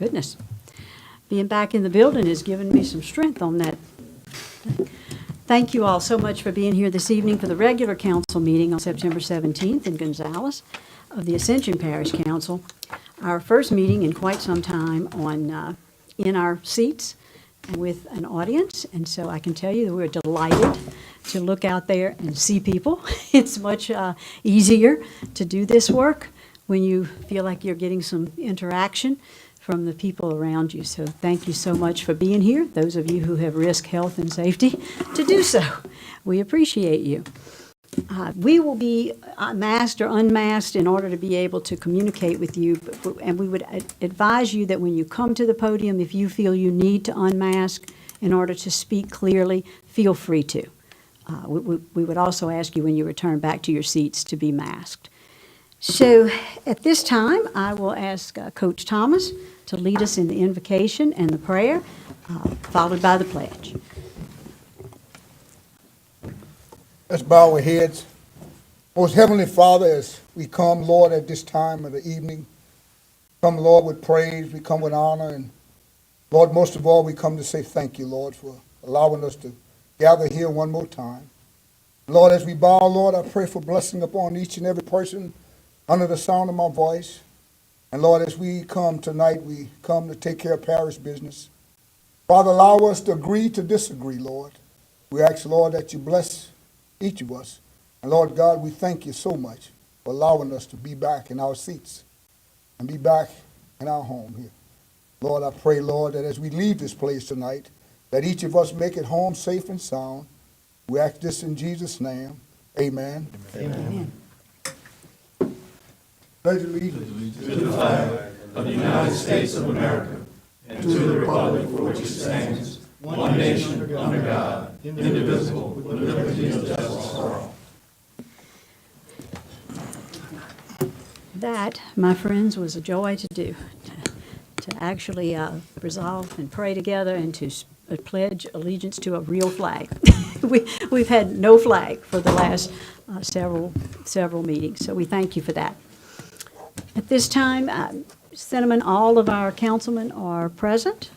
Goodness. Being back in the building has given me some strength on that. Thank you all so much for being here this evening for the regular council meeting on September 17th in Gonzales of the Ascension Parish Council. Our first meeting in quite some time on in our seats and with an audience. And so I can tell you that we're delighted to look out there and see people. It's much easier to do this work when you feel like you're getting some interaction from the people around you. So thank you so much for being here, those of you who have risked health and safety to do so. We appreciate you. We will be masked or unmasked in order to be able to communicate with you, and we would advise you that when you come to the podium, if you feel you need to unmask in order to speak clearly, feel free to. We would also ask you when you return back to your seats to be masked. So at this time, I will ask Coach Thomas to lead us in the invocation and the prayer, followed by the pledge. Let's bow our heads. Most Heavenly Father, as we come, Lord, at this time of the evening, come, Lord, with praise, we come with honor, and Lord, most of all, we come to say thank you, Lord, for allowing us to gather here one more time. Lord, as we bow, Lord, I pray for blessing upon each and every person under the sound of my voice. And Lord, as we come tonight, we come to take care of parish business. Father, allow us to agree to disagree, Lord. We ask, Lord, that you bless each of us. And Lord God, we thank you so much for allowing us to be back in our seats and be back in our home here. Lord, I pray, Lord, that as we leave this place tonight, that each of us make it home safe and sound. We ask this in Jesus' name. Amen. Amen. Amen. Pledge allegiance to the flag of the United States of America and to the republic for which it stands, one nation under God, indivisible, with liberty and justice for all. That, my friends, was a joy to do, to actually resolve and pray together and to pledge allegiance to a real flag. We've had no flag for the last several meetings, so we thank you for that. At this time, Cinnamon, all of our councilmen are present,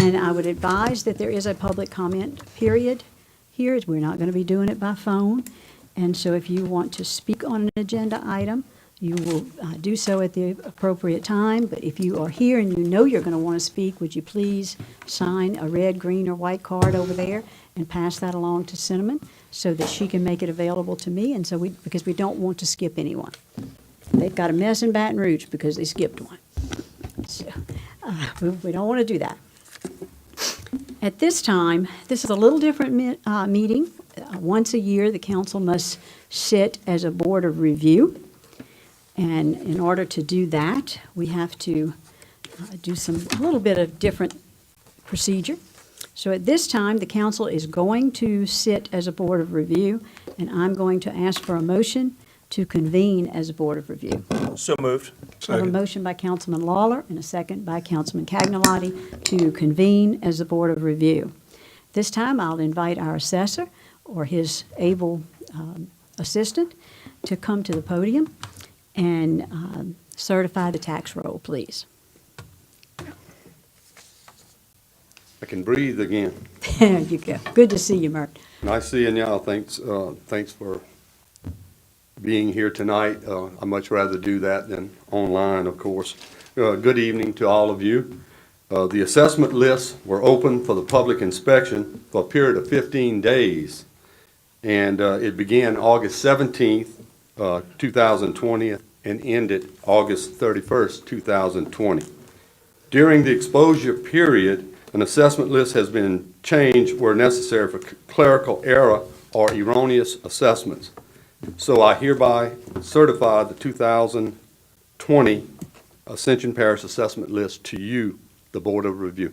and I would advise that there is a public comment period here. We're not going to be doing it by phone, and so if you want to speak on an agenda item, you will do so at the appropriate time. But if you are here and you know you're going to want to speak, would you please sign a red, green, or white card over there and pass that along to Cinnamon so that she can make it available to me, and so because we don't want to skip anyone. They've got a mess in Baton Rouge because they skipped one. So we don't want to do that. At this time, this is a little different meeting. Once a year, the council must sit as a board of review. And in order to do that, we have to do a little bit of different procedure. So at this time, the council is going to sit as a board of review, and I'm going to ask for a motion to convene as a board of review. So moved. I have a motion by Councilman Lawler and a second by Councilman Cagnolati to convene as a board of review. This time I'll invite our assessor or his able assistant to come to the podium and certify the tax roll, please. I can breathe again. There you go. Good to see you, Mert. Nice seeing y'all. Thanks for being here tonight. I'd much rather do that than online, of course. Good evening to all of you. The assessment lists were open for the public inspection for a period of 15 days, and it began August 17th, 2020, and ended August 31st, 2020. During the exposure period, an assessment list has been changed where necessary for clerical error or erroneous assessments. So I hereby certify the 2020 Ascension Parish Assessment List to you, the Board of Review.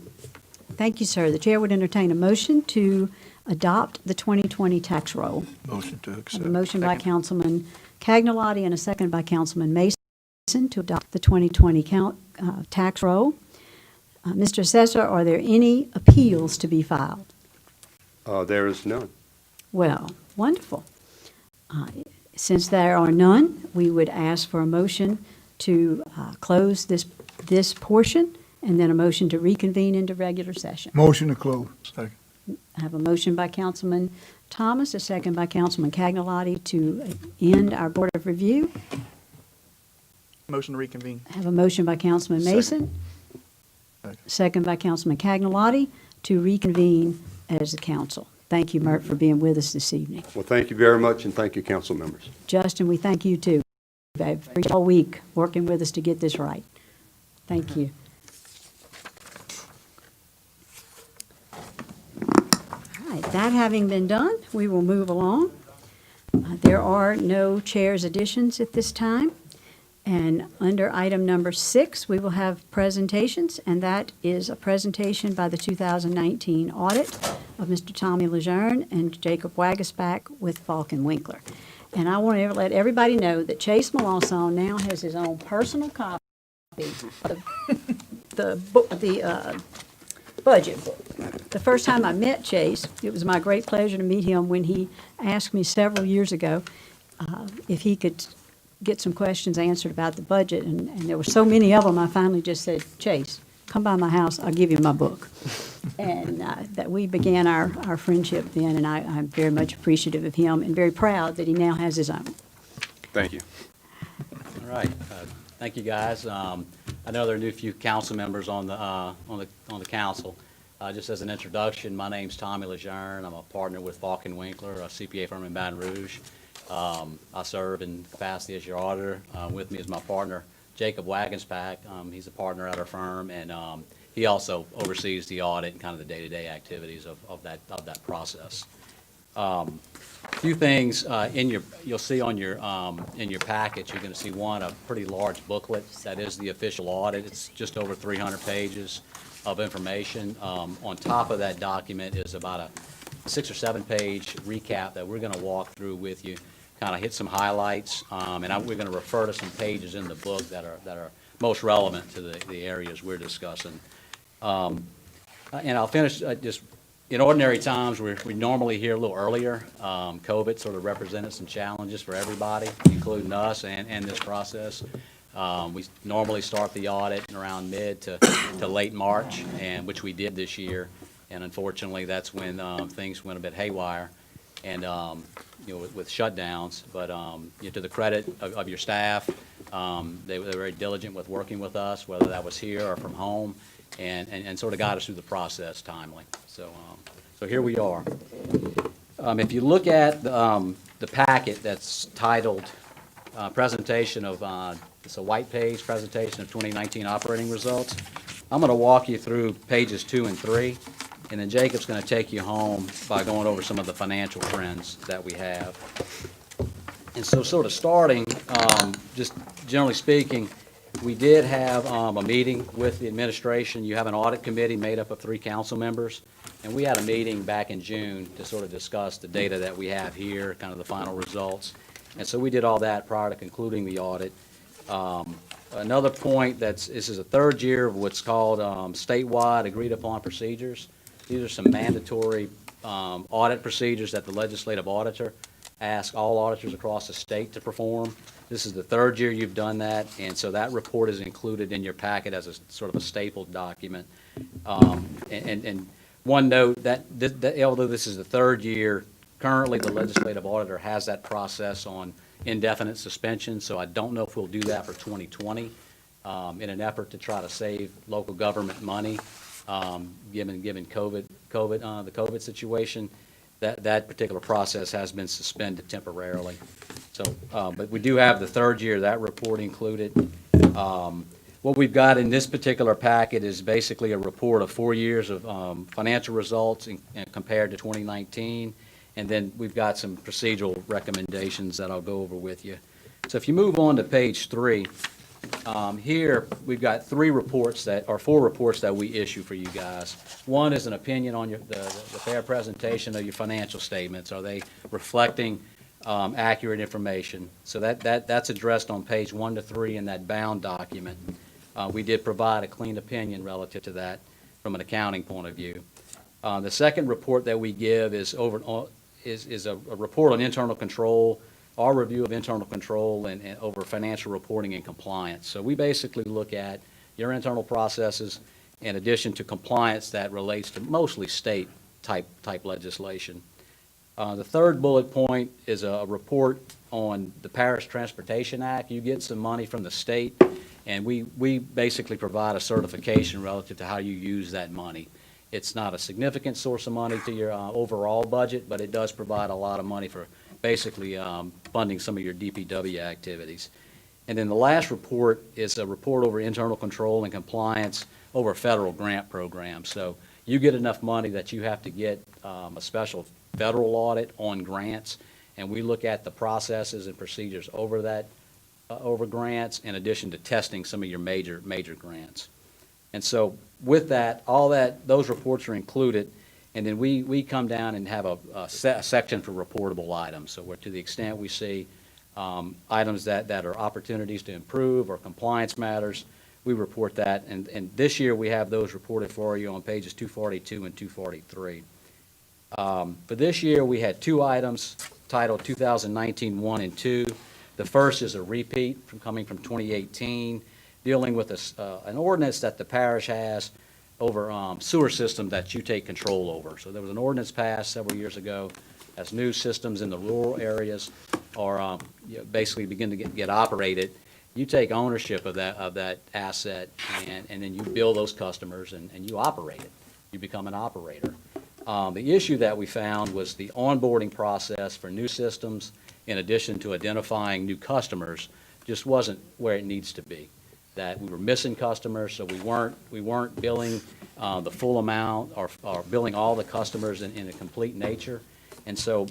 Thank you, sir. The chair would entertain a motion to adopt the 2020 tax roll. Motion to accept. A motion by Councilman Cagnolati and a second by Councilman Mason to adopt the 2020 tax roll. Mr. Assessor, are there any appeals to be filed? There is none. Well, wonderful. Since there are none, we would ask for a motion to close this this portion, and then a motion to reconvene into regular session. Motion to close. Second. I have a motion by Councilman Thomas, a second by Councilman Cagnolati to end our Board of Review. Motion to reconvene. I have a motion by Councilman Mason, second by Councilman Cagnolati to reconvene as the council. Thank you, Mert, for being with us this evening. Well, thank you very much, and thank you, council members. Justin, we thank you too. You've been all week working with us to get this right. Thank you. All right, that having been done, we will move along. There are no chairs additions at this time. And under item number 6, we will have presentations, and that is a presentation by the 2019 audit of Mr. Tommy Lejeune and Jacob Wagasback with Falk and Winkler. And I want to let everybody know that Chase Melanson now has his own personal copy of the budget book. The first time I met Chase, it was my great pleasure to meet him when he asked me several years ago if he could get some questions answered about the budget, and there were so many of them, I finally just said, Chase, come by my house, I'll give you my book. And that we began our friendship then, and I'm very much appreciative of him and very proud that he now has his own. Thank you. All right. Thank you, guys. I know there are a new few council members on the council. Just as an introduction, my name's Tommy Lejeune. I'm a partner with Falk and Winkler, a CPA firm in Baton Rouge. I serve in capacity as your auditor. With me is my partner, Jacob Wagenspack. He's a partner at our firm, and he also oversees the audit and kind of the day-to-day activities of that process. A few things you'll see on your in your package. You're going to see a pretty large booklet that is the official audit. It's just over 300 pages of information. On top of that document is about a 6 or 7 page recap that we're going to walk through with you, kind of hit some highlights, and we're going to refer to some pages in the book that are most relevant to the areas we're discussing. And I'll finish just in ordinary times, we normally here a little earlier. COVID sort of represented some challenges for everybody, including us and this process. We normally start the audit around mid to late March, and which we did this year. And unfortunately, that's when things went a bit haywire, and with shutdowns. But to the credit of your staff, they were very diligent with working with us, whether that was here or from home, and sort of got us through the process timely. So here we are. If you look at the packet that's titled presentation of it's a white page presentation of 2019 operating results. I'm going to walk you through pages 2 and 3. And then Jacob's going to take you home by going over some of the financial trends that we have. And so sort of starting, just generally speaking, we did have a meeting with the administration. You have an audit committee made up of 3 council members. And we had a meeting back in June to sort of discuss the data that we have here, kind of the final results. And so we did all that prior to concluding the audit. Another point, this is a 3rd year of what's called statewide agreed upon procedures. These are some mandatory audit procedures that the legislative auditor asks all auditors across the state to perform. This is the 3rd year you've done that, and so that report is included in your packet as a sort of a stapled document. And one note that although this is the 3rd year, currently the legislative auditor has that process on indefinite suspension, so I don't know if we'll do that for 2020 in an effort to try to save local government money. Given the COVID situation, that particular process has been suspended temporarily. So, but we do have the 3rd year, that report included. What we've got in this particular packet is basically a report of 4 years of financial results compared to 2019, and then we've got some procedural recommendations that I'll go over with you. So if you move on to page 3. Here, we've got 4 reports that we issue for you guys. One is an opinion on the fair presentation of your financial statements. Are they reflecting accurate information? So that's addressed on page 1 to 3 in that bound document. We did provide a clean opinion relative to that from an accounting point of view. The second report that we give is a report on internal control, our review of internal control and over financial reporting and compliance. So we basically look at your internal processes, in addition to compliance that relates to mostly state type legislation. The third bullet point is a report on the Parish Transportation Act. You get some money from the state, and we basically provide a certification relative to how you use that money. It's not a significant source of money to your overall budget, but it does provide a lot of money for basically funding some of your DPW activities. And then the last report is a report over internal control and compliance over a federal grant program. So you get enough money that you have to get a special federal audit on grants, and we look at the processes and procedures over that, over grants, in addition to testing some of your major grants. And so with that, those reports are included, and then we come down and have a section for reportable items. So to the extent we see items that are opportunities to improve or compliance matters, we report that. And this year we have those reported for you on pages 242 and 243. For this year, we had two items titled 2019-1 and 2. The first is a repeat coming from 2018, dealing with an ordinance that the parish has over sewer system that you take control over. So there was an ordinance passed several years ago as new systems in the rural areas are basically begin to get operated. You take ownership of that asset, and then you bill those customers, and you operate it. You become an operator. The issue that we found was the onboarding process for new systems, in addition to identifying new customers, just wasn't where it needs to be. That we were missing customers, so we weren't billing the full amount or billing all the customers in a complete nature. And so,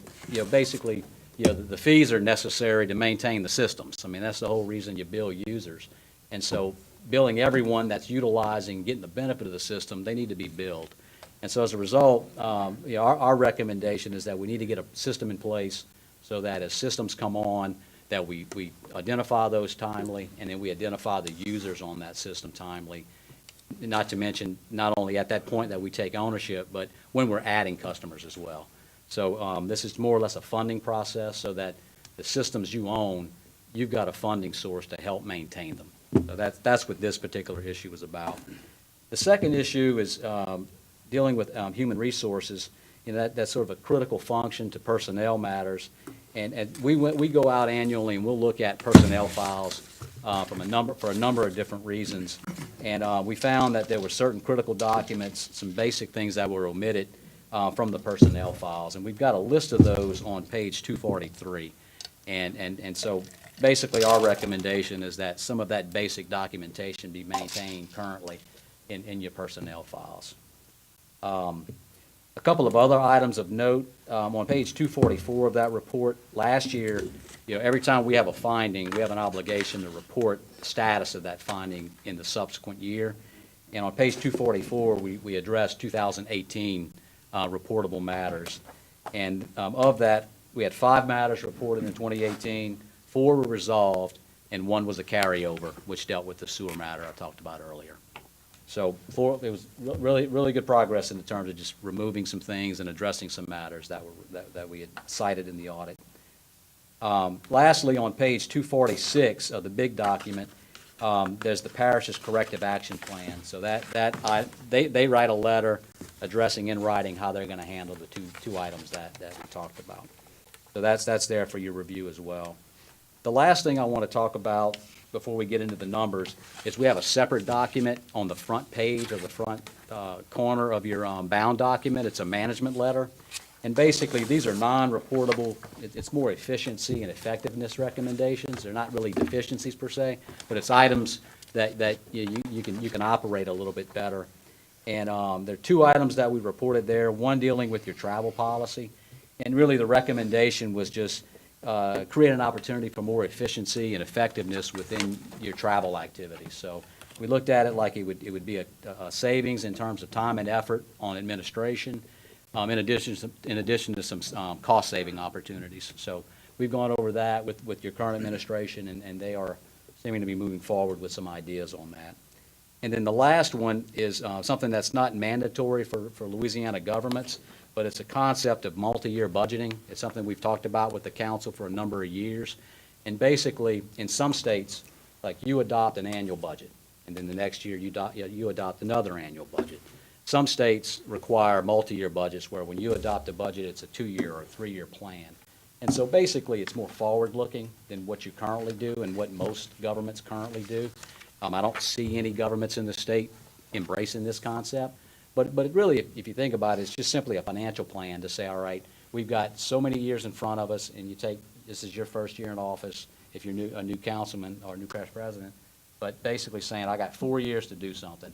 basically, the fees are necessary to maintain the systems. I mean, that's the whole reason you bill users. And so billing everyone that's utilizing, getting the benefit of the system, they need to be billed. And so as a result, our recommendation is that we need to get a system in place so that as systems come on, that we identify those timely, and then we identify the users on that system timely. Not to mention, not only at that point that we take ownership, but when we're adding customers as well. So this is more or less a funding process so that the systems you own, you've got a funding source to help maintain them. So that's what this particular issue is about. The second issue is dealing with human resources. That's sort of a critical function to personnel matters. And we go out annually and we'll look at personnel files for a number of different reasons. And we found that there were certain critical documents, some basic things that were omitted from the personnel files. And we've got a list of those on page 243. And so basically our recommendation is that some of that basic documentation be maintained currently in your personnel files. A couple of other items of note, on page 244 of that report, last year, every time we have a finding, we have an obligation to report the status of that finding in the subsequent year. And on page 244, we addressed 2018 reportable matters. And of that, we had 5 matters reported in 2018, 4 were resolved, and 1 was a carryover, which dealt with the sewer matter I talked about earlier. So it was really good progress in terms of just removing some things and addressing some matters that we had cited in the audit. Lastly, on page 246 of the big document, there's the parish's corrective action plan. So they write a letter addressing in writing how they're going to handle the two items that we talked about. So that's there for your review as well. The last thing I want to talk about before we get into the numbers is we have a separate document on the front page or the front corner of your bound document. It's a management letter. And basically, these are non-reportable. It's more efficiency and effectiveness recommendations. They're not really deficiencies per se, but it's items that you can operate a little bit better. And there are 2 items that we reported there, one dealing with your travel policy. And really the recommendation was just create an opportunity for more efficiency and effectiveness within your travel activities. So we looked at it like it would be a savings in terms of time and effort on administration, in addition to some cost-saving opportunities. So we've gone over that with your current administration, and they are seeming to be moving forward with some ideas on that. And then the last one is something that's not mandatory for Louisiana governments, but it's a concept of multi-year budgeting. It's something we've talked about with the council for a number of years. And basically, in some states, like you adopt an annual budget. and then the next year you adopt another annual budget. Some states require multi-year budgets where when you adopt a budget, it's a 2-year or 3-year plan. And so basically, it's more forward-looking than what you currently do and what most governments currently do. I don't see any governments in the state embracing this concept. But really, if you think about it, it's just simply a financial plan to say, all right, we've got so many years in front of us, and this is your first year in office, if you're a new councilman or a new parish president, but basically saying, I got 4 years to do something.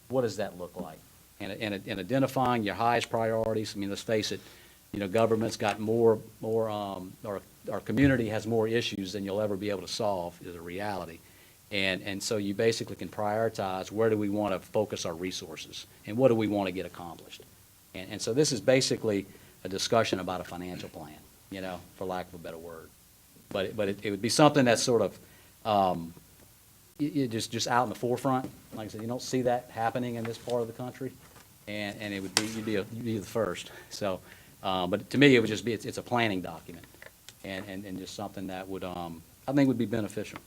What does that look like? And identifying your highest priorities. I mean, let's face it, government's got more, our community has more issues than you'll ever be able to solve, is a reality. And so you basically can prioritize where do we want to focus our resources and what do we want to get accomplished. And so this is basically a discussion about a financial plan, for lack of a better word. But it would be something that's sort of just out in the forefront. Like I said, you don't see that happening in this part of the country, and it would be you'd be the first. So, but to me, it would just be it's a planning document, and just something that would I think would be beneficial.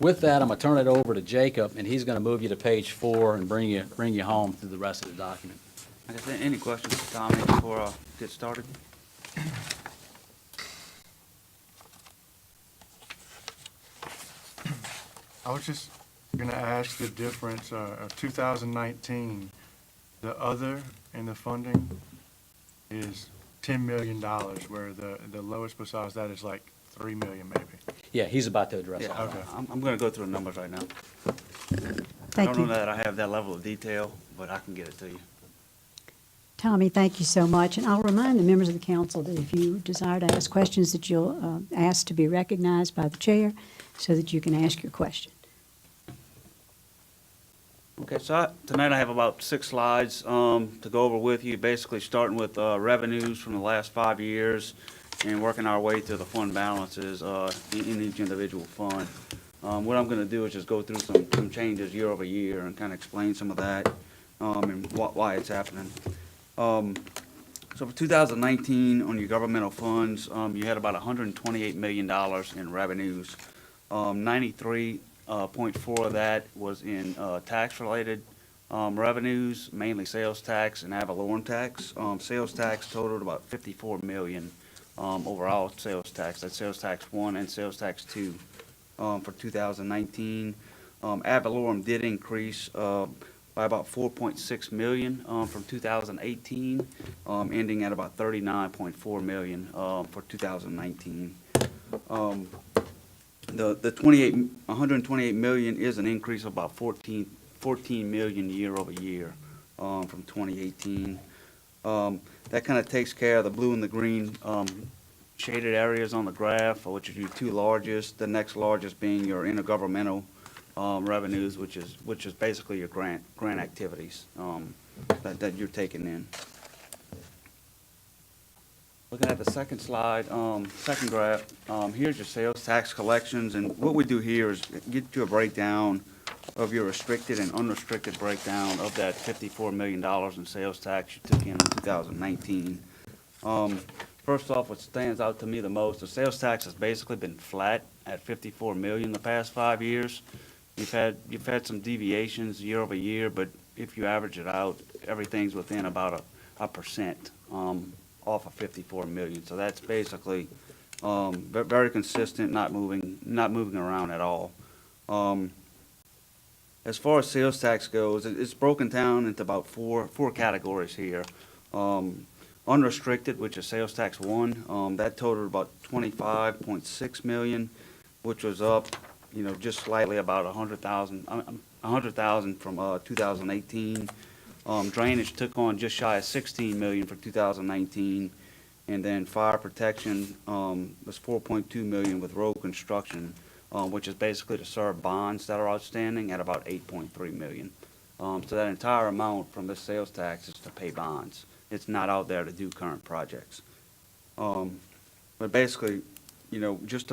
With that, I'm going to turn it over to Jacob, and he's going to move you to page 4 and bring you home through the rest of the document. I guess any questions for Tommy before I get started? I was just going to ask the difference of 2019, the other in the funding is $10 million, where the lowest besides that is like $3 million maybe. Yeah, he's about to address Yeah, all okay. that. I'm going to go through the numbers right now. I Thank don't know you. that I have that level of detail, but I can get it to you. Tommy, thank you so much. And I'll remind the members of the council that if you desire to ask questions, that you'll ask to be recognized by the chair so that you can ask your question. Okay, so tonight I have about 6 slides to go over with you, basically starting with revenues from the last 5 years and working our way to the fund balances in each individual fund. What I'm going to do is just go through some changes year over year and kind of explain some of that and why it's happening. So for 2019, on your governmental funds, you had about $128 million in revenues. 93.4 of that was in tax-related revenues, mainly sales tax and ad valorem tax. Sales tax totaled about $54 million overall sales tax. That's sales tax 1 and sales tax 2 for 2019. Ad valorem did increase by about $4.6 million from 2018, ending at about $39.4 million for 2019. The 128 million is an increase of about 14 million year over year from 2018. That kind of takes care of the blue and the green shaded areas on the graph, which are your 2 largest. The next largest being your intergovernmental revenues, which is basically your grant activities that you're taking in. Looking at the second slide, second graph, here's your sales tax collections, and what we do here is get you a breakdown of your restricted and unrestricted breakdown of that $54 million in sales tax you took in 2019. First off, what stands out to me the most, the sales tax has basically been flat at $54 million the past 5 years. You've had some deviations year over year, but if you average it out, everything's within about a percent off of $54 million. So that's basically very consistent, not moving around at all. As far as sales tax goes, it's broken down into about four categories here. Unrestricted, which is sales tax 1, that totaled about $25.6 million, which was up, just slightly about $100,000 from 2018. Drainage took on just shy of $16 million for 2019, and then fire protection was $4.2 million with road construction, which is basically to serve bonds that are outstanding at about $8.3 million. So that entire amount from this sales tax is to pay bonds. It's not out there to do current projects. But basically, just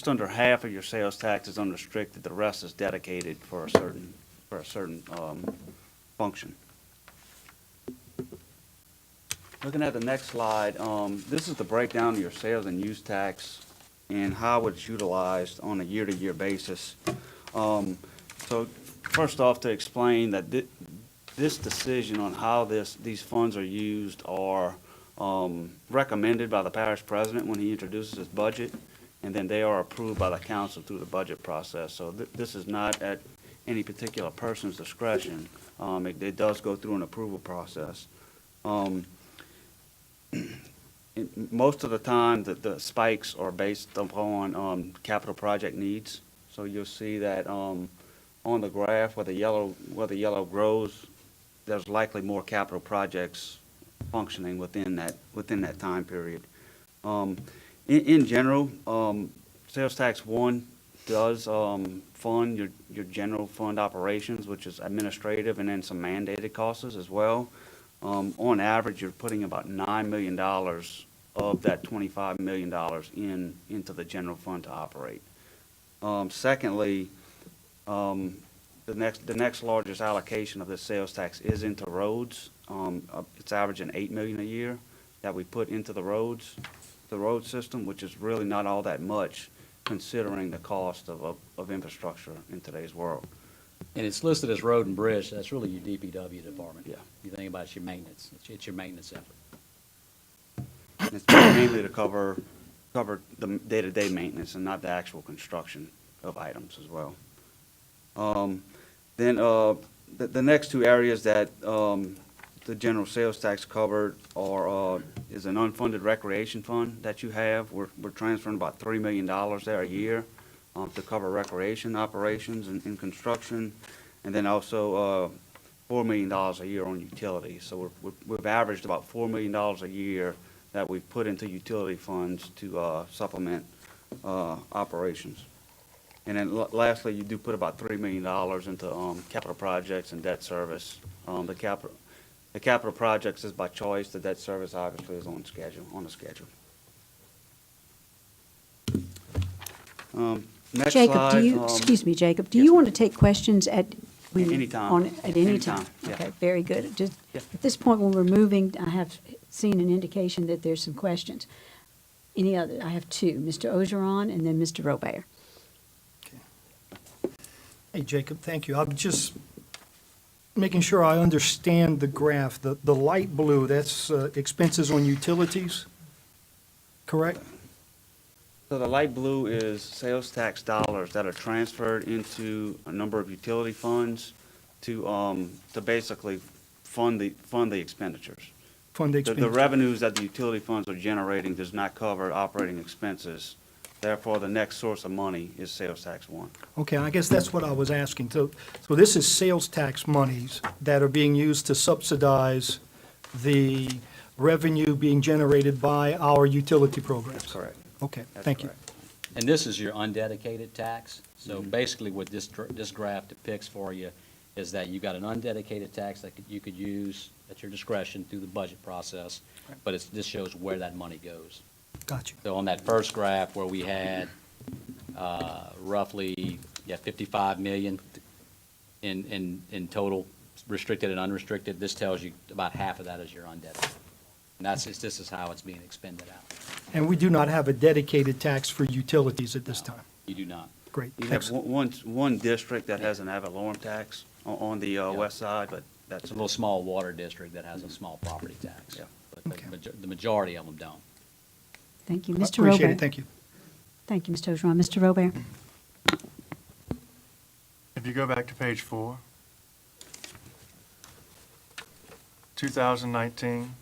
under half of your sales tax is unrestricted. The rest is dedicated for a certain function. Looking at the next slide, this is the breakdown of your sales and use tax and how it's utilized on a year-to-year basis. So first off, to explain that this decision on how these funds are used are recommended by the parish president when he introduces his budget, and then they are approved by the council through the budget process. So this is not at any particular person's discretion. It does go through an approval process. Most of the time, the spikes are based upon capital project needs. So you'll see that on the graph where the yellow grows, there's likely more capital projects functioning within that time period. In general, sales tax 1 does fund your general fund operations, which is administrative, and then some mandated costs as well. On average, you're putting about $9 million of that $25 million into the general fund to operate. Secondly, the next largest allocation of the sales tax is into roads. It's averaging $8 million a year that we put into the road system, which is really not all that much considering the cost of infrastructure in today's world. And it's listed as road and bridge, that's really your DPW department. Yeah. You think about it's your maintenance, it's your maintenance effort. And it's mainly to cover the day-to-day maintenance and not the actual construction of items as well. Then the next two areas that the general sales tax covered is an unfunded recreation fund that you have. We're transferring about $3 million there a year to cover recreation operations and construction, and then also $4 million a year on utilities. So we've averaged about $4 million a year that we've put into utility funds to supplement operations. And then lastly, you do put about $3 million into capital projects and debt service. The capital projects is by choice. The debt service obviously is on the schedule. Next Jacob, slide. excuse me, Jacob, do yes, you ma'am. want to take questions at Any time. At any Anytime, time? yeah. Okay, very good. Just, Yeah. at this point, when we're moving, I have seen an indication that there's some questions. Any other? I have two, Mr. Ogeron and then Mr. Robert. Hey, Jacob, thank you. I'm just making sure I understand the graph. The light blue, that's expenses on utilities, correct? So the light blue is sales tax dollars that are transferred into a number of utility funds to basically fund the expenditures. Fund The expenses. revenues that the utility funds are generating does not cover operating expenses. Therefore, the next source of money is sales tax 1. Okay, I guess that's what I was asking. So this is sales tax monies that are being used to subsidize the revenue being generated by our utility programs? That's correct. Okay, That's thank you. correct. And this is your undedicated tax. So basically what this graph depicts for you is that you got an undedicated tax that you could use at your discretion through the budget process, but this shows where that money goes. Got you. So on that first graph where we had roughly, 55 million in total restricted and unrestricted, this tells you about half of that is your undedicated. And this is how it's being expended out. And we do not have a dedicated tax for utilities at this time? You do not. Great, You have excellent. one district that has an ad valorem tax on the west side, but that's It's a little small water district that has a small property tax. Yeah. But Okay. the majority of them don't. Thank you. Mr. Robert. Appreciate it, thank you. Thank you, Mr. Ogeron. Mr. Robert? If you go back to page 4, 2019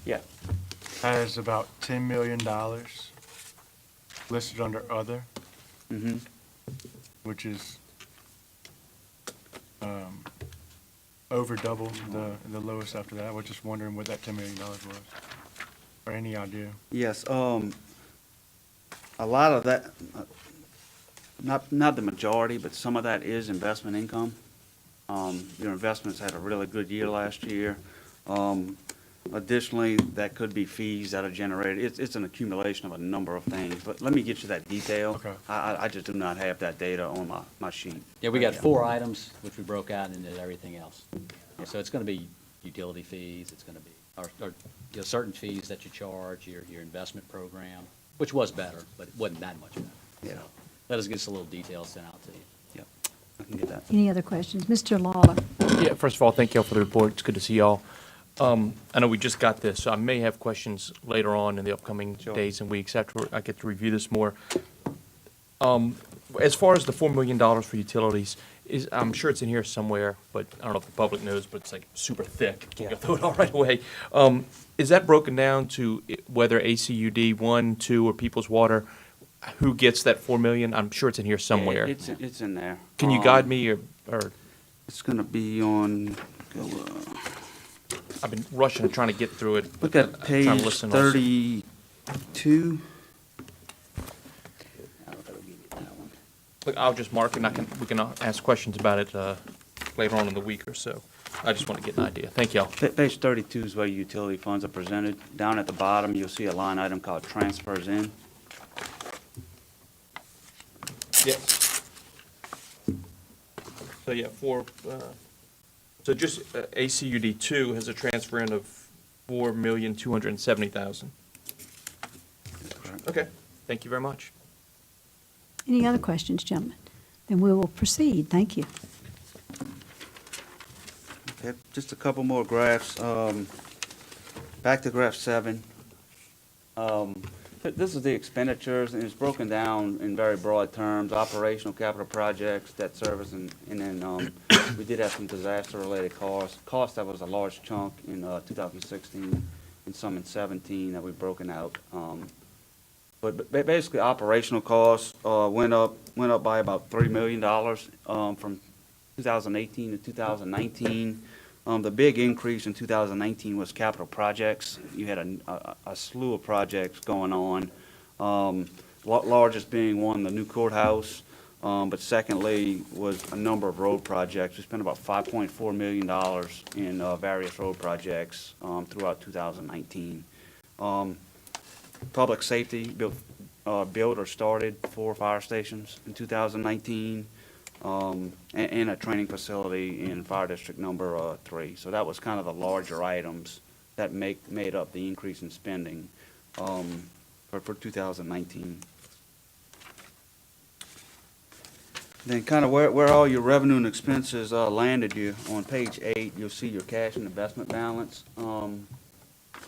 Yeah. has about $10 million listed under other, Mm-hmm. which is over double the lowest after that. I was just wondering what that $10 million was, or any idea. Yes, a lot of that, not the majority, but some of that is investment income. Your investments had a really good year last year. Additionally, that could be fees that are generated. It's an accumulation of a number of things, but let me get you that detail. Okay. I just do not have that data on my sheet. Yeah, we got 4 items, which we broke out into everything else. So it's going to be utility fees, it's going to be, or certain fees that you charge, your investment program, which was better, but it wasn't that much better. Yeah. So let us get us a little details sent out to you. can get that. Any other questions? Mr. Lawler? Yeah, first of all, thank y'all for the report. It's good to see y'all. I know we just got this, so I may have questions later on in the upcoming Sure. days and weeks after I get to review this more. As far as the $4 million for utilities, I'm sure it's in here somewhere, but I don't know if the public knows, but it's like super thick. Can't go through it all right away. Is that broken down to whether ACUD 1, 2, or People's Water, who gets that $4 million? I'm sure it's in here somewhere. Yeah, it's in there. Can you guide me or It's gonna be on, I've been rushing and trying to get through it. look but at I'm trying to page listen also. 32. Look, I'll just mark it, and we can ask questions about it later on in the week or so. I just want to get an idea. Thank y'all. Page 32 is where utility funds are presented. Down at the bottom, you'll see a line item called transfers in. Yes. So, yeah, so just ACUD 2 has a transfer in of $4,270,000. Okay, thank you very much. Any other questions, gentlemen? Then we will proceed. Thank you. Okay, just a couple more graphs. Back to graph 7. This is the expenditures, and it's broken down in very broad terms, operational capital projects, debt service, and then we did have some disaster-related costs. Cost that was a large chunk in 2016 and some in 17 that we've broken out. But basically, operational costs went up by about $3 million from 2018 to 2019. The big increase in 2019 was capital projects. You had a slew of projects going on, largest being one, the new courthouse, but secondly was a number of road projects. We spent about $5.4 million in various road projects throughout 2019. Public safety built or started 4 fire stations in 2019, and a training facility in Fire District number 3. So that was kind of the larger items that made up the increase in spending for 2019. Then kind of where all your revenue and expenses landed you, on page 8, you'll see your cash and investment balance.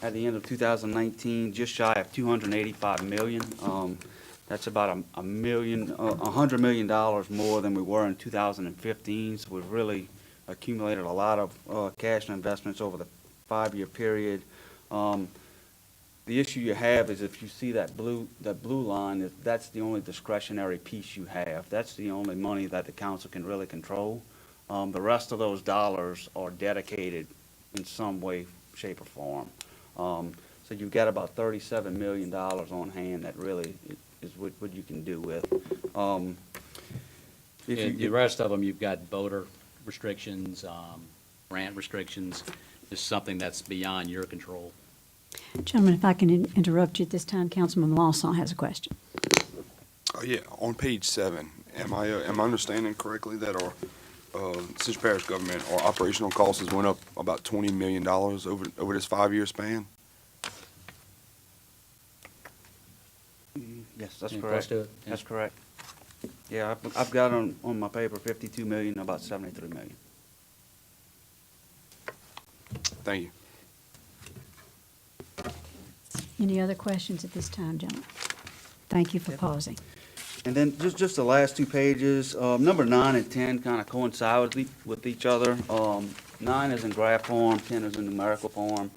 At the end of 2019, just shy of $285 million. That's about $100 million more than we were in 2015. So we've really accumulated a lot of cash and investments over the 5-year period. The issue you have is if you see that blue line, that's the only discretionary piece you have. That's the only money that the council can really control. The rest of those dollars are dedicated in some way, shape, or form. So you've got about $37 million on hand that really is what you can do with. The rest of them, you've got voter restrictions, grant restrictions, just something that's beyond your control. Gentlemen, if I can interrupt you at this time, Councilman Lawson has a question. Oh, yeah, on page 7, am I understanding correctly that our Ascension Parish government, our operational costs has went up about $20 million over this 5-year span? Yes, that's Any correct. close to it? Yeah. That's correct. Yeah, I've got on my paper 52 million, about 73 million. Thank you. Any other questions at this time, gentlemen? Thank you for pausing. And then just the last 2 pages, number 9 and 10 kind of coincide with each other. 9 is in graph form, 10 is in numerical form.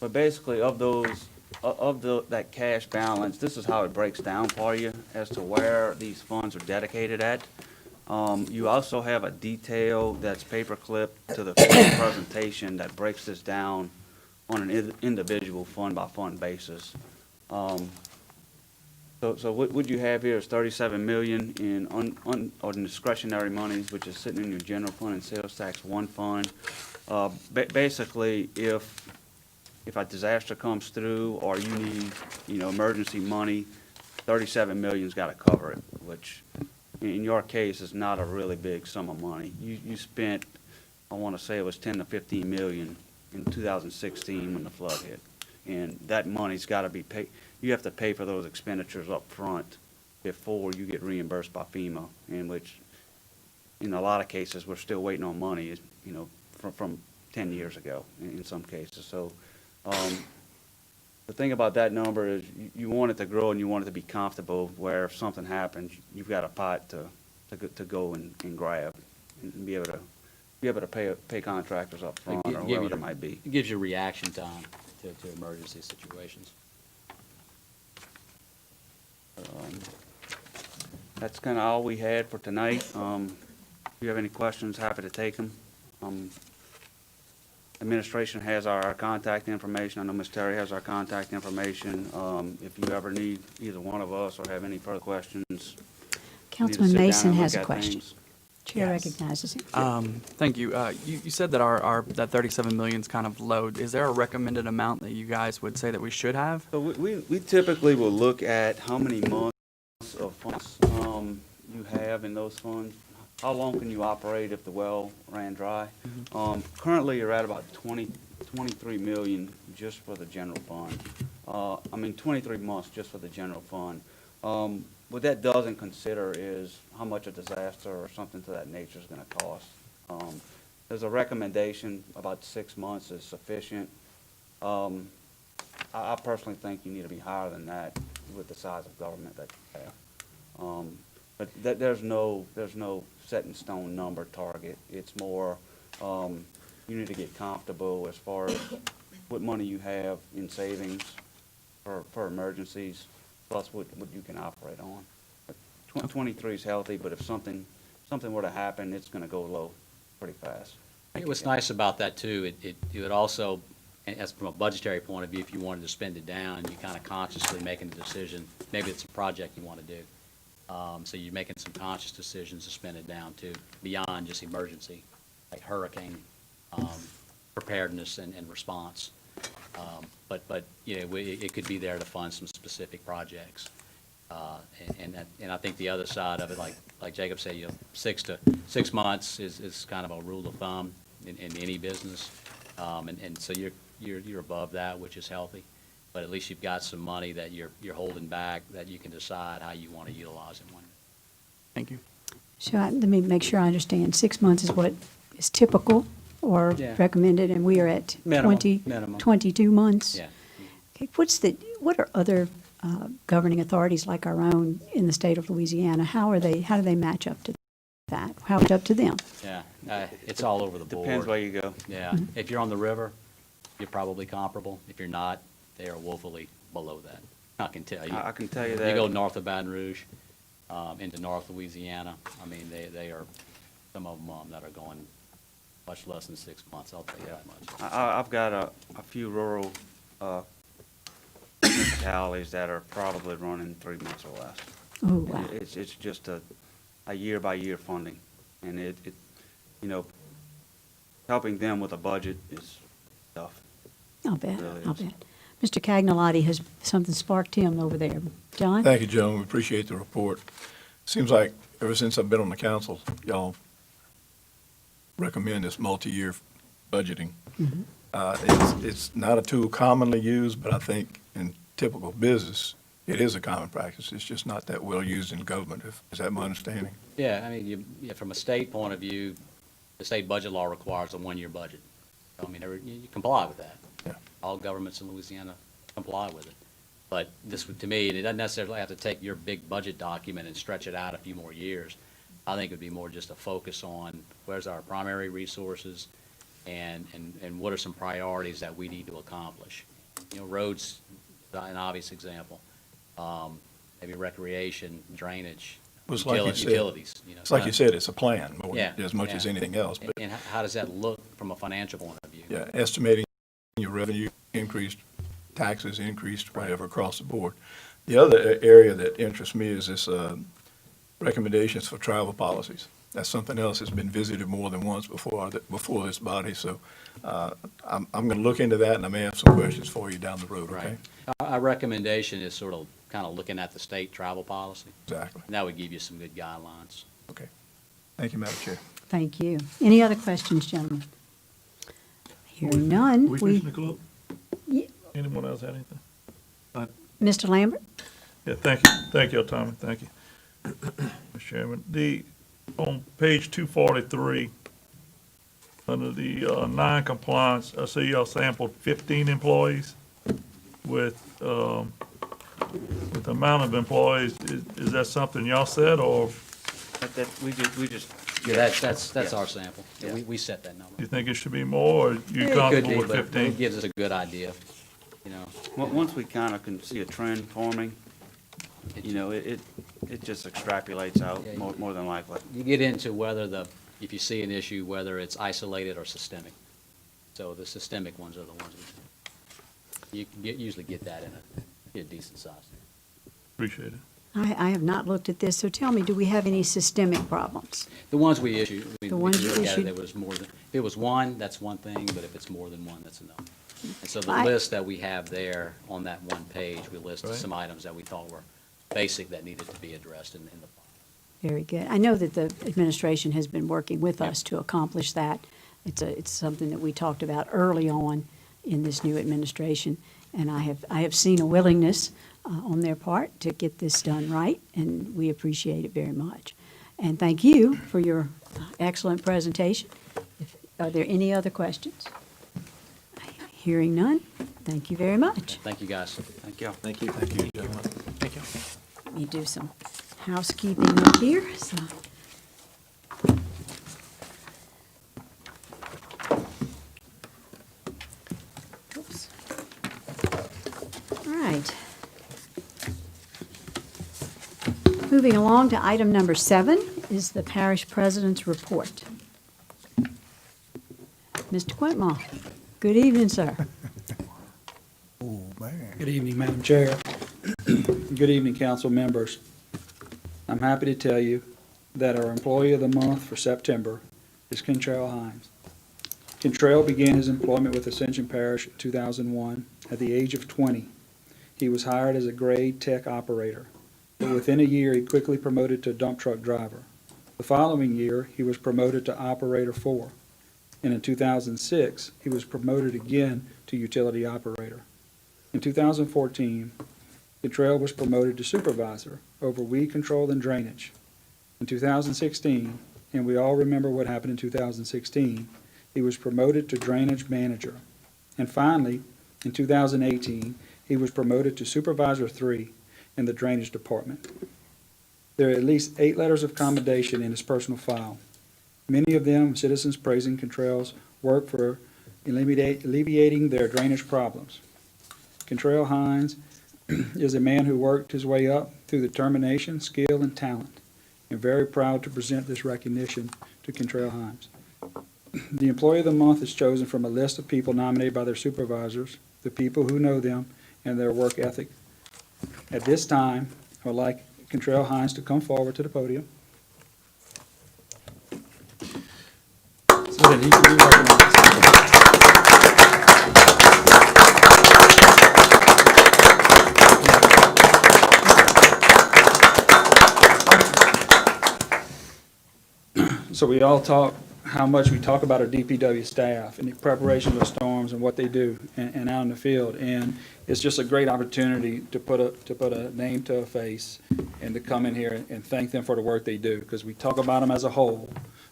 But basically, that cash balance, this is how it breaks down for you as to where these funds are dedicated at. You also have a detail that's paperclip to the presentation that breaks this down on an individual fund-by-fund basis. So what you have here is $37 million in discretionary monies, which is sitting in your general fund and sales tax 1 fund. Basically, if a disaster comes through or you need, emergency money, $37 million's got to cover it, which in your case is not a really big sum of money. You spent, I want to say it was 10 to 15 million in 2016 when the flood hit. And that money's got to be paid. You have to pay for those expenditures up front before you get reimbursed by FEMA, in which in a lot of cases, we're still waiting on money, you know, from 10 years ago in some cases. So the thing about that number is you want it to grow and you want it to be comfortable where if something happens, you've got a pot to go and grab and be able to pay contractors up front or whatever it might be. It gives you reaction time to emergency situations. That's kind of all we had for tonight. If you have any questions, happy to take them. Administration has our contact information. I know Ms. Terry has our contact information. If you ever need either one of us or have any further questions. Councilman Mason has a question. Chair recognizes him. Thank you. You said that our that 37 million is kind of low. Is there a recommended amount that you guys would say that we should have? So we typically will look at how many months of funds you have in those funds. How long can you operate if the well ran dry? Currently, you're at about 23 million just for the general fund. 23 months just for the general fund. What that doesn't consider is how much a disaster or something to that nature is going to cost. There's a recommendation about 6 months is sufficient. I personally think you need to be higher than that with the size of government that you have. But there's no set in stone number target. It's more you need to get comfortable as far as what money you have in savings for emergencies, plus what you can operate on. 23 is healthy, but if something were to happen, it's going to go low pretty fast. What's nice about that too, it would also, as from a budgetary point of view, if you wanted to spend it down, you kind of consciously making a decision. Maybe it's a project you want to do. So you're making some conscious decisions to spend it down too, beyond just emergency, like hurricane preparedness and response. But you know, it could be there to fund some specific projects. And I think the other side of it, like Jacob said, 6 months is kind of a rule of thumb in any business. And so you're above that, which is healthy. But at least you've got some money that you're holding back that you can decide how you want to utilize it. Thank you. So let me make sure I understand. 6 months is what is typical or Yeah. recommended, and we are at Minimum. 22 months? Yeah. Okay, what are other governing authorities like our own in the state of Louisiana? How do they match up to that? How is it up to them? Yeah, it's all over the board. Depends where you go. Yeah, if you're on the river, you're probably comparable. If you're not, they are woefully below that. I can tell you. I can tell you that. You go north of Baton Rouge, into North Louisiana, I mean, they are, some of them that are going much less than 6 months, I'll tell you that much. I've got a few rural municipalities that are probably running 3 months or less. Oh, wow. It's just a year-by-year funding, and it you know, helping them with a budget is tough. I'll bet, Really I'll is. bet. Mr. Cagnolotti has something sparked him over there. John? Thank you, gentlemen. We appreciate the report. Seems like ever since I've been on the council, y'all recommend this multi-year budgeting. It's not a tool commonly used, but I think in typical business, it is a common practice. It's just not that well used in government. Is that my understanding? Yeah, I mean, from a state point of view, the state budget law requires a one-year budget. I mean, you comply with that. Yeah. All governments in Louisiana comply with it. But this would, to me, it doesn't necessarily have to take your big budget document and stretch it out a few more years. I think it would be more just a focus on where's our primary resources and what are some priorities that we need to accomplish. You know, roads, an obvious example. Maybe recreation, drainage, Well, it's like you said. utilities. You know, It's like you said, it's a plan more Yeah, as much as yeah. anything else. But And how does that look from a financial point of view? yeah, estimating your revenue increased, taxes increased, whatever, across the board. The other area that interests me is this recommendations for travel policies. That's something else that's been visited more than once before this body. So I'm going to look into that, and I may have some questions for you down the road, okay? Right. Our recommendation is sort of kind of looking at the state travel policy. Exactly. And that would give you some good guidelines. Okay. Thank you, Madam Chair. Thank you. Any other questions, gentlemen? Hearing none, Ye- Anyone else have anything? Mr. Lambert? Yeah, thank you. Thank you, Tommy. Thank you. Mr. Chairman, on page 243, under the non-compliance, I see y'all sampled 15 employees with the amount of employees. Is that something y'all said, or We just. Yeah, that's our sample. Yeah, we set that number. you think it should be more, or you It could comfortable be, with but 15? it gives us a good idea, you know. Once we kind of can see a trend forming, you know, it just extrapolates out Yeah, more than likely. You get into whether if you see an issue, whether it's isolated or systemic. So the systemic ones are the ones you can usually get that in a decent size. Appreciate it. I have not looked at this, so tell me, do we have any systemic problems? The ones we issued, The ones you look at it, issued? there was more than, if it was one, that's one thing, but if it's more than one, that's another. And so the I- list that we have there on that one page, we listed Right. some items that we thought were basic that needed to be addressed in the. Very good. I know that the administration has been working with us to accomplish that. It's something that we talked about early on in this new administration, and I have seen a willingness on their part to get this done right, and we appreciate it very much. And thank you for your excellent presentation. Are there any other questions? Hearing none, thank you very much. Thank you, guys. Thank you. Thank you, gentlemen. Thank you. Let me do some housekeeping up here. So. Oops. All right. Moving along to item number 7 is the parish president's report. Mr. Quintmall, good evening, sir. Oh, man. Good evening, Madam Chair. Good evening, council members. I'm happy to tell you that our Employee of the Month for September is Kentrell Hines. Kentrell began his employment with Ascension Parish in 2001 at the age of 20. He was hired as a grade tech operator, but within a year he quickly promoted to dump truck driver. The following year, he was promoted to operator 4, and in 2006, he was promoted again to utility operator. In 2014, Kentrell was promoted to supervisor over weed control and drainage. In 2016, and we all remember what happened in 2016, he was promoted to drainage manager. And finally, in 2018, he was promoted to supervisor 3 in the drainage department. There are at least 8 letters of commendation in his personal file. Many of them citizens praising Kentrell's work for alleviating their drainage problems. Kentrell Hines is a man who worked his way up through determination, skill, and talent. I'm very proud to present this recognition to Kentrell Hines. The Employee of the Month is chosen from a list of people nominated by their supervisors, the people who know them, and their work ethic. At this time, I would like Kentrell Hines to come forward to the podium so that he can be recognized. So we all talk, how much we talk about our DPW staff and the preparation for storms and what they do and out in the field. And it's just a great opportunity to put a name to a face and to come in here and thank them for the work they do. Because we talk about them as a whole,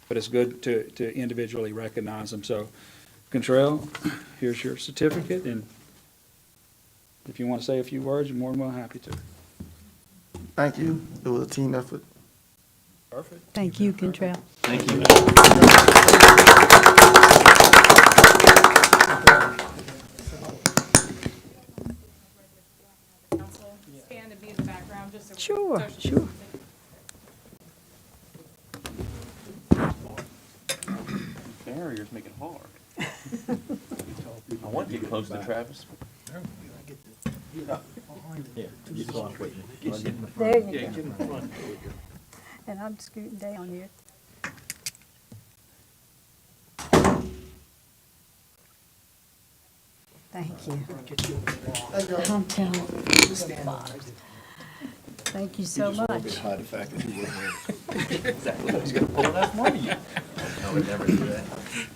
but it's good to individually recognize them. So, Kentrell, here's your certificate, and if you want to say a few words, you're more than well happy to. Thank you. It was a team effort. Perfect. Thank you, Kentrell. Thank you. Stand and be in the background, just so. Sure, sure. Barriers make it hard. I want to get close to Travis. There you go. And I'm scooting down here. Thank you. I'm telling you. Thank you so much. Hide the fact that you weren't there. Exactly. He's going to pull enough money. I would never do that.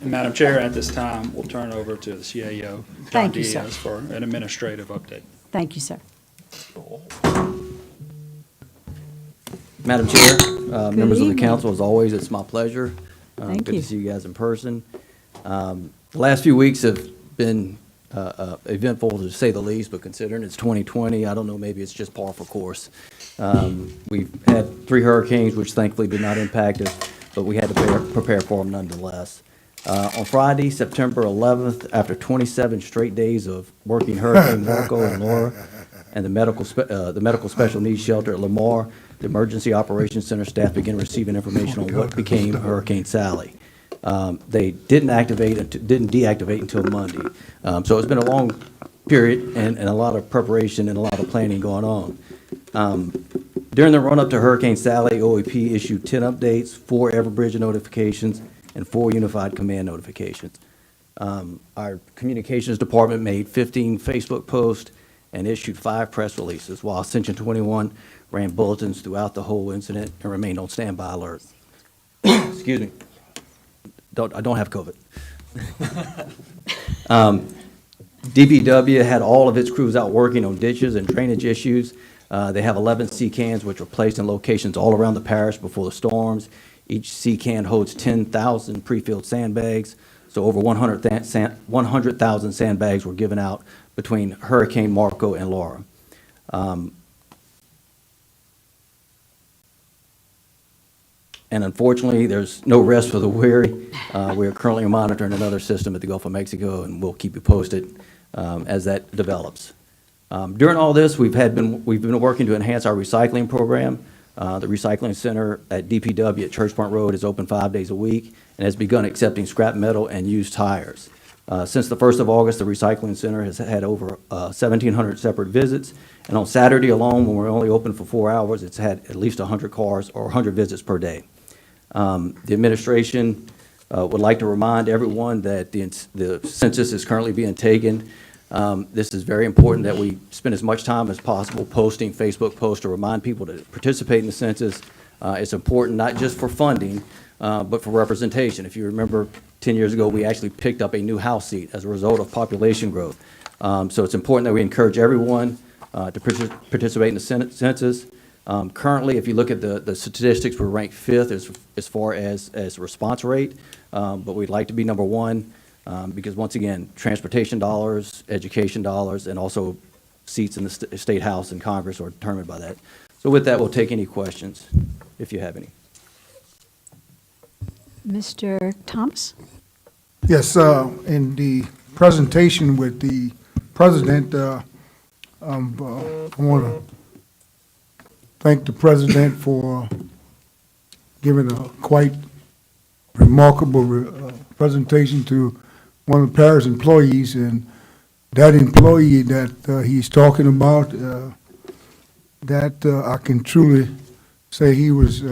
And Madam Chair, at this time, we'll turn over to the CAO, John Thank you, sir. Diaz, for an administrative update. Thank you, sir. Madam Chair, members of the evening. council, as always, it's my pleasure. Thank Good you. to see you guys in person. The last few weeks have been eventful, to say the least, but considering it's 2020, I don't know, maybe it's just par for course. We've had 3 hurricanes, which thankfully did not impact us, but we had to prepare for them nonetheless. On Friday, September 11th, after 27 straight days of working Hurricane Marco and Laura and the medical special needs shelter at Lamar, the Emergency Operations Center staff began receiving information on what became Hurricane Sally. They didn't deactivate until Monday. So it's been a long period and a lot of preparation and a lot of planning going on. During the run-up to Hurricane Sally, OEP issued 10 updates, 4 Everbridge notifications, and 4 Unified Command notifications. Our communications department made 15 Facebook posts and issued 5 press releases, while Ascension 21 ran bulletins throughout the whole incident and remained on standby alert. Excuse me. I don't have COVID. DPW had all of its crews out working on ditches and drainage issues. They have 11 sea cans, which were placed in locations all around the parish before the storms. Each sea can holds 10,000 pre-filled sandbags, so over 100,000 sandbags were given out between Hurricane Marco and Laura. And unfortunately, there's no rest for the weary. We are currently monitoring another system at the Gulf of Mexico, and we'll keep you posted as that develops. During all this, we've been working to enhance our recycling program. The recycling center at DPW at Church Point Road is open 5 days a week and has begun accepting scrap metal and used tires. Since the 1st of August, the recycling center has had over 1,700 separate visits, and on Saturday alone, when we're only open for 4 hours, it's had at least 100 cars or 100 visits per day. The administration would like to remind everyone that the census is currently being taken. This is very important that we spend as much time as possible posting Facebook posts to remind people to participate in the census. It's important not just for funding, but for representation. If you remember, 10 years ago, we actually picked up a new House seat as a result of population growth. So it's important that we encourage everyone to participate in the census. Currently, if you look at the statistics, we're ranked 5th as far as response rate, but we'd like to be number 1. Because once again, transportation dollars, education dollars, and also seats in the State House and Congress are determined by that. So with that, we'll take any questions, if you have any. Mr. Thomas? Yes, in the presentation with the president, I want to thank the president for giving a quite remarkable presentation to one of the parish employees, and that employee that he's talking about, I can truly say he was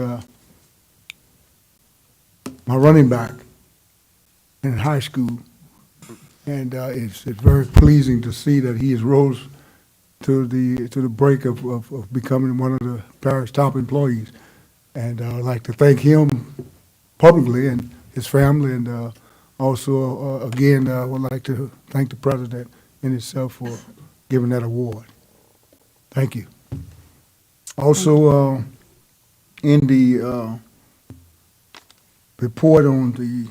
my running back in high school, and it's very pleasing to see that he has rose to the break of becoming one of the parish top employees, and I'd like to thank him publicly and his family, and also, again, I would like to thank the president in itself for giving that award. Thank you. Also, in the report on the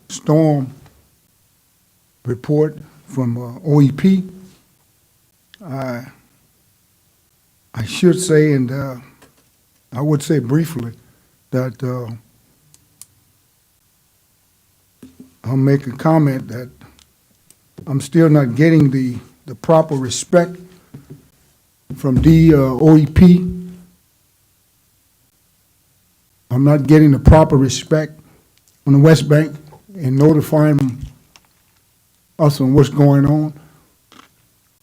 storm report from OEP, I should say, and I would say briefly, that I'll make a comment that I'm still not getting the proper respect from OEP. I'm not getting the proper respect on the West Bank in notifying us on what's going on.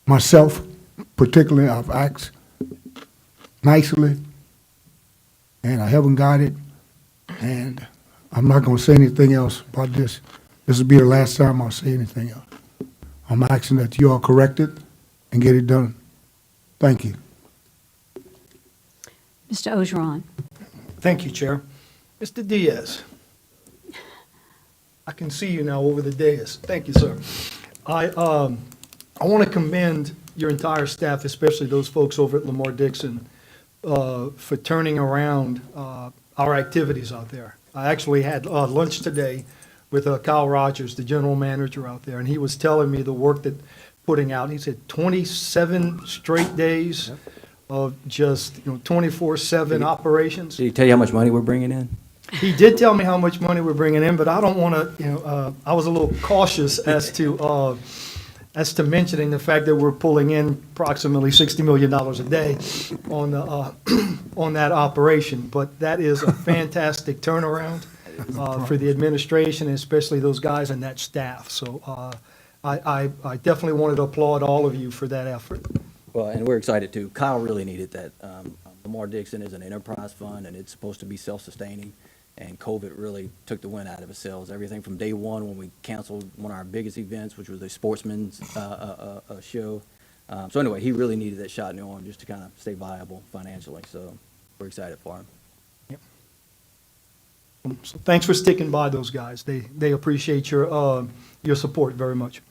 Myself, particularly, I've asked nicely, and I haven't got it, and I'm not going to say anything else about this. This will be the last time I'll say anything else. I'm asking that you all correct it and get it done. Thank you. Mr. Ogeron? Thank you, Chair. Mr. Diaz, I can see you now over the dais. Thank you, sir. I want to commend your entire staff, especially those folks over at Lamar Dixon, for turning around our activities out there. I actually had lunch today with Kyle Rogers, the general manager out there, and he was telling me the work that putting out. He said 27 straight days of just 24/7 operations. Did he tell you how much money we're bringing in? He did tell me how much money we're bringing in, but I don't want to, I was a little cautious as to mentioning the fact that we're pulling in approximately $60 million a day on on that operation. But that is a fantastic turnaround for the administration, and especially those guys and that staff. So I definitely wanted to applaud all of you for that effort. Well, and we're excited too. Kyle really needed that. Lamar Dixon is an enterprise fund, and it's supposed to be self-sustaining. And COVID really took the wind out of his sails. Everything from day one when we canceled one of our biggest events, which was the Sportsman's show. So anyway, he really needed that shot in the arm just to kind of stay viable financially. So we're excited for him. So thanks for sticking by those guys. They appreciate your support very much.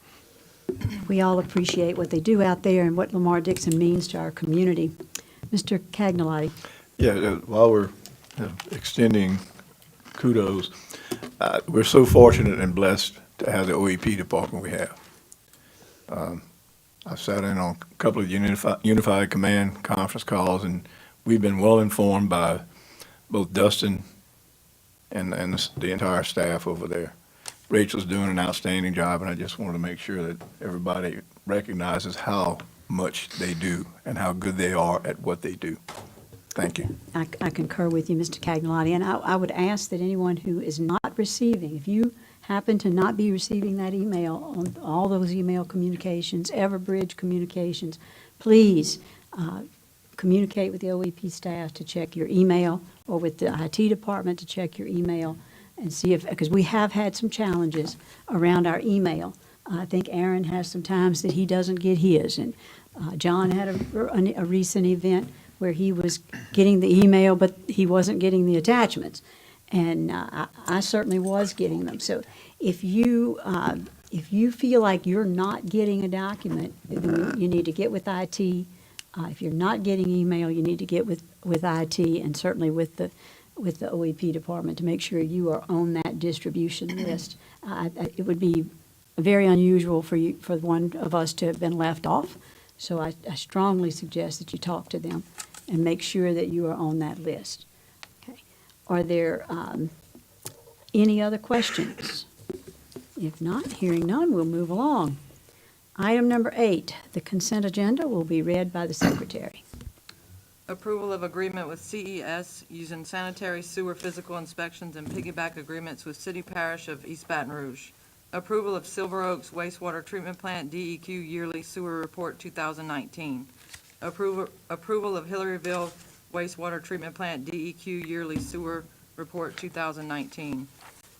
We all appreciate what they do out there and what Lamar Dixon means to our community. Mr. Cagnolati. Yeah, while we're extending kudos, we're so fortunate and blessed to have the OEP department we have. I've sat in on a couple of unified command conference calls, and we've been well informed by both Dustin and the entire staff over there. Rachel's doing an outstanding job, and I just wanted to make sure that everybody recognizes how much they do and how good they are at what they do. Thank you. I concur with you, Mr. Cagnolati, and I would ask that anyone who is not receiving, if you happen to not be receiving that email, on all those email communications, Everbridge communications, please communicate with the OEP staff to check your email, or with the IT department to check your email, and see if, because we have had some challenges around our email. I think Aaron has some times that he doesn't get his, and John had a recent event where he was getting the email, but he wasn't getting the attachments. And I certainly was getting them. So if you feel like you're not getting a document, you need to get with IT. If you're not getting email, you need to get with IT, and certainly with the OEP department to make sure you are on that distribution list. It would be very unusual for one of us to have been left off. So I strongly suggest that you talk to them and make sure that you are on that list. Okay. Are there any other questions? If not, hearing none, we'll move along. Item number 8, the consent agenda will be read by the secretary. Approval of agreement with CES using sanitary sewer physical inspections and piggyback agreements with City Parish of East Baton Rouge. Approval of Silver Oaks Wastewater Treatment Plant DEQ Yearly Sewer Report 2019. Approval of Hillaryville Wastewater Treatment Plant DEQ Yearly Sewer Report 2019.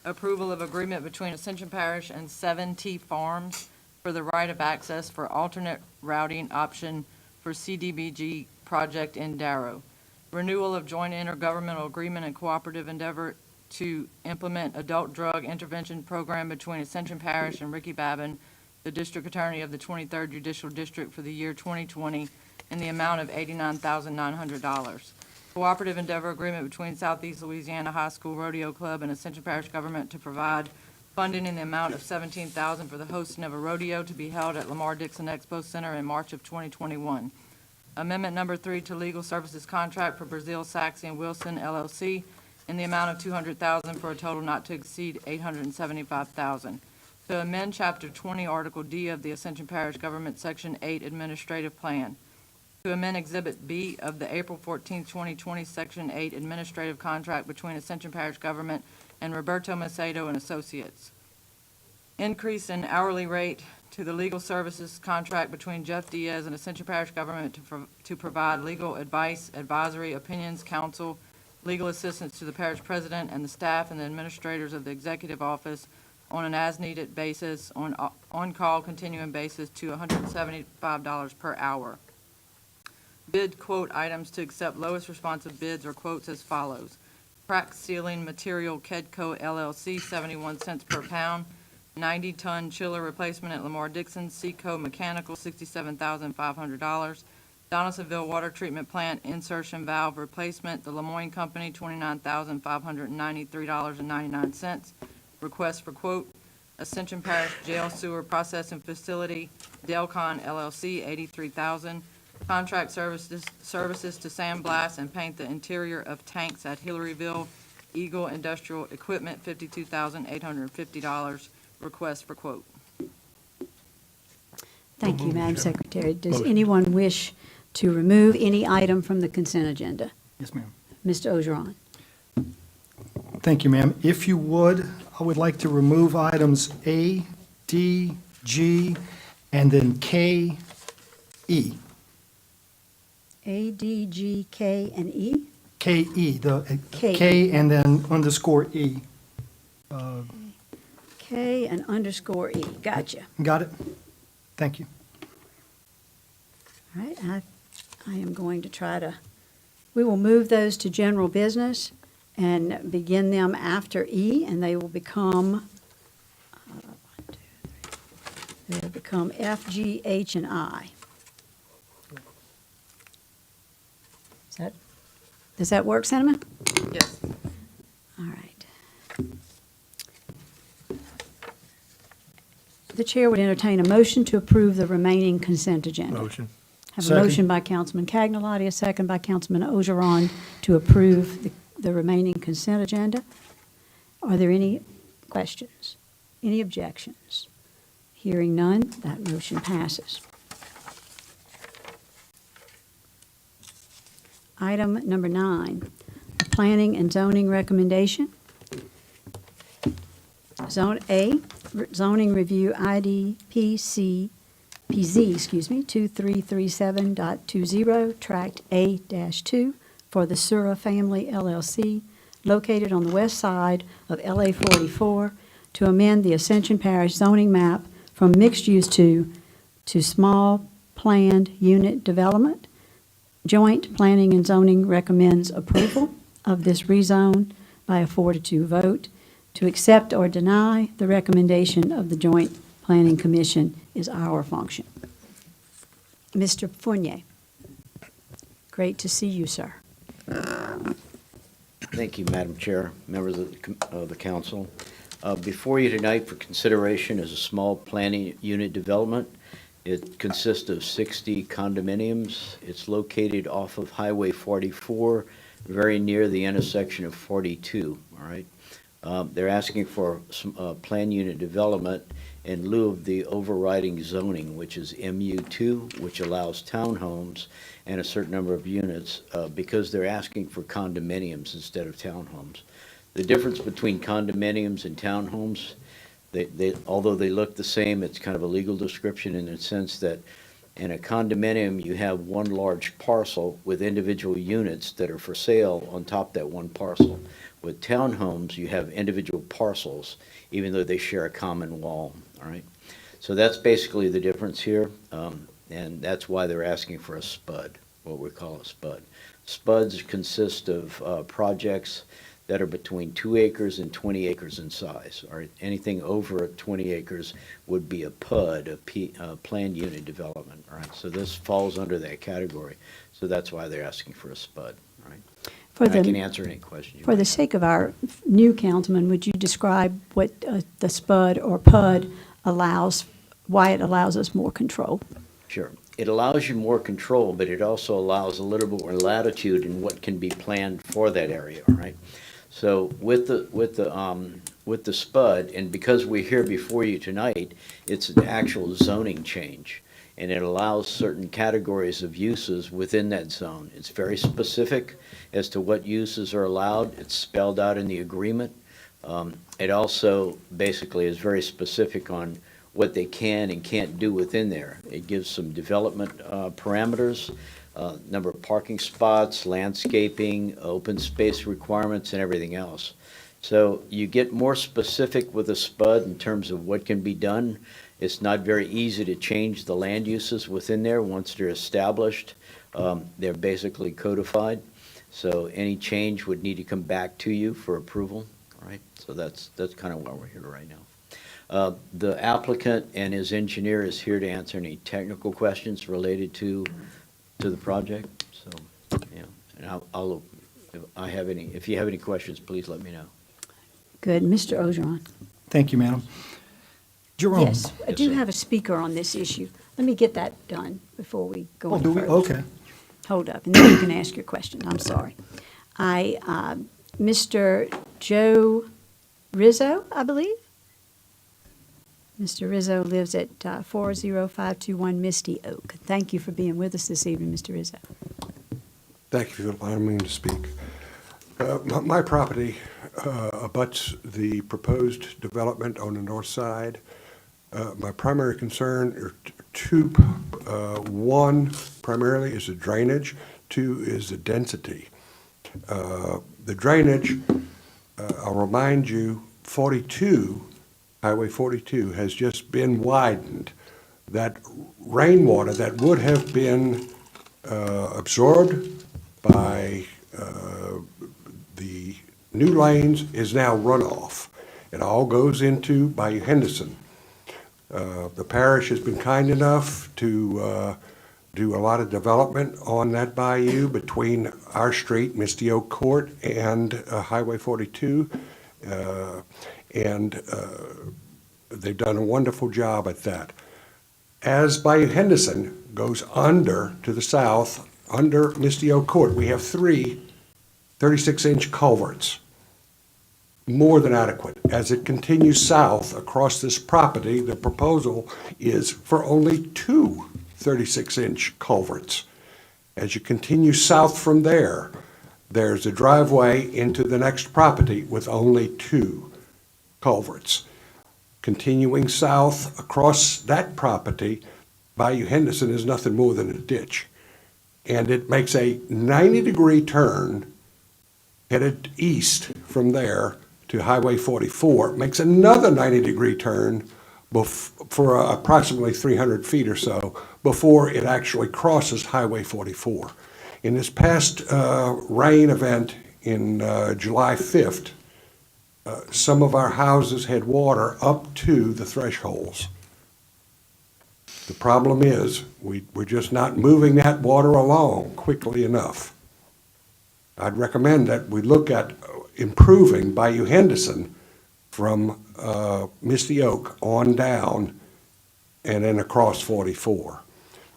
Approval of agreement between Ascension Parish and 7T Farms for the right of access for alternate routing option for CDBG project in Darrow. Renewal of joint intergovernmental agreement and cooperative endeavor to implement adult drug intervention program between Ascension Parish and Ricky Babin, the District Attorney of the 23rd Judicial District for the year 2020, in the amount of $89,900. Cooperative endeavor agreement between Southeast Louisiana High School Rodeo Club and Ascension Parish government to provide funding in the amount of $17,000 for the hosting of a rodeo to be held at Lamar Dixon Expo Center in March of 2021. Amendment number 3 to legal services contract for Brazil, Saxe and Wilson LLC in the amount of $200,000 for a total not to exceed $875,000. To amend Chapter 20, Article D of the Ascension Parish Government Section 8 Administrative Plan. To amend Exhibit B of the April 14, 2020 Section 8 Administrative Contract between Ascension Parish Government and Roberto Macedo and Associates. Increase in hourly rate to the legal services contract between Jeff Diaz and Ascension Parish Government to provide legal advice, advisory, opinions, counsel, legal assistance to the parish president and the staff and the administrators of the executive office on an as-needed basis, on-call continuing basis to $175 per hour. Bid quote items to accept lowest responsive bids or quotes as follows. Crack ceiling material Kedco LLC, 71 cents per pound. 90-ton chiller replacement at Lamar Dixon, Seco Mechanical, $67,500. Donaldsonville Water Treatment Plant Insertion Valve Replacement, the Lemoyne Company, $29,593.99. Request for quote, Ascension Parish Jail Sewer Processing Facility, Delcon LLC, $83,000. Contract services to sandblast and paint the interior of tanks at Hillaryville. Eagle Industrial Equipment, $52,850. Request for quote. Thank you, Madam Secretary. Does anyone wish to remove any item from the consent agenda? Yes, ma'am. Mr. Ogeron. Thank you, ma'am. If you would, I would like to remove items A, D, G, and then K, E. A, D, G, K, and E? K, E, the K. K and then underscore E. K and underscore E. Gotcha. Got it? Thank you. All right, I am going to we will move those to general business and begin them after E, and they will become, F, G, H, and I. Does that work, Cinnamon? Yes. All right. The chair would entertain a motion to approve the remaining consent agenda. Motion. Have a Second. motion by Councilman Cagnolati, a second by Councilman Ogeron to approve the remaining consent agenda. Are there any questions? Any objections? Hearing none, that motion passes. Item number 9, planning and zoning recommendation. Zone A, zoning review ID PZ, 2337.20, tract A-2 for the Sura Family LLC, located on the west side of LA 44, to amend the Ascension Parish zoning map from mixed-use to small planned unit development. Joint Planning and Zoning recommends approval of this rezone by a 4-2 vote. To accept or deny the recommendation of the Joint Planning Commission is our function. Mr. Fournier, great to see you, sir. Thank you, Madam Chair, members of the council. Before you tonight for consideration is a small planning unit development. It consists of 60 condominiums. It's located off of Highway 44, very near the intersection of 42, all right? They're asking for some plan unit development in lieu of the overriding zoning, which is MU2, which allows townhomes and a certain number of units, because they're asking for condominiums instead of townhomes. The difference between condominiums and townhomes, although they look the same, it's kind of a legal description in the sense that in a condominium, you have one large parcel with individual units that are for sale on top of that one parcel. With townhomes, you have individual parcels, even though they share a common wall, all right? So that's basically the difference here, and that's why they're asking for a SPUD, what we call a SPUD. SPUDs consist of projects that are between 2 acres and 20 acres in size. Or anything over 20 acres would be a PUD, a planned unit development. All right, so this falls under that category. So that's why they're asking for a SPUD. All right, I can answer any questions. For the sake of our new councilman, would you describe what the SPUD or PUD allows, why it allows us more control? Sure. It allows you more control, but it also allows a little bit more latitude in what can be planned for that area. All right. So with the SPUD, and because we're here before you tonight, it's an actual zoning change, and it allows certain categories of uses within that zone. It's very specific as to what uses are allowed. It's spelled out in the agreement. It also basically is very specific on what they can and can't do within there. It gives some development parameters. Number of parking spots, landscaping, open space requirements, and everything else. So you get more specific with a SPUD in terms of what can be done. It's not very easy to change the land uses within there. Once they're established, they're basically codified. So any change would need to come back to you for approval, all right? So that's kind of why we're here right now. The applicant and his engineer is here to answer any technical questions related to to the project, so, yeah. And if you have any questions, please let me know. Good. Mr. Ogeron? Thank you, madam. Jerome? Yes, I do have a speaker on this issue. Let me get that done before we go Oh, any do we? further. Okay. Hold up, and then you can ask your question. I'm sorry. Mr. Joe Rizzo, I believe? Mr. Rizzo lives at 40521 Misty Oak. Thank you for being with us this evening, Mr. Rizzo. Thank you for allowing me to speak. My property abuts the proposed development on the north side. My primary concern are two. One primarily is the drainage. Two is the density. The drainage, I'll remind you, Highway 42 has just been widened. That rainwater that would have been absorbed by the new lanes is now runoff. It all goes into Bayou Henderson. The parish has been kind enough to do a lot of development on that bayou between our street, Misty Oak Court, and Highway 42. And they've done a wonderful job at that. As Bayou Henderson goes under to the south, under Misty Oak Court, we have three 36-inch culverts. More than adequate. As it continues south across this property, the proposal is for only two 36-inch culverts. As you continue south from there, there's a driveway into the next property with only two culverts. Continuing south across that property, Bayou Henderson is nothing more than a ditch. And it makes a 90-degree turn headed east from there to Highway 44, makes another 90-degree turn for approximately 300 feet or so before it actually crosses Highway 44. In this past rain event in July 5th, some of our houses had water up to the thresholds. The problem is we're just not moving that water along quickly enough. I'd recommend that we look at improving Bayou Henderson from Misty Oak on down and then across 44.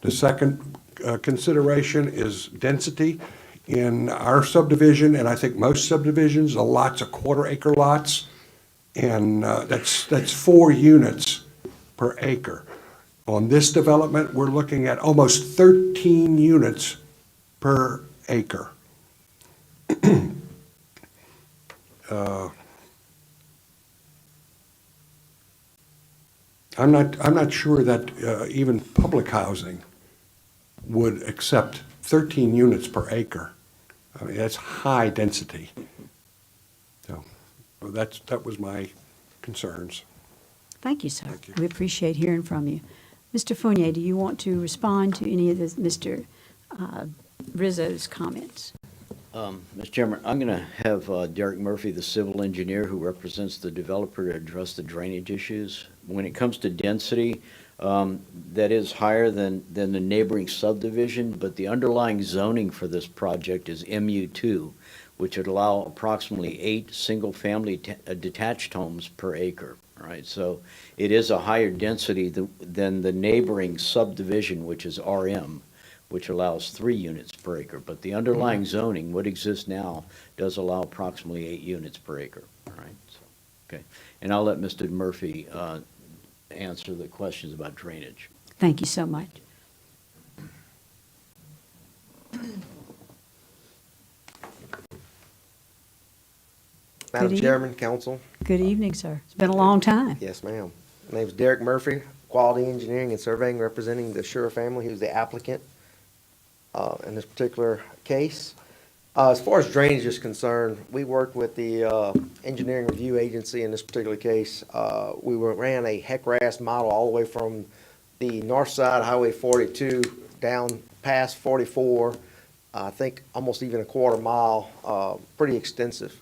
The second consideration is density. In our subdivision, and I think most subdivisions, the lots are quarter-acre lots, and that's 4 units per acre. On this development, we're looking at almost 13 units per acre. I'm not sure that even public housing would accept 13 units per acre. I mean, that's high density. So that was my concerns. Thank you, sir. Thank you. We appreciate hearing from you. Mr. Fournier, do you want to respond to any of this, Mr. Rizzo's comments? Mr. Chairman, I'm going to have Derek Murphy, the civil engineer who represents the developer, to address the drainage issues. When it comes to density, that is higher than the neighboring subdivision, but the underlying zoning for this project is MU2, which would allow approximately 8 single-family detached homes per acre. All right, so it is a higher density than the neighboring subdivision, which is RM, which allows 3 units per acre. But the underlying zoning, what exists now, does allow approximately 8 units per acre. All right, so, okay. And I'll let Mr. Murphy answer the questions about drainage. Thank you so much. Madam Good Chairman, Council. Good evening, sir. It's been a long time. Yes, ma'am. My name is Derek Murphy, Quality Engineering and Surveying, representing the Shure family, who's the applicant in this particular case. As far as drainage is concerned, we worked with the engineering review agency in this particular case. We ran a HEC-RAS model all the way from the north side of Highway 42 down past 44, I think almost even a quarter mile, pretty extensive.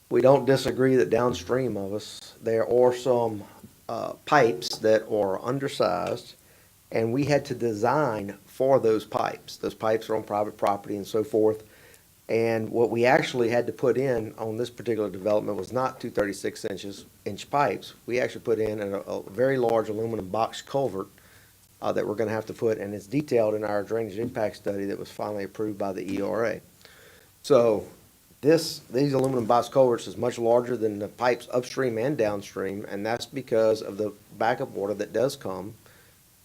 We don't disagree that downstream of us, there are some pipes that are undersized and we had to design for those pipes. Those pipes are on private property and so forth. And what we actually had to put in on this particular development was not two 36-inch pipes. We actually put in a very large aluminum box culvert that we're going to have to put, and it's detailed in our drainage impact study that was finally approved by the ERA. So these aluminum box culverts is much larger than the pipes upstream and downstream, and that's because of the backup water that does come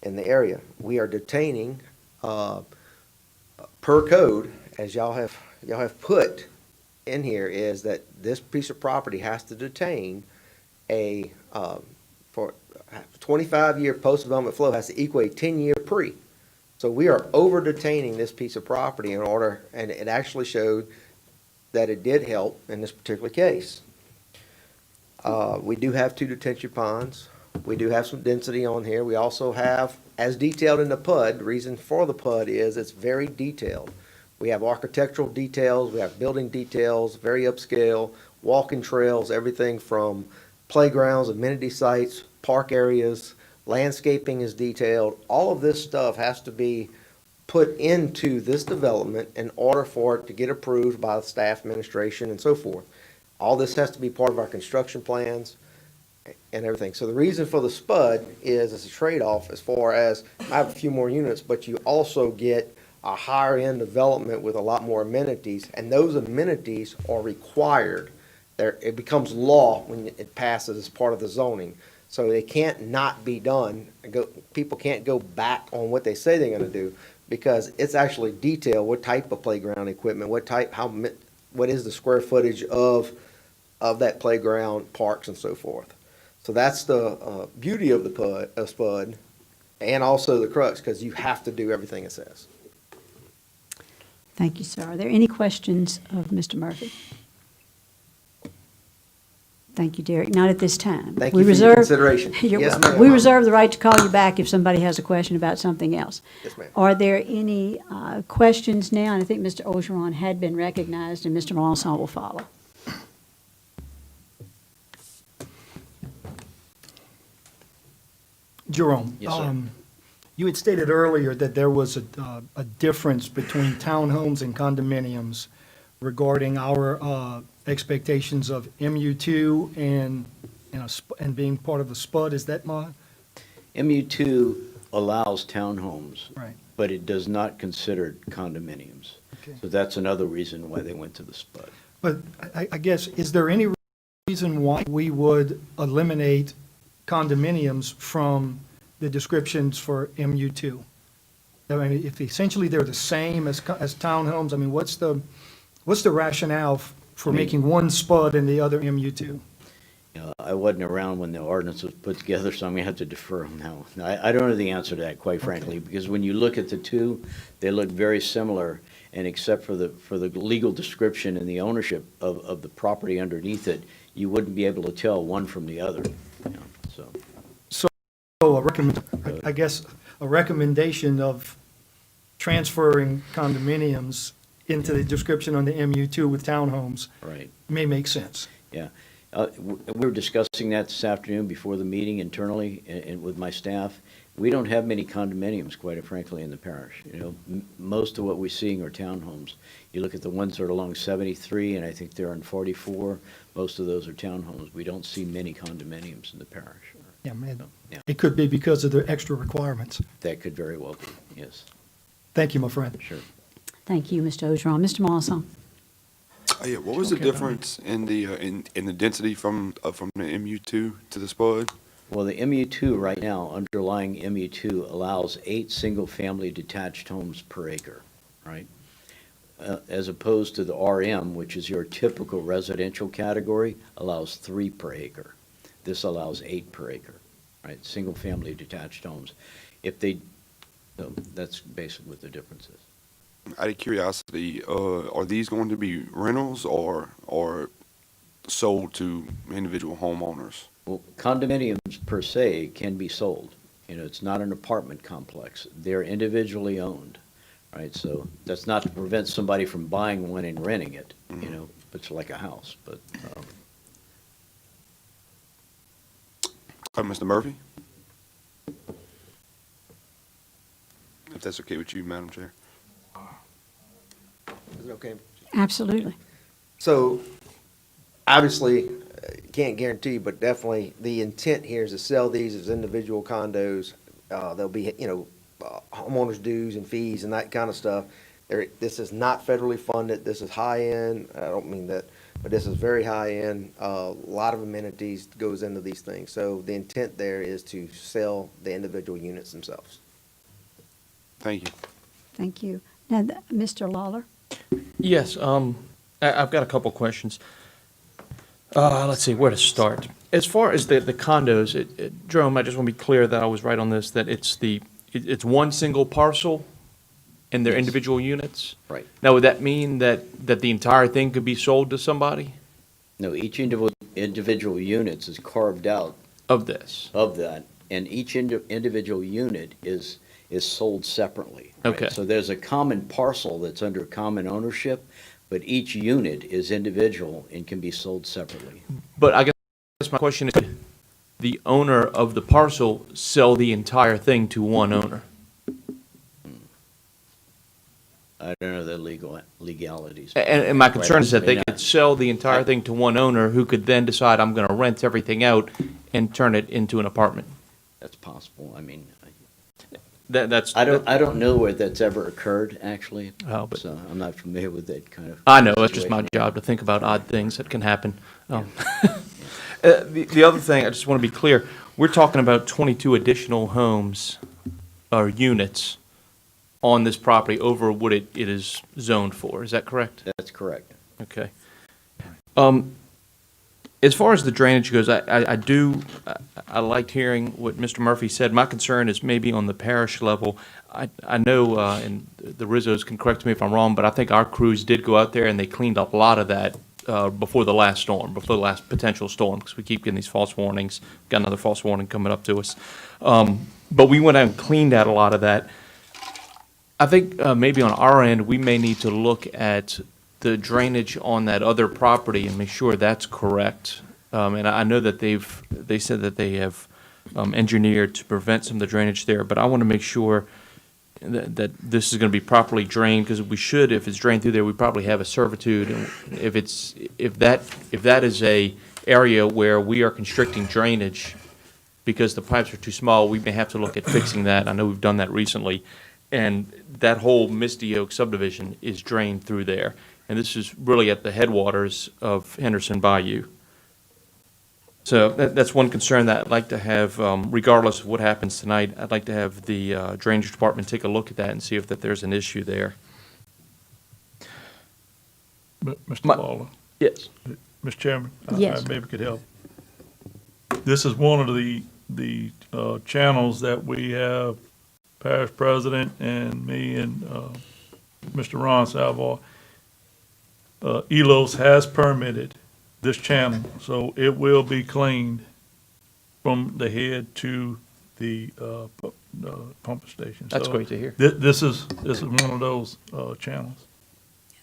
in the area. We are detaining, per code, as y'all have put in here, is that this piece of property has to detain for 25-year post-development flow has to equal a 10-year pre. So we are over detaining this piece of property in order, and it actually showed that it did help in this particular case. We do have 2 detention ponds. We do have some density on here. We also have, as detailed in the PUD, the reason for the PUD is it's very detailed. We have architectural details, we have building details, very upscale, walking trails, everything from playgrounds, amenity sites, park areas, landscaping is detailed. All of this stuff has to be put into this development in order for it to get approved by the staff, administration, and so forth. All this has to be part of our construction plans and everything. So the reason for the SPUD is it's a trade-off as far as I have a few more units, but you also get a higher-end development with a lot more amenities, and those amenities are required. It becomes law when it passes as part of the zoning. So they can't not be done. People can't go back on what they say they're going to do because it's actually detailed what type of playground equipment, what is the square footage of that playground, parks, and so forth. So that's the beauty of the SPUD and also the crux, because you have to do everything it says. Thank you, sir. Are there any questions of Mr. Murphy? Thank you, Derek. Not at this time. Thank you for your consideration. You're Yes, welcome. ma'am. We reserve the right to call you back if somebody has a question about something else. Yes, ma'am. Are there any questions now? And I think Mr. Ogeron had been recognized, and Mr. Melanson will follow. Jerome. Yes, sir. You had stated earlier that there was a difference between townhomes and condominiums regarding our expectations of MU2 and being part of the SPUD. Is that my? MU2 allows townhomes. Right. But it does not consider condominiums. Okay. So that's another reason why they went to the SPUD. But I guess, is there any reason why we would eliminate condominiums from the descriptions for MU2? I mean, if essentially they're the same as townhomes, I mean, what's the rationale for making one SPUD and the other MU2? I wasn't around when the ordinance was put together, so I'm going to have to defer them now. I don't know the answer to that, quite frankly, because when you look at the two, they look very similar, and except for the legal description and the ownership of the property underneath it, you wouldn't be able to tell one from the other. So I guess a recommendation of transferring condominiums into the description on the MU2 with townhomes Right. may make sense. Yeah. We were discussing that this afternoon before the meeting internally and with my staff. We don't have many condominiums, quite frankly, in the parish. Most of what we're seeing are townhomes. You look at the ones that are along 73, and I think they're on 44. Most of those are townhomes. We don't see many condominiums in the parish. Yeah, man. Yeah. It could be because of the extra requirements. That could very well be, yes. Thank you, my friend. Sure. Thank you, Mr. Ogeron. Mr. Melanson. Yeah, what was the difference in the in the density from the MU2 to the SPUD? Well, the MU2 right now, underlying MU2 allows 8 single-family detached homes per acre, right? As opposed to the RM, which is your typical residential category, allows 3 per acre. This allows 8 per acre, right? Single-family detached homes. So that's basically what the difference is. Out of curiosity, are these going to be rentals or sold to individual homeowners? Well, condominiums per se can be sold. It's not an apartment complex. They're individually owned, right? So that's not to prevent somebody from buying one and renting it, it's like a house, but. Mr. Murphy? if that's okay with you, Madam Chair. Is it okay? Absolutely. So, obviously, can't guarantee, but definitely the intent here is to sell these as individual condos. There'll be, homeowners dues and fees and that kind of stuff. This is not federally funded. This is high-end. I don't mean that, but this is very high-end. A lot of amenities goes into these things. So the intent there is to sell the individual units themselves. Thank you. Thank you. Now, Mr. Lawler? Yes, I've got a couple questions. Let's see, where to start. As far as the condos, Jerome, I just want to be clear that I was right on this, that it's one single parcel and they're Yes. individual units? Right. Now, would that mean that the entire thing could be sold to somebody? No, each individual units is carved out Of this? of that, and each individual unit is sold separately. right? Okay. So there's a common parcel that's under common ownership, but each unit is individual and can be sold separately. But I guess my question is, could the owner of the parcel sell the entire thing to one owner? I don't know the legalities. And my concern is that they Right. could sell the entire thing to one owner who could then decide, I'm going to rent everything out and turn it into an apartment. That's possible. I mean, That's. I don't know where that's ever occurred, actually. Oh, but- So I'm not familiar with that kind of. I know, it's just my situation. job to think about odd things that can happen. The other thing, I just want to be clear, we're talking about 22 additional homes or units on this property over what it is zoned for. Is that correct? That's correct. Okay. As far as the drainage goes, I liked hearing what Mr. Murphy said. My concern is maybe on the parish level. I know, and the Rizzos can correct me if I'm wrong, but I think our crews did go out there and they cleaned up a lot of that before the last storm, before the last potential storm, because we keep getting these false warnings. Got another false warning coming up to us. But we went out and cleaned out a lot of that. I think maybe on our end, we may need to look at the drainage on that other property and make sure that's correct. And I know that they said that they have engineered to prevent some of the drainage there, but I want to make sure that this is going to be properly drained, because if it's drained through there, we probably have a servitude. And if that is a area where we are constricting drainage because the pipes are too small, we may have to look at fixing that. I know we've done that recently. And that whole Misty Oak subdivision is drained through there. And this is really at the headwaters of Henderson Bayou. So that's one concern that I'd like to have, regardless of what happens tonight, I'd like to have the Drainage Department take a look at that and see if there's an issue there. Mr. Lawler? Yes. Mr. Chairman? Yes. I maybe could help. This is one of the channels that we have, Parish President and me and Mr. Ron Salvo. ELOS has permitted this channel, so it will be cleaned from the head to the pumping station. That's So great to hear. This is one of those channels.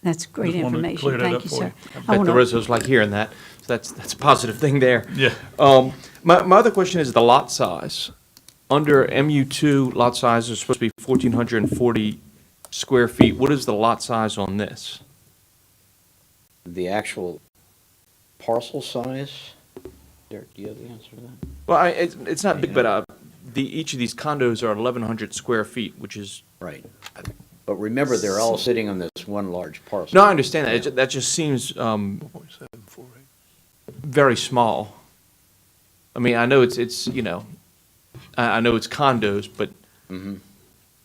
That's great Just wanted to information. clear that Thank up you, for sir. you. I bet the Rizzos like hearing that. So that's a positive thing there. Yeah. My other question is the lot size. Under MU2, lot size is supposed to be 1,440 square feet. What is the lot size on this? The actual parcel size? Derek, do you have the answer to that? Well, it's not big, but each of these condos are 1,100 square feet, which is. Right. But remember, they're all sitting on this one large parcel. No, I understand that. That just seems very small. I mean, I know it's I know it's condos, but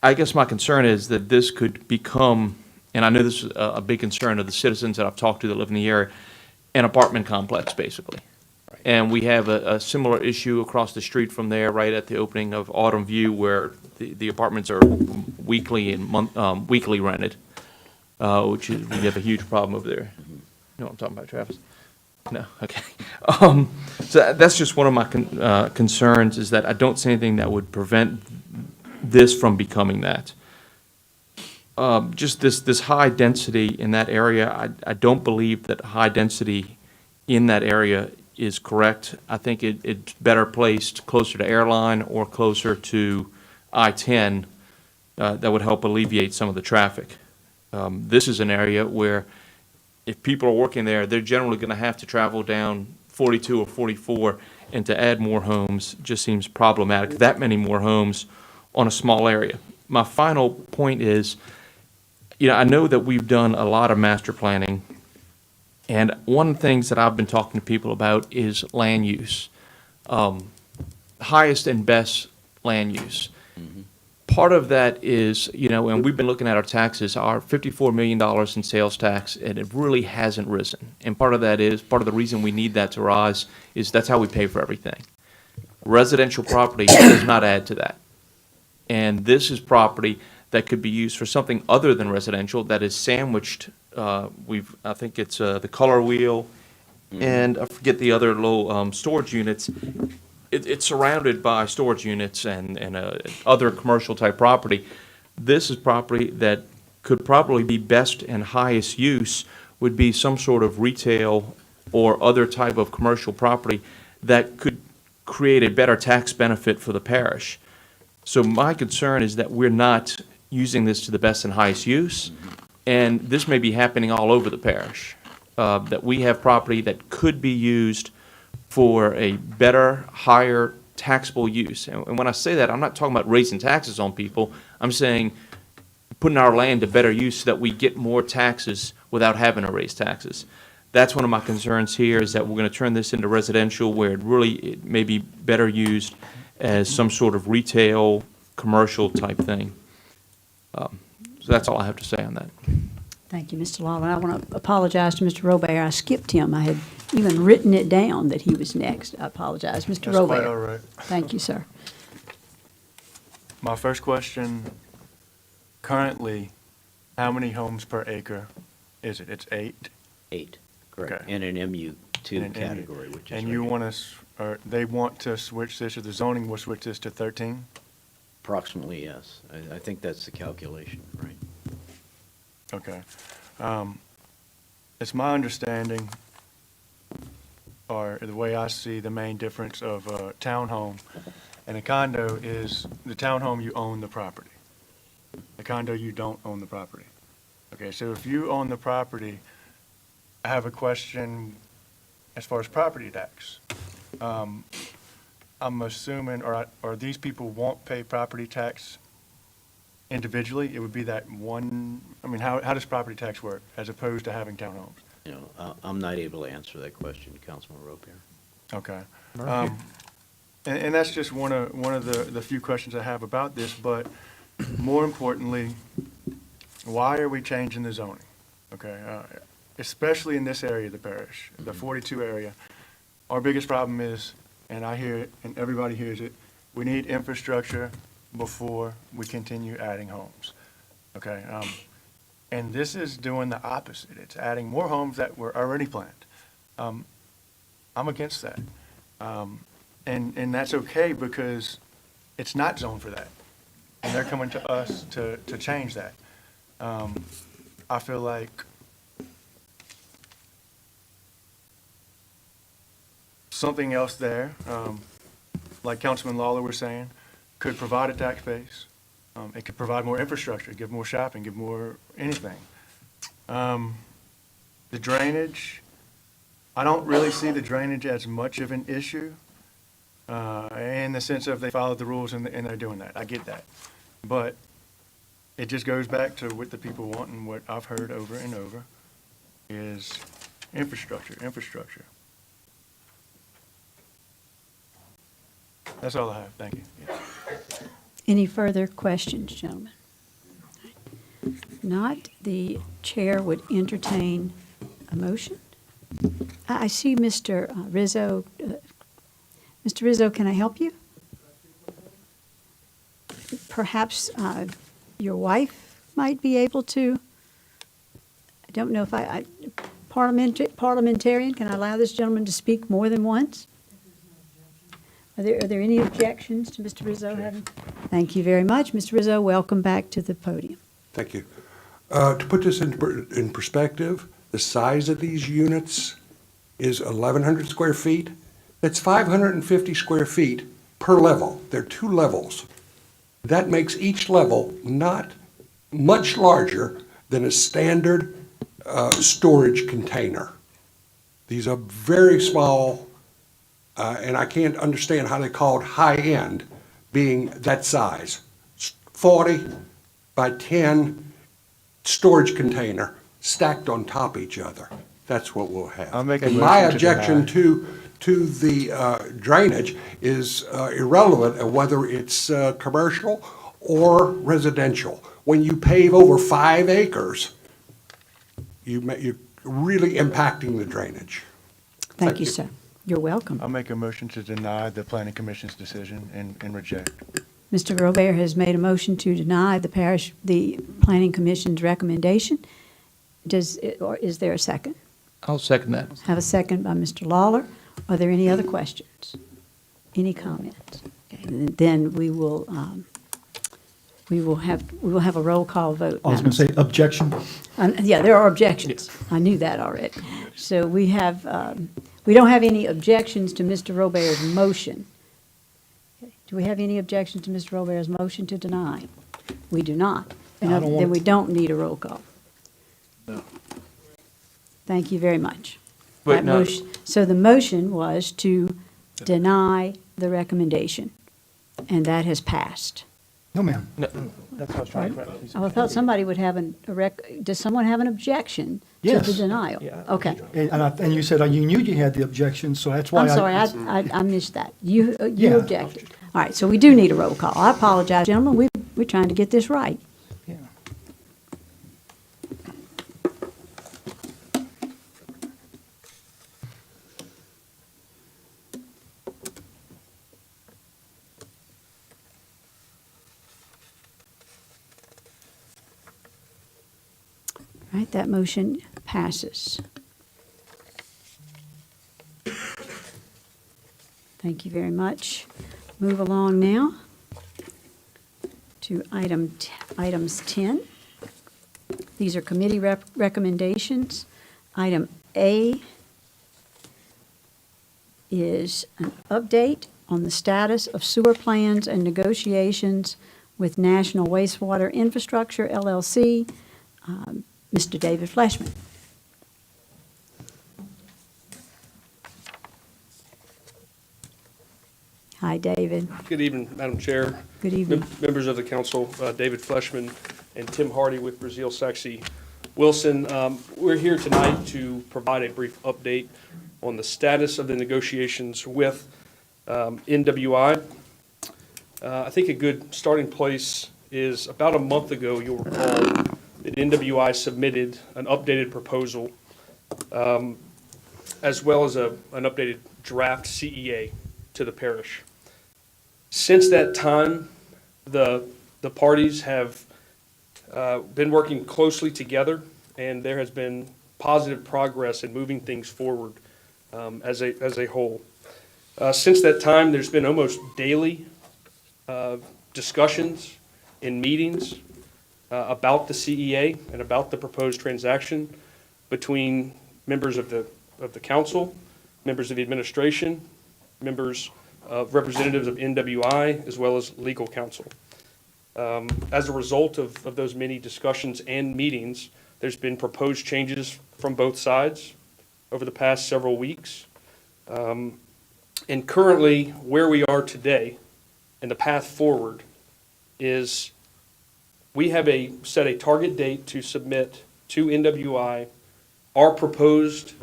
I guess my concern is that this could become, and I know this is a big concern of the citizens that I've talked to that live in the area, an apartment complex, basically. Right. And we have a similar issue across the street from there, right at the opening of Autumn View, where the apartments are weekly and weekly rented, which is, we have a huge problem over there. You know what I'm talking about, Travis? No, okay. So that's just one of my concerns, is that I don't see anything that would prevent this from becoming that. Just this high density in that area, I don't believe that high density in that area is correct. I think it's better placed closer to Airline or closer to I-10 that would help alleviate some of the traffic. This is an area where if people are working there, they're generally going to have to travel down 42 or 44, and to add more homes just seems problematic, that many more homes on a small area. My final point is, I know that we've done a lot of master planning, and one of the things that I've been talking to people about is land use, highest and best land use. Part of that is, and we've been looking at our taxes, our $54 million in sales tax, and it really hasn't risen. And part of the reason we need that to rise is that's how we pay for everything. Residential property does not add to that. And this is property that could be used for something other than residential that is sandwiched. I think it's the color wheel, and I forget the other little storage units. It's surrounded by storage units and other commercial type property. This is property that could probably be best and highest use would be some sort of retail or other type of commercial property that could create a better tax benefit for the parish. So my concern is that we're not using this to the best and highest use, and this may be happening all over the parish, that we have property that could be used for a better, higher taxable use. And when I say that, I'm not talking about raising taxes on people. I'm saying putting our land to better use so that we get more taxes without having to raise taxes. That's one of my concerns here, is that we're going to turn this into residential where it may be better used as some sort of retail, commercial type thing. So that's all I have to say on that. Thank you, Mr. Lawler. I want to apologize to Mr. Robert. I skipped him. I had even written it down that he was next. I apologize. Mr. That's Robert. quite all right. Thank you, sir. My first question, currently, how many homes per acre is it? It's 8? 8, correct, Okay. in an MU2 In an category, which is. And you want us, or they want to switch this, or the zoning will switch this to 13? Approximately, yes. I think that's the calculation, right? Okay. It's my understanding, or the way I see the main difference of a townhome and a condo is the townhome, you own the property. The condo, you don't own the property. Okay, so if you own the property, I have a question as far as property tax. I'm assuming, or these people won't pay property tax individually? It would be that one, how does property tax work as opposed to having townhomes? I'm not able to answer that question, Councilman Ropier. Okay. And that's just one of the few questions I have about this, but more importantly, why are we changing the zoning? Okay, especially in this area of the parish, the 42 area. Our biggest problem is, and I hear it, and everybody hears it, we need infrastructure before we continue adding homes. Okay, and this is doing the opposite. It's adding more homes that were already planned. I'm against that. And that's okay because it's not zoned for that. And they're coming to us to change that. I feel like something else there, like Councilman Lawler was saying, could provide a tax base. It could provide more infrastructure, give more shopping, give more anything. The drainage, I don't really see the drainage as much of an issue in the sense of they followed the rules and they're doing that. I get that. But it just goes back to what the people want and what I've heard over and over is infrastructure. That's all I have. Thank you. Yeah. Any further questions, gentlemen? Not, the chair would entertain a motion. I see Mr. Rizzo. Mr. Rizzo, can I help you? Perhaps your wife might be able to. I don't know if parliamentarian, can I allow this gentleman to speak more than once? Are there any objections to Mr. Rizzo having? Thank you very much. Mr. Rizzo, welcome back to the podium. Thank you. To put this in perspective, the size of these units is 1,100 square feet. That's 550 square feet per level. There are 2 levels. That makes each level not much larger than a standard storage container. These are very small, and I can't understand how they're called high-end, being that size. 40 by 10 storage container stacked on top of each other. That's what we'll have. I'll make a And my motion to objection deny. to the drainage is irrelevant of whether it's commercial or residential. When you pave over 5 acres, you're really impacting the drainage. Thank you, sir. You're welcome. I'll make a motion to deny the planning commission's decision and reject. Mr. Robert has made a motion to deny the planning commission's recommendation. Or is there a second? I'll second that. Have a second by Mr. Lawler. Are there any other questions? Any comments? Okay, then we will have a roll call vote. I was going to say objection. Yeah, there are objections. I knew that already. So we don't have any objections to Mr. Robert's motion. Okay, do we have any objections to Mr. Robert's motion to deny? We do not. No, I don't want Then it. we don't need a roll call. No. Thank you very much. But That no- motion- So the motion was to deny the recommendation, and that has passed. No, ma'am. No, That's what I was trying to. Oh, I thought somebody would have does someone have an objection to the Yes. denial? Yeah. Okay. And you said you knew you had the objection, so that's why I'm sorry, I missed that. You Yeah. objected. All right, so we do need a roll call. I apologize, gentlemen, we're trying to get this right. Yeah. All right, that motion passes. Thank you very much. Move along now to items 10. These are committee recommendations. Item A is an update on the status of sewer plans and negotiations with National Wastewater Infrastructure, LLC. Mr. David Fleshman. Hi, David. Good evening, Madam Chair. Good evening. Members of the council, David Fleshman and Tim Hardy with Brazil Saxey Wilson. We're here tonight to provide a brief update on the status of the negotiations with NWI. I think a good starting place is about a month ago, you'll recall, that NWI submitted an updated proposal as well as an updated draft CEA to the parish. Since that time, the parties have been working closely together, and there has been positive progress in moving things forward as a whole. Since that time, there's been almost daily discussions in meetings about the CEA and about the proposed transaction between members of the council, members of the administration, members of representatives of NWI, as well as legal counsel. As a result of those many discussions and meetings, there's been proposed changes from both sides over the past several weeks. And currently, where we are today and the path forward is we have set a target date to submit to NWI our proposed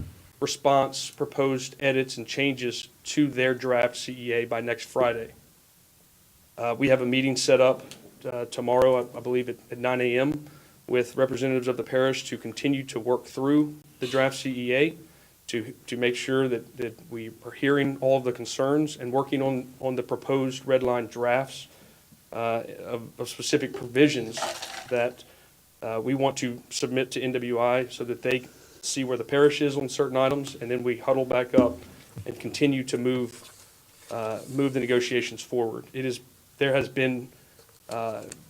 response, proposed edits and changes to their draft CEA by next Friday. We have a meeting set up tomorrow, I believe at 9 a.m. with representatives of the parish to continue to work through the draft CEA to make sure that we are hearing all of the concerns and working on the proposed red line drafts of specific provisions that we want to submit to NWI so that they see where the parish is on certain items, and then we huddle back up and continue to move the negotiations forward. There has been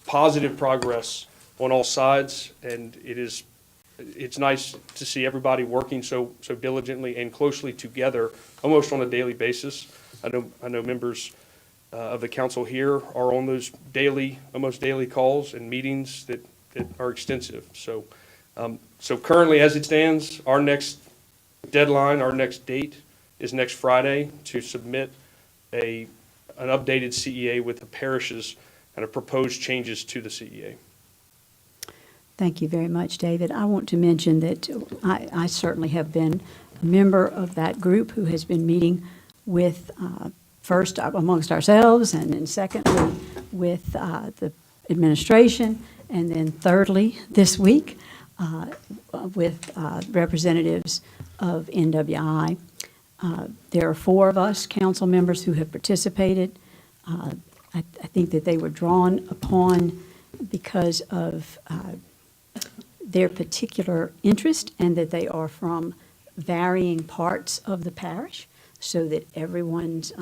positive progress on all sides, and it's nice to see everybody working so diligently and closely together, almost on a daily basis. I know members of the council here are on those daily, almost daily calls and meetings that are extensive. So, so currently, as it stands, our next deadline, our next date is next Friday to submit an updated CEA with the parish's kind of proposed changes to the CEA. Thank you very much, David. I want to mention that I certainly have been a member of that group who has been meeting with, first amongst ourselves, and then secondly with the administration, and then thirdly this week with representatives of NWI. There are 4 of us council members who have participated. I think that they were drawn upon because of their particular interest, and that they are from varying parts of the parish, so that everyone's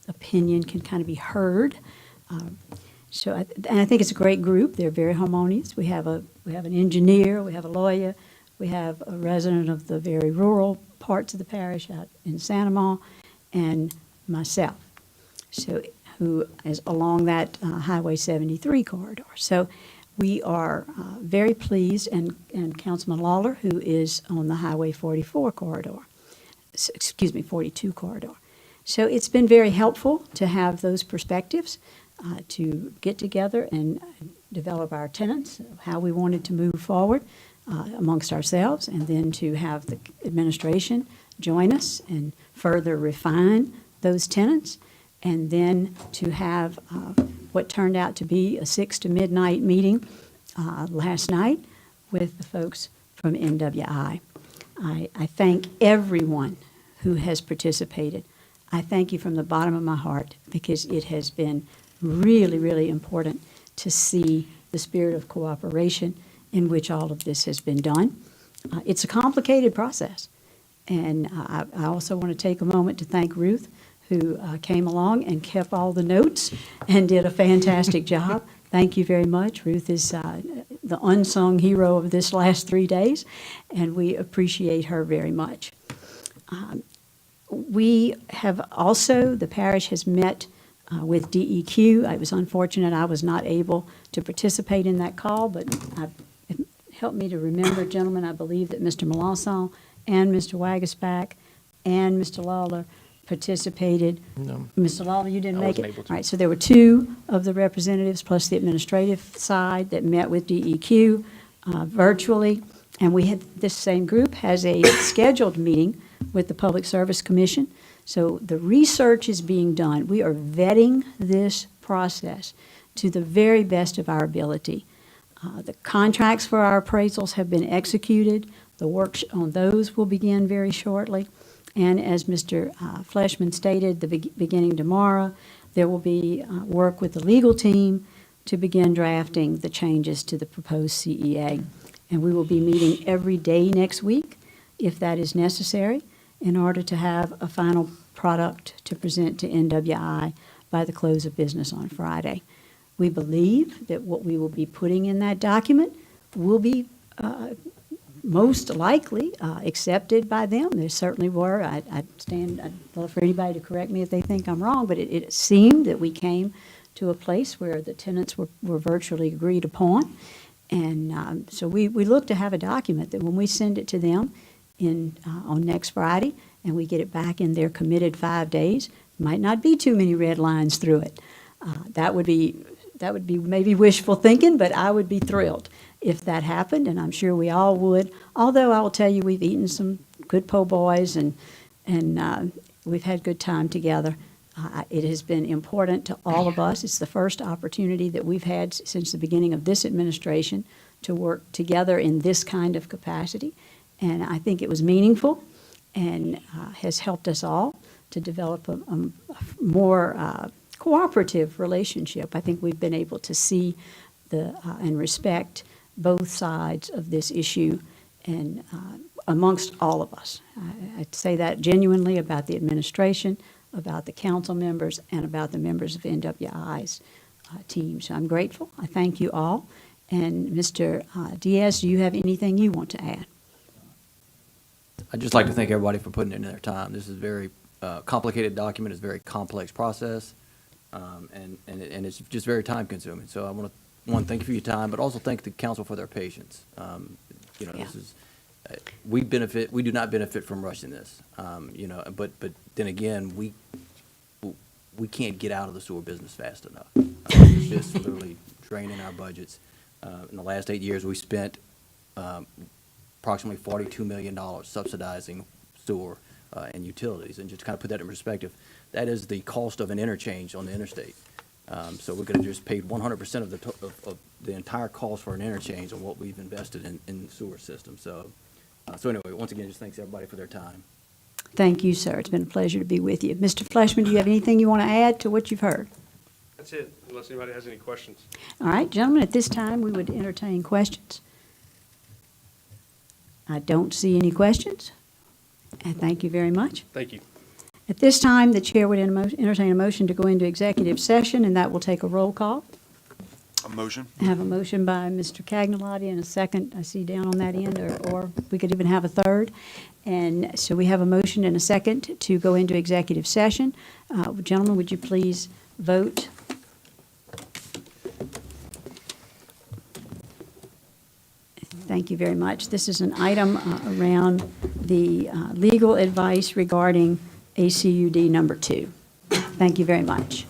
opinion can kind of be heard. And I think it's a great group. They're very harmonious. We have an engineer, we have a lawyer, we have a resident of the very rural parts of the parish out in Sanamon, and myself, so who is along that Highway 73 corridor. So we are very pleased, and Councilman Lawler, who is on the Highway 44 corridor, 42 corridor. So it's been very helpful to have those perspectives, to get together and develop our tenets, how we wanted to move forward amongst ourselves, and then to have the administration join us and further refine those tenets, and then to have what turned out to be a 6 to midnight meeting last night with the folks from NWI. I thank everyone who has participated. I thank you from the bottom of my heart, because it has been really, really important to see the spirit of cooperation in which all of this has been done. It's a complicated process, and I also want to take a moment to thank Ruth, who came along and kept all the notes and did a fantastic job. Thank you very much. Ruth is the unsung hero of this last 3 days, and we appreciate her very much. We have also, the parish has met with DEQ. It was unfortunate I was not able to participate in that call, but it helped me to remember, gentlemen, I believe that Mr. Melanson and Mr. Wagasback and Mr. Lawler participated. No. Mr. Lawler, you didn't I make wasn't it? able to. All right, so there were 2 of the representatives plus the administrative side that met with DEQ virtually, and this same group has a scheduled meeting with the Public Service Commission. So the research is being done. We are vetting this process to the very best of our ability. The contracts for our appraisals have been executed. The work on those will begin very shortly. And as Mr. Fleshman stated, beginning tomorrow, there will be work with the legal team to begin drafting the changes to the proposed CEA. And we will be meeting every day next week, if that is necessary, in order to have a final product to present to NWI by the close of business on Friday. We believe that what we will be putting in that document will be most likely accepted by them. There certainly were. I'd love for anybody to correct me if they think I'm wrong, but it seemed that we came to a place where the tenants were virtually agreed upon. And so we look to have a document that when we send it to them on next Friday, and we get it back in their committed 5 days, might not be too many red lines through it. That would be maybe wishful thinking, but I would be thrilled if that happened, and I'm sure we all would. Although I will tell you, we've eaten some good po' boys, and we've had good time together. It has been important to all of us. It's the first opportunity that we've had since the beginning of this administration to work together in this kind of capacity, and I think it was meaningful and has helped us all to develop a more cooperative relationship. I think we've been able to see and respect both sides of this issue, and amongst all of us. I say that genuinely about the administration, about the council members, and about the members of NWI's team. So I'm grateful. I thank you all. And Mr. Diaz, do you have anything you want to add? I'd just like to thank everybody for putting in their time. This is a very complicated document. It's a very complex process. And it's just very time consuming. So I want to thank you for your time, but also thank the council for their patience. You know, this is, we do not benefit from rushing this. You know, but then again, we can't get out of the sewer business fast enough. It's just literally draining our budgets. In the last 8 years, we spent approximately $42 million subsidizing sewer and utilities. And just to kind of put that in perspective, that is the cost of an interchange on the interstate. So we're going to just pay 100% of the entire cost for an interchange on what we've invested in the sewer system. So anyway, once again, just thanks everybody for their time. Thank you, sir. It's been a pleasure to be with you. Mr. Fleshman, do you have anything you want to add to what you've heard? That's it, unless anybody has any questions. All right, gentlemen, at this time, we would entertain questions. I don't see any questions. And thank you very much. Thank you. At this time, the chair would entertain a motion to go into executive session, and that will take a roll call. A motion? I have a motion by Mr. Cagnalotti and a second, I see down on that end, or we could even have a third. And so we have a motion and a second to go into executive session. Gentlemen, would you please vote? Thank you very much. This is an item around the legal advice regarding ACUD number 2. Thank you very much.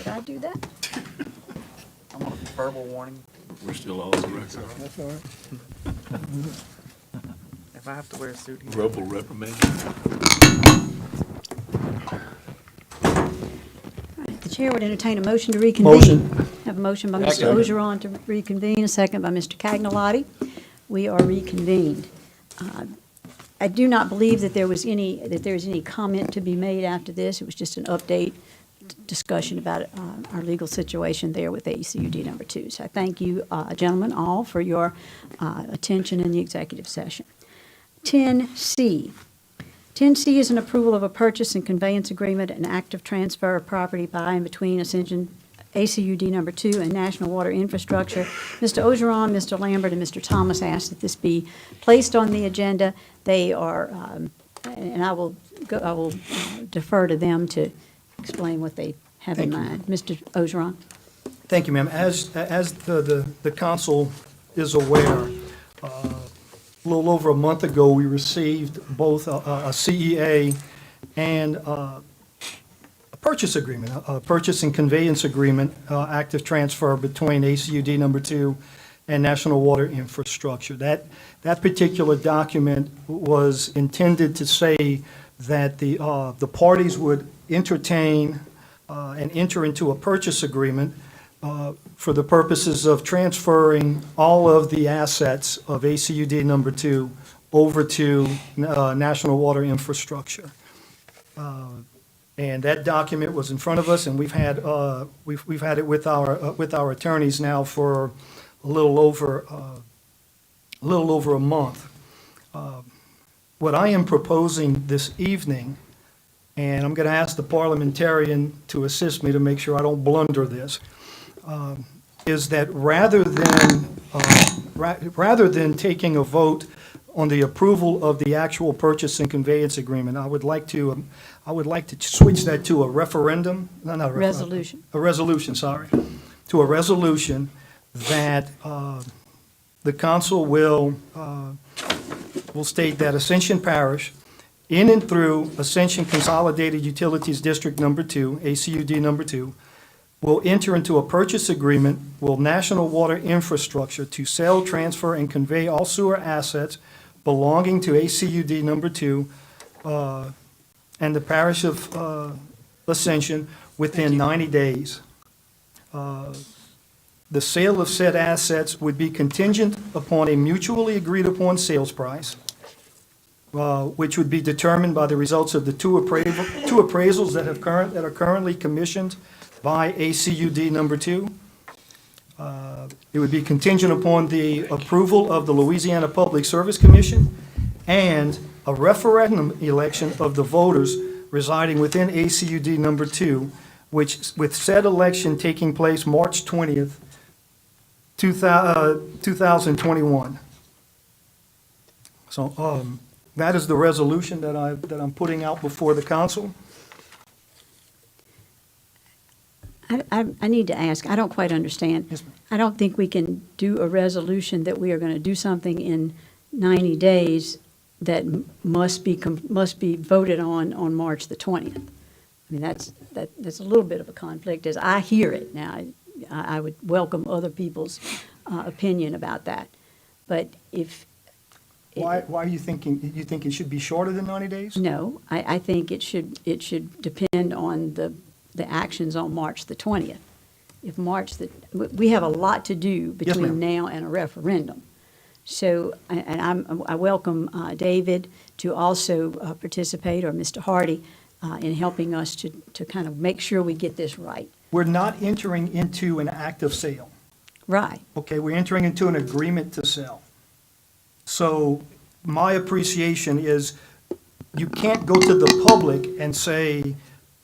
Did I do that? I'm on a verbal warning. We're still all correct. That's all right. If I have to wear a suit here. Verbal reprimand. The chair would entertain a motion to reconvene. Motion. Have a motion by Mr. Second. Ogeron to reconvene, a second by Mr. Cagnalotti. We are reconvened. I do not believe that there was any comment to be made after this. It was just an update discussion about our legal situation there with ACUD number 2. So I thank you, gentlemen, all for your attention in the executive session. 10C. 10C is an approval of a purchase and conveyance agreement and active transfer of property by and between Ascension ACUD number 2 and National Water Infrastructure. Mr. Ogeron, Mr. Lambert, and Mr. Thomas asked that this be placed on the agenda. They are, and I will defer to them to explain what they have in mind. Mr. Ogeron. Thank you, ma'am. As the council is aware, a little over a month ago, we received both a CEA and a purchase agreement, a purchase and conveyance agreement, active transfer between ACUD number 2 and National Water Infrastructure. That particular document was intended to say that the parties would entertain and enter into a purchase agreement for the purposes of transferring all of the assets of ACUD number 2 over to National Water Infrastructure. And that document was in front of us, and we've had it with our attorneys now for a little over a month. What I am proposing this evening, and I'm going to ask the parliamentarian to assist me to make sure I don't blunder this, is that rather than taking a vote on the approval of the actual purchase and conveyance agreement, I would like to switch that to a referendum, not a Resolution. A resolution, sorry, to a resolution that the council will state that Ascension Parish, in and through Ascension Consolidated Utilities District Number 2, ACUD Number 2, will enter into a purchase agreement with National Water Infrastructure to sell, transfer, and convey all sewer assets belonging to ACUD Number 2 and the Parish of Ascension within 90 days. The sale of said assets would be contingent upon a mutually agreed-upon sales price, which would be determined by the results of the two appraisals that are currently commissioned by ACUD number 2. It would be contingent upon the approval of the Louisiana Public Service Commission and a referendum election of the voters residing within ACUD number 2, which, with said election taking place March 20th, 2021. So that is the resolution that I'm putting out before the council. I need to ask, I don't quite understand. Yes, ma'am. I don't think we can do a resolution that we are going to do something in 90 days that must be voted on March the 20th. I mean, that's a little bit of a conflict as I hear it. Now, I would welcome other people's opinion about that. But if... Why are you thinking, you think it should be shorter than 90 days? No, I think it should depend on the actions on March the 20th. If we have a lot to do between now and a referendum. So, and I welcome David to also participate, or Mr. Hardy, in helping us to kind of make sure we get this right. We're not entering into an act of sale. Right. Okay, we're entering into an agreement to sell. So my appreciation is you can't go to the public and say,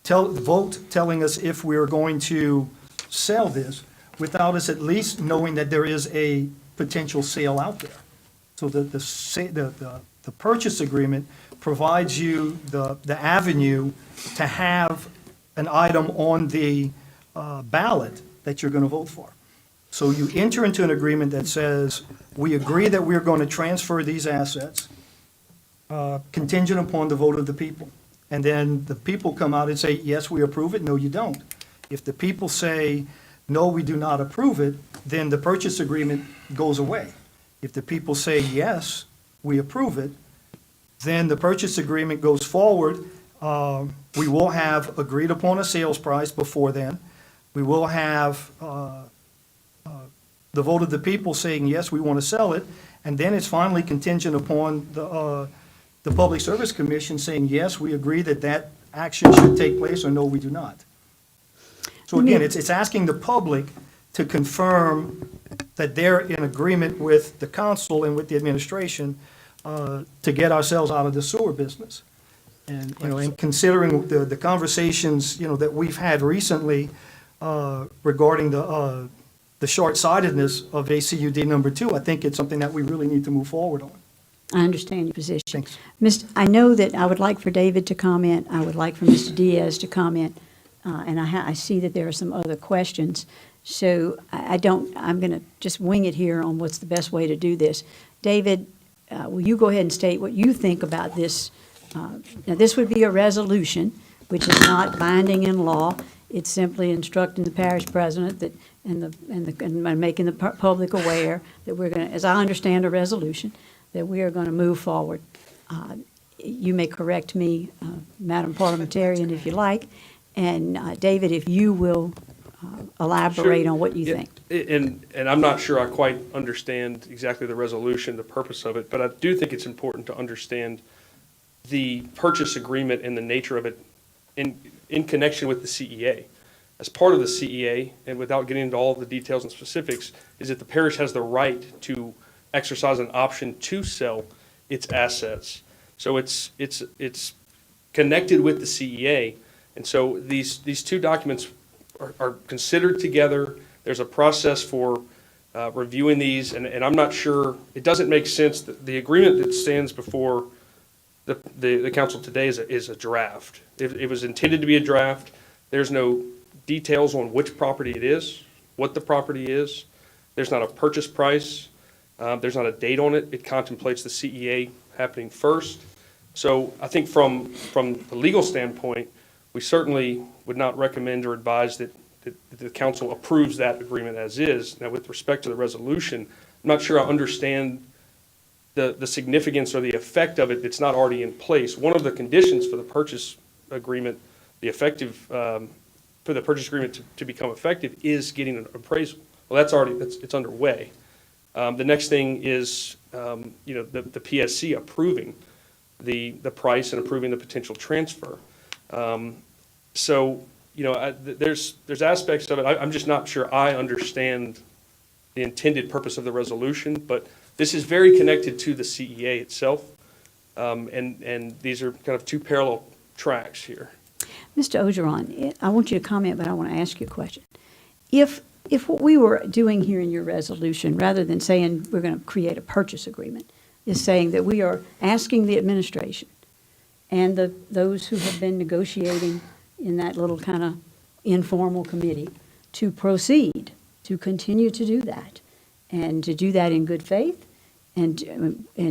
vote telling us if we're going to sell this without us at least knowing that there is a potential sale out there. So the purchase agreement provides you the avenue to have an item on the ballot that you're going to vote for. So you enter into an agreement that says, we agree that we're going to transfer these assets contingent upon the vote of the people. And then the people come out and say, yes, we approve it, no, you don't. If the people say, no, we do not approve it, then the purchase agreement goes away. If the people say, yes, we approve it, then the purchase agreement goes forward. We will have agreed upon a sales price before then. We will have the vote of the people saying, yes, we want to sell it. And then it's finally contingent upon the Public Service Commission saying, yes, we agree that that action should take place, or no, we do not. So again, it's asking the public to confirm that they're in agreement with the council and with the administration to get ourselves out of the sewer business. And, and considering the conversations, that we've had recently regarding the short-sightedness of ACUD number 2, I think it's something that we really need to move forward on. I understand your position. Thanks. I know that I would like for David to comment, I would like for Mr. Diaz to comment, and I see that there are some other questions. So I'm going to just wing it here on what's the best way to do this. David, will you go ahead and state what you think about this? Now, this would be a resolution, which is not binding in law. It's simply instructing the parish president that, and making the public aware that we're going to, as I understand a resolution, that we are going to move forward. You may correct me, Madam Parliamentarian, if you like, and David, if you will elaborate on what you think. And I'm not sure I quite understand exactly the resolution, the purpose of it, but I do think it's important to understand the purchase agreement and the nature of it in connection with the CEA. As part of the CEA, and without getting into all of the details and specifics, is that the parish has the right to exercise an option to sell its assets. So it's connected with the CEA, and so these two documents are considered together. There's a process for reviewing these, and I'm not sure, it doesn't make sense that the agreement that stands before the council today is a draft. It was intended to be a draft. There's no details on which property it is, what the property is. There's not a purchase price. There's not a date on it. It contemplates the CEA happening first. So I think from the legal standpoint, we certainly would not recommend or advise that the council approves that agreement as is. Now, with respect to the resolution, I'm not sure I understand the significance or the effect of it that's not already in place. One of the conditions for the purchase agreement, the effective, for the purchase agreement to become effective is getting an appraisal. Well, it's underway. The next thing is, the PSC approving the price and approving the potential transfer. There's aspects of it. I'm just not sure I understand the intended purpose of the resolution, but this is very connected to the CEA itself, and these are kind of two parallel tracks here. Mr. Ogeron, I want you to comment, but I want to ask you a question. If what we were doing here in your resolution, rather than saying we're going to create a purchase agreement, is saying that we are asking the administration and those who have been negotiating in that little kind of informal committee to proceed, to continue to do that, and to do that in good faith, and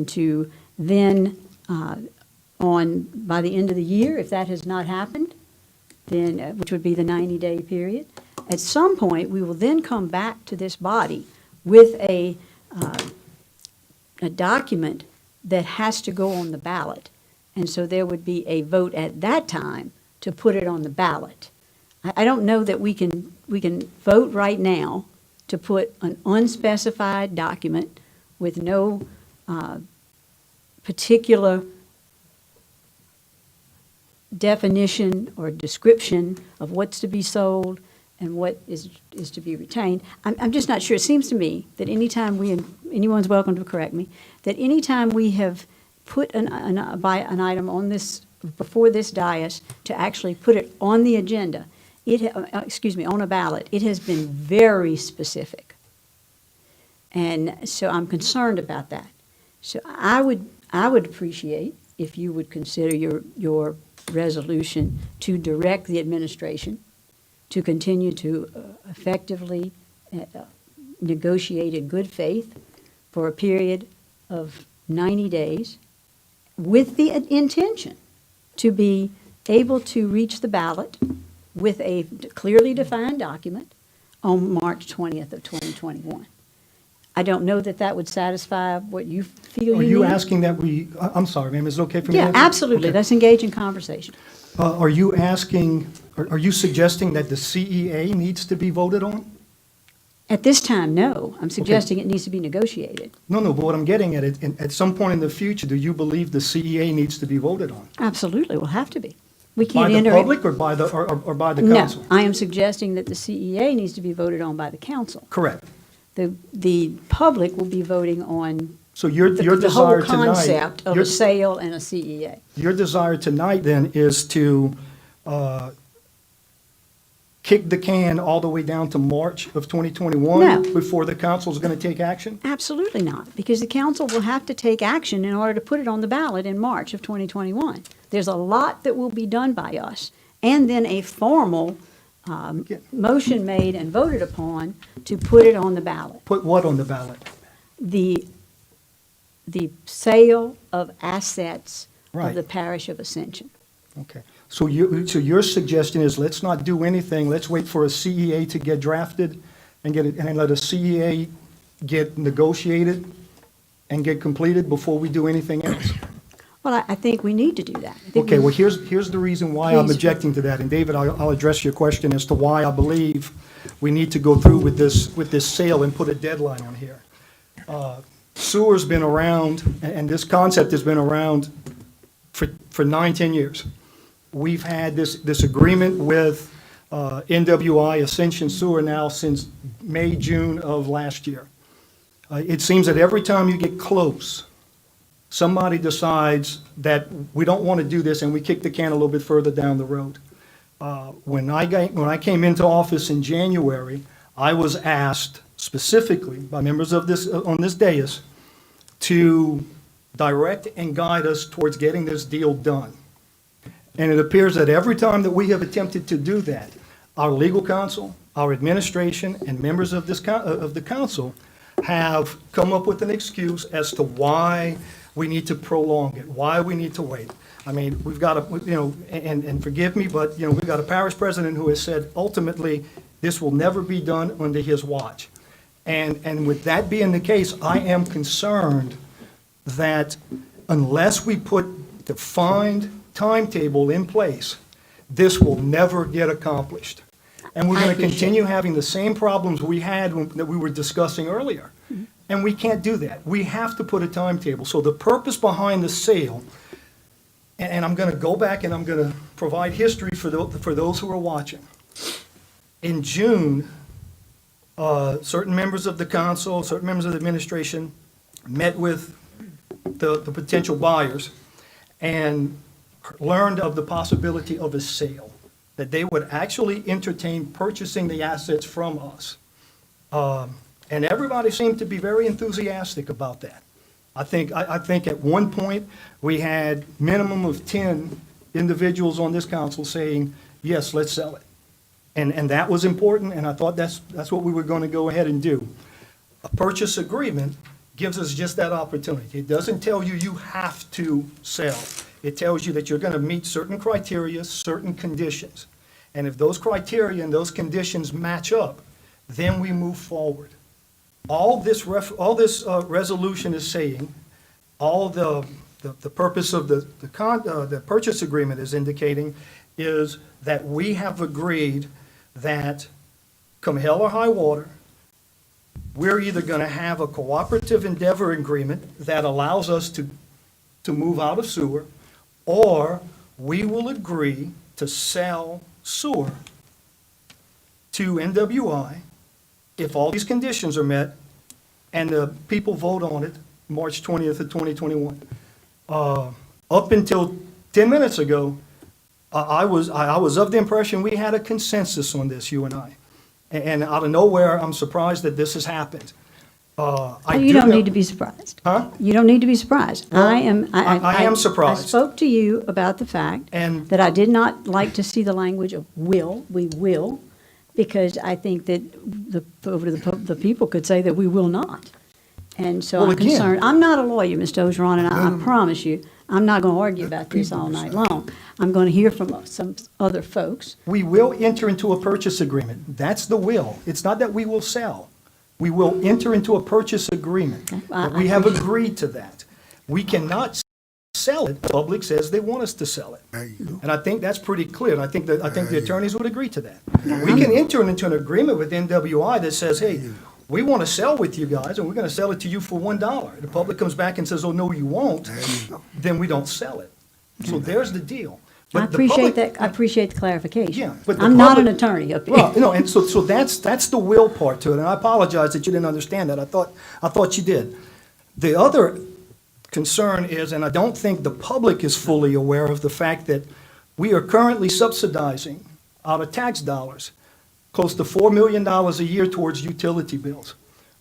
to then, by the end of the year, if that has not happened, then, which would be the 90-day period, at some point, we will then come back to this body with a document that has to go on the ballot. And so there would be a vote at that time to put it on the ballot. I don't know that we can vote right now to put an unspecified document with no particular definition or description of what's to be sold and what is to be retained. I'm just not sure. It seems to me that anytime anyone's welcome to correct me, that anytime we have put an item on this, before this dais, to actually put it on the agenda, on a ballot, it has been very specific. And so I'm concerned about that. So I would appreciate if you would consider your resolution to direct the administration to continue to effectively negotiate in good faith for a period of 90 days with the intention to be able to reach the ballot with a clearly defined document on March 20th of 2021. I don't know that that would satisfy what you feel you Are need. you asking that we, I'm sorry, ma'am, is it okay for me to Yeah, answer? absolutely. Okay. Let's engage in conversation. Are you asking, are you suggesting that the CEA needs to be voted on? At this time, no. I'm suggesting it needs to be negotiated. No, but what I'm getting at some point in the future, do you believe the CEA needs to be voted on? Absolutely, will have to be. We By can't the enter it. public or by the council? No, I am suggesting that the CEA needs to be voted on by the council. Correct. The public will be voting on So your the desire whole tonight. concept of your- a sale and a CEA. Your desire tonight then is to kick the can all the way down to March of 2021? No. Before the council's going to take action? Absolutely not, because the council will have to take action in order to put it on the ballot in March of 2021. There's a lot that will be done by us, and then a formal motion made and voted upon to put it on the ballot. Put what on the ballot? The sale of assets of Right. the Parish of Ascension. Okay. So your suggestion is, let's not do anything, let's wait for a CEA to get drafted and and let a CEA get negotiated and get completed before we do anything else? Well, I think we need to do that. I think Okay, we- well, here's the reason why I'm Please. objecting to that. And David, I'll address your question as to why I believe we need to go through with this sale and put a deadline on here. Sewer's been around, and this concept has been around for 9, 10 years. We've had this agreement with NWI, Ascension Sewer, now since May, June of last year. It seems that every time you get close, somebody decides that we don't want to do this, and we kick the can a little bit further down the road. When I came into office in January, I was asked specifically by members of this, on this dais, to direct and guide us towards getting this deal done. And it appears that every time that we have attempted to do that, our legal counsel, our administration, and members of the council have come up with an excuse as to why we need to prolong it, why we need to wait. I mean, we've got and forgive me, but, we've got a parish president who has said, ultimately, this will never be done under his watch. And with that being the case, I am concerned that unless we put defined timetable in place, this will never get accomplished. And we're going to continue having the same problems we had that we were discussing earlier. And we can't do that. We have to put a timetable. So the purpose behind the sale, and I'm going to go back and I'm going to provide history for those who are watching. In June, certain members of the council, certain members of the administration met with the potential buyers and learned of the possibility of a sale, that they would actually entertain purchasing the assets from us. And everybody seemed to be very enthusiastic about that. I think at one point, we had minimum of 10 individuals on this council saying, yes, let's sell it. And that was important, and I thought that's what we were going to go ahead and do. A purchase agreement gives us just that opportunity. It doesn't tell you you have to sell. It tells you that you're going to meet certain criteria, certain conditions. And if those criteria and those conditions match up, then we move forward. All this resolution is saying, all the purpose of the purchase agreement is indicating, is that we have agreed that come hell or high water, we're either going to have a cooperative endeavor agreement that allows us to move out of sewer, or we will agree to sell sewer to NWI if all these conditions are met and the people vote on it March 20th of 2021. Up until 10 minutes ago, I was of the impression we had a consensus on this, you and I. And out of nowhere, I'm surprised that this has happened. You don't need to be surprised. Huh? You don't need to be surprised. Well, I am surprised. I spoke to you about the fact that I did not like to see the language of will, we will, because I think that the people could say that we will not. And so Well, I'm again- concerned. I'm not a lawyer, Mr. Ogeron, and I promise you, I'm not going to argue about this all night long. I'm going to hear from some other folks. We will enter into a purchase agreement. That's the will. It's not that we will sell. We will enter into a purchase agreement. But we have agreed to that. We cannot sell it. The public says they want us to sell it. And I think that's pretty clear. And I think the attorneys would agree to that. We can enter into an agreement with NWI that says, hey, we want to sell with you guys, and we're going to sell it to you for $1. The public comes back and says, oh, no, you won't, then we don't sell it. So there's the deal. I But the appreciate public- that, I appreciate the clarification. Yeah, but the I'm not an public- attorney up here. Well, no, and so that's the will part to it, and I apologize that you didn't understand that. I thought you did. The other concern is, and I don't think the public is fully aware of the fact that we are currently subsidizing out of tax dollars close to $4 million a year towards utility bills.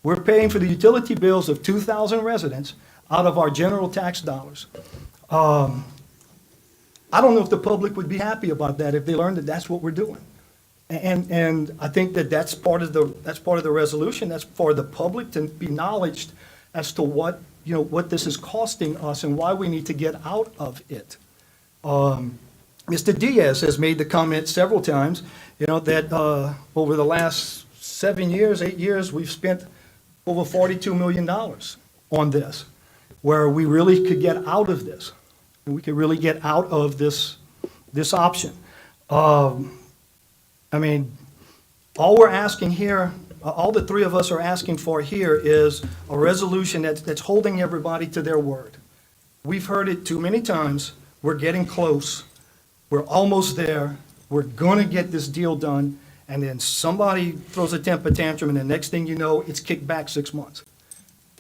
We're paying for the utility bills of 2,000 residents out of our general tax dollars. I don't know if the public would be happy about that if they learned that that's what we're doing. And I think that that's part of the resolution. That's for the public to be acknowledged as to what this is costing us and why we need to get out of it. Mr. Diaz has made the comment several times, that over the last 7 years, 8 years, we've spent over $42 million on this, where we really could get out of this. And we could really get out of this option. I mean, all we're asking here, all the three of us are asking for here is a resolution that's holding everybody to their word. We've heard it too many times. We're getting close. We're almost there. We're going to get this deal done. And then somebody throws a temper tantrum, and the next thing you know, it's kicked back 6 months.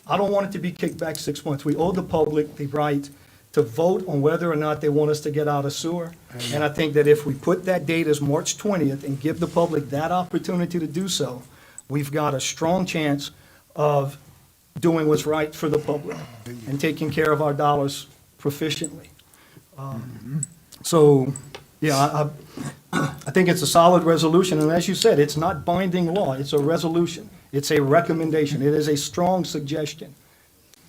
I don't want it to be kicked back 6 months. We owe the public the right to vote on whether or not they want us to get out of sewer. And I think that if we put that date as March 20th and give the public that opportunity to do so, we've got a strong chance of doing what's right for the public and taking care of our dollars proficiently. So, yeah, I think it's a solid resolution, and as you said, it's not binding law, it's a resolution. It's a recommendation, it is a strong suggestion.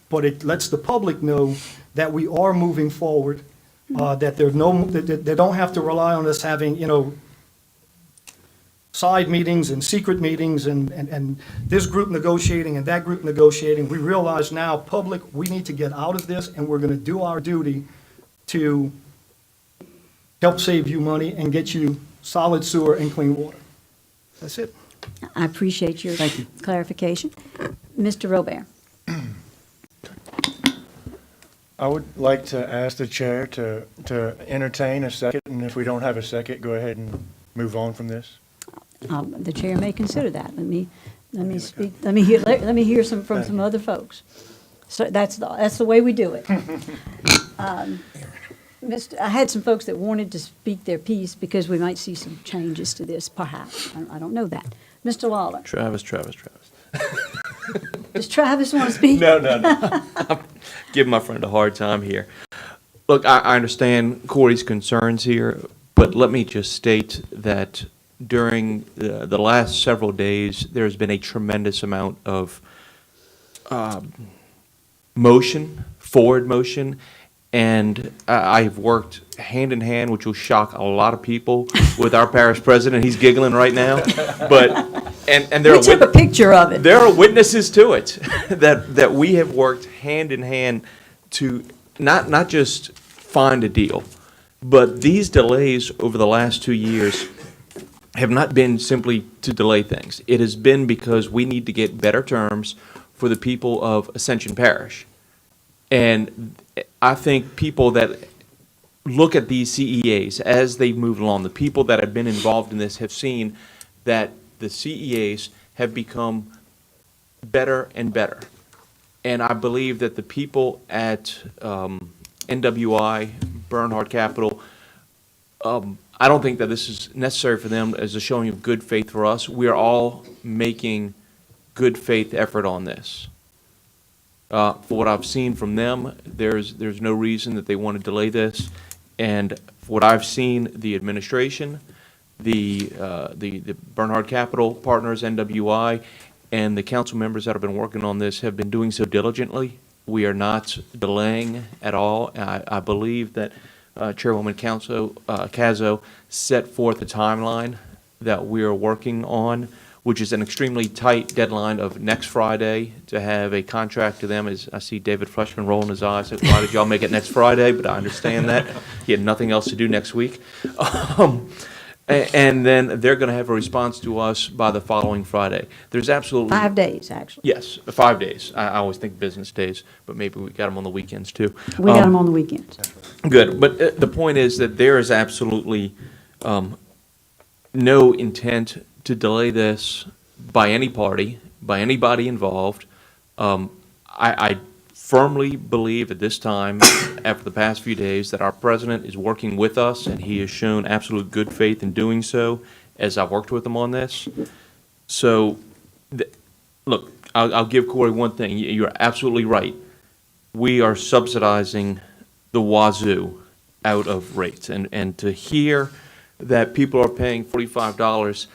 But it lets the public know that we are moving forward, that they don't have to rely on us having, side meetings and secret meetings and this group negotiating and that group negotiating. We realize now, public, we need to get out of this, and we're gonna do our duty to help save you money and get you solid sewer and clean water. That's it. I appreciate your clarification. Mr. Robert? I would like to ask the chair to entertain a second, and if we don't have a second, go ahead and move on from this. The chair may consider that. Let me speak, let me hear from some other folks. So that's the way we do it. I had some folks that wanted to speak their piece because we might see some changes to this, perhaps. I don't know that. Mr. Lawler? Travis. Does Travis want to speak? No. I'm giving my friend a hard time here. Look, I understand Corey's concerns here, but let me just state that during the last several days, there's been a tremendous amount of forward motion, and I've worked hand in hand, which will shock a lot of people, with our parish president. He's giggling right now, but and there We took a picture of it. There are witnesses to it that we have worked hand in hand to not just find a deal, but these delays over the last 2 years have not been simply to delay things. It has been because we need to get better terms for the people of Ascension Parish. And I think people that look at these CEAs as they move along, the people that have been involved in this have seen that the CEAs have become better and better. And I believe that the people at NWI, Bernhard Capital, I don't think that this is necessary for them as a showing of good faith for us. We are all making good faith effort on this. For what I've seen from them, there's no reason that they want to delay this. And for what I've seen, the administration, the Bernhard Capital partners, NWI, and the council members that have been working on this have been doing so diligently. We are not delaying at all. I believe that Chairwoman Cazzo set forth a timeline that we are working on, which is an extremely tight deadline of next Friday to have a contract to them. As I see David Fleshman rolling his eyes, like, why did y'all make it next Friday? But I understand that. He had nothing else to do next week. And then they're going to have a response to us by the following Friday. There's absolutely... 5 days, actually. Yes, 5 days. I always think business days, but maybe we got them on the weekends too. We got them on the weekends. Good, but the point is that there is absolutely no intent to delay this by any party, by anybody involved. I firmly believe at this time, after the past few days, that our president is working with us, and he has shown absolute good faith in doing so as I've worked with him on this. So, look, I'll give Corey one thing. You're absolutely right. We are subsidizing the wazoo out of rates. And to hear that people are paying $45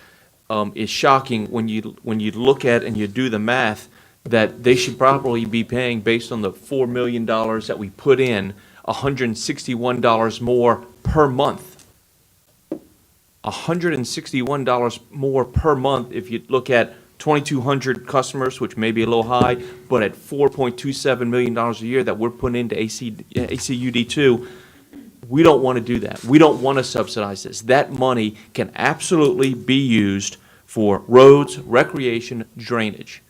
is shocking when you look at and you do the math that they should probably be paying, based on the $4 million that we put in, $161 more per month. $161 more per month if you look at 2,200 customers, which may be a little high, but at $4.27 million a year that we're putting into ACUD2, we don't want to do that. We don't want to subsidize this. That money can absolutely be used for roads, recreation, drainage.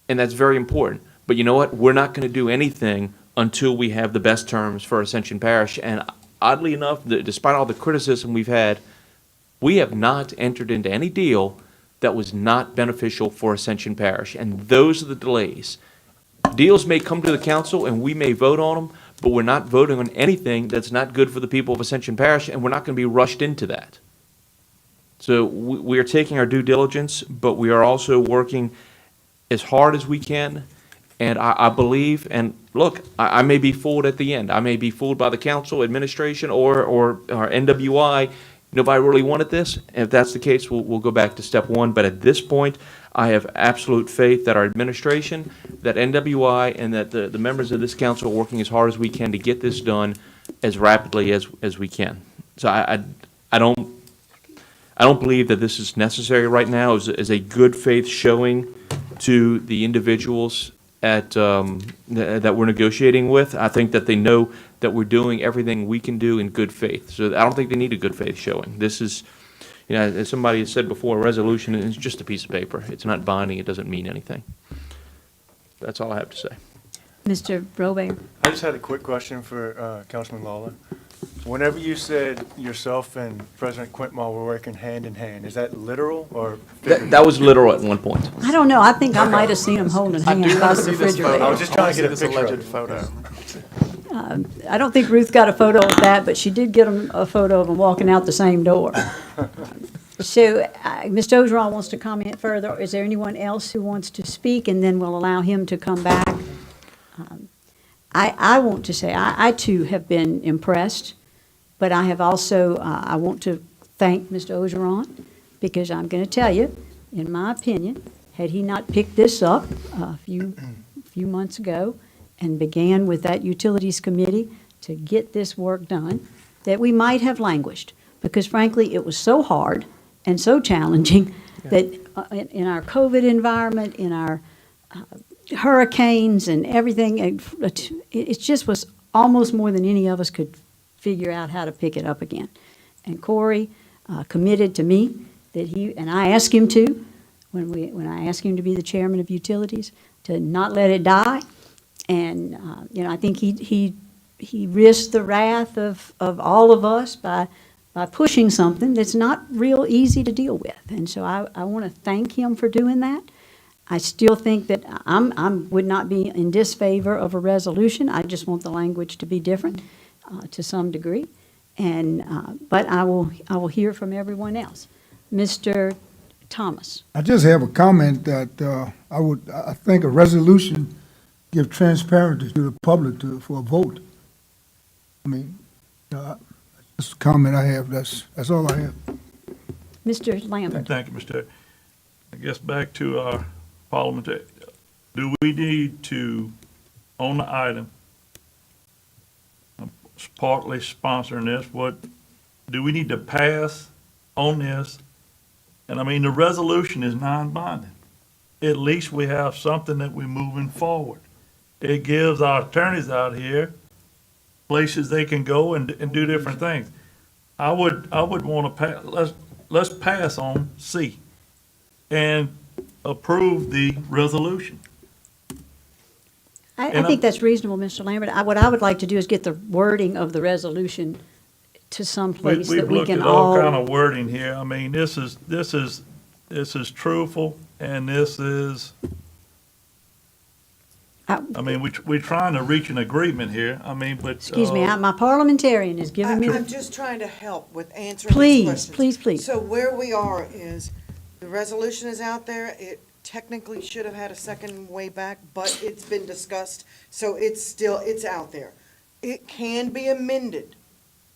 And that's very important. But you know what? We're not going to do anything until we have the best terms for Ascension Parish. And oddly enough, despite all the criticism we've had, we have not entered into any deal that was not beneficial for Ascension Parish. And those are the delays. Deals may come to the council and we may vote on them, but we're not voting on anything that's not good for the people of Ascension Parish, and we're not going to be rushed into that. So we are taking our due diligence, but we are also working as hard as we can, and I believe, and look, I may be fooled at the end. I may be fooled by the council, administration, or NWI. Nobody really wanted this. If that's the case, we'll go back to step one. But at this point, I have absolute faith that our administration, that NWI, and that the members of this council are working as hard as we can to get this done as rapidly as we can. So I don't believe that this is necessary right now as a good faith showing to the individuals that we're negotiating with. I think that they know that we're doing everything we can do in good faith. So I don't think they need a good faith showing. This is, as somebody has said before, a resolution is just a piece of paper. It's not binding. It doesn't mean anything. That's all I have to say. Mr. Robert? I just had a quick question for Councilman Lawler. Whenever you said yourself and President Quintmall were working hand in hand, is that literal or figurative? That was literal at one point. I don't know. I think I might have seen him holding hands by the refrigerator. I was just trying to get a picture of the photo. I don't think Ruth got a photo of that, but she did get a photo of them walking out the same door. So, Mr. Ogeron wants to comment further. Is there anyone else who wants to speak? And then we'll allow him to come back. I want to say, I too have been impressed, but I have also, I want to thank Mr. Ogeron, because I'm going to tell you, in my opinion, had he not picked this up a few months ago and began with that Utilities Committee to get this work done, that we might have languished, because frankly, it was so hard and so challenging that in our COVID environment, in our hurricanes and everything, it just was almost more than any of us could figure out how to pick it up again. And Corey committed to me that and I asked him to, when I asked him to be the chairman of Utilities, to not let it die. And I think he risked the wrath of all of us by pushing something that's not real easy to deal with. And so I want to thank him for doing that. I still think that I would not be in disfavor of a resolution. I just want the language to be different to some degree. And but I will hear from everyone else. Mr. Thomas. I just have a comment that I think a resolution give transparency to the public for a vote. I mean, that's a comment I have. That's all I have. Mr. Lambert. Thank you, Mr. I guess back to our parliament. Do we need to on the item. I'm partly sponsoring this. What, do we need to pass on this? And I mean, the resolution is non-binding. At least we have something that we're moving forward. It gives our attorneys out here places they can go and do different things. I would want to let's pass on C and approve the resolution. I think that's reasonable, Mr. Lambert. What I would like to do is get the wording of the resolution to some place that We've we looked can at all kind all, of wording here. I mean, this is truthful, and this is, I mean, we're trying to reach an agreement here. I mean, but. excuse me, my parliamentarian is giving me I'm the, just trying to help with answering these please, questions. please, please. So where we are is, the resolution is out there, it technically should have had a second way back, but it's been discussed, so it's out there. It can be amended.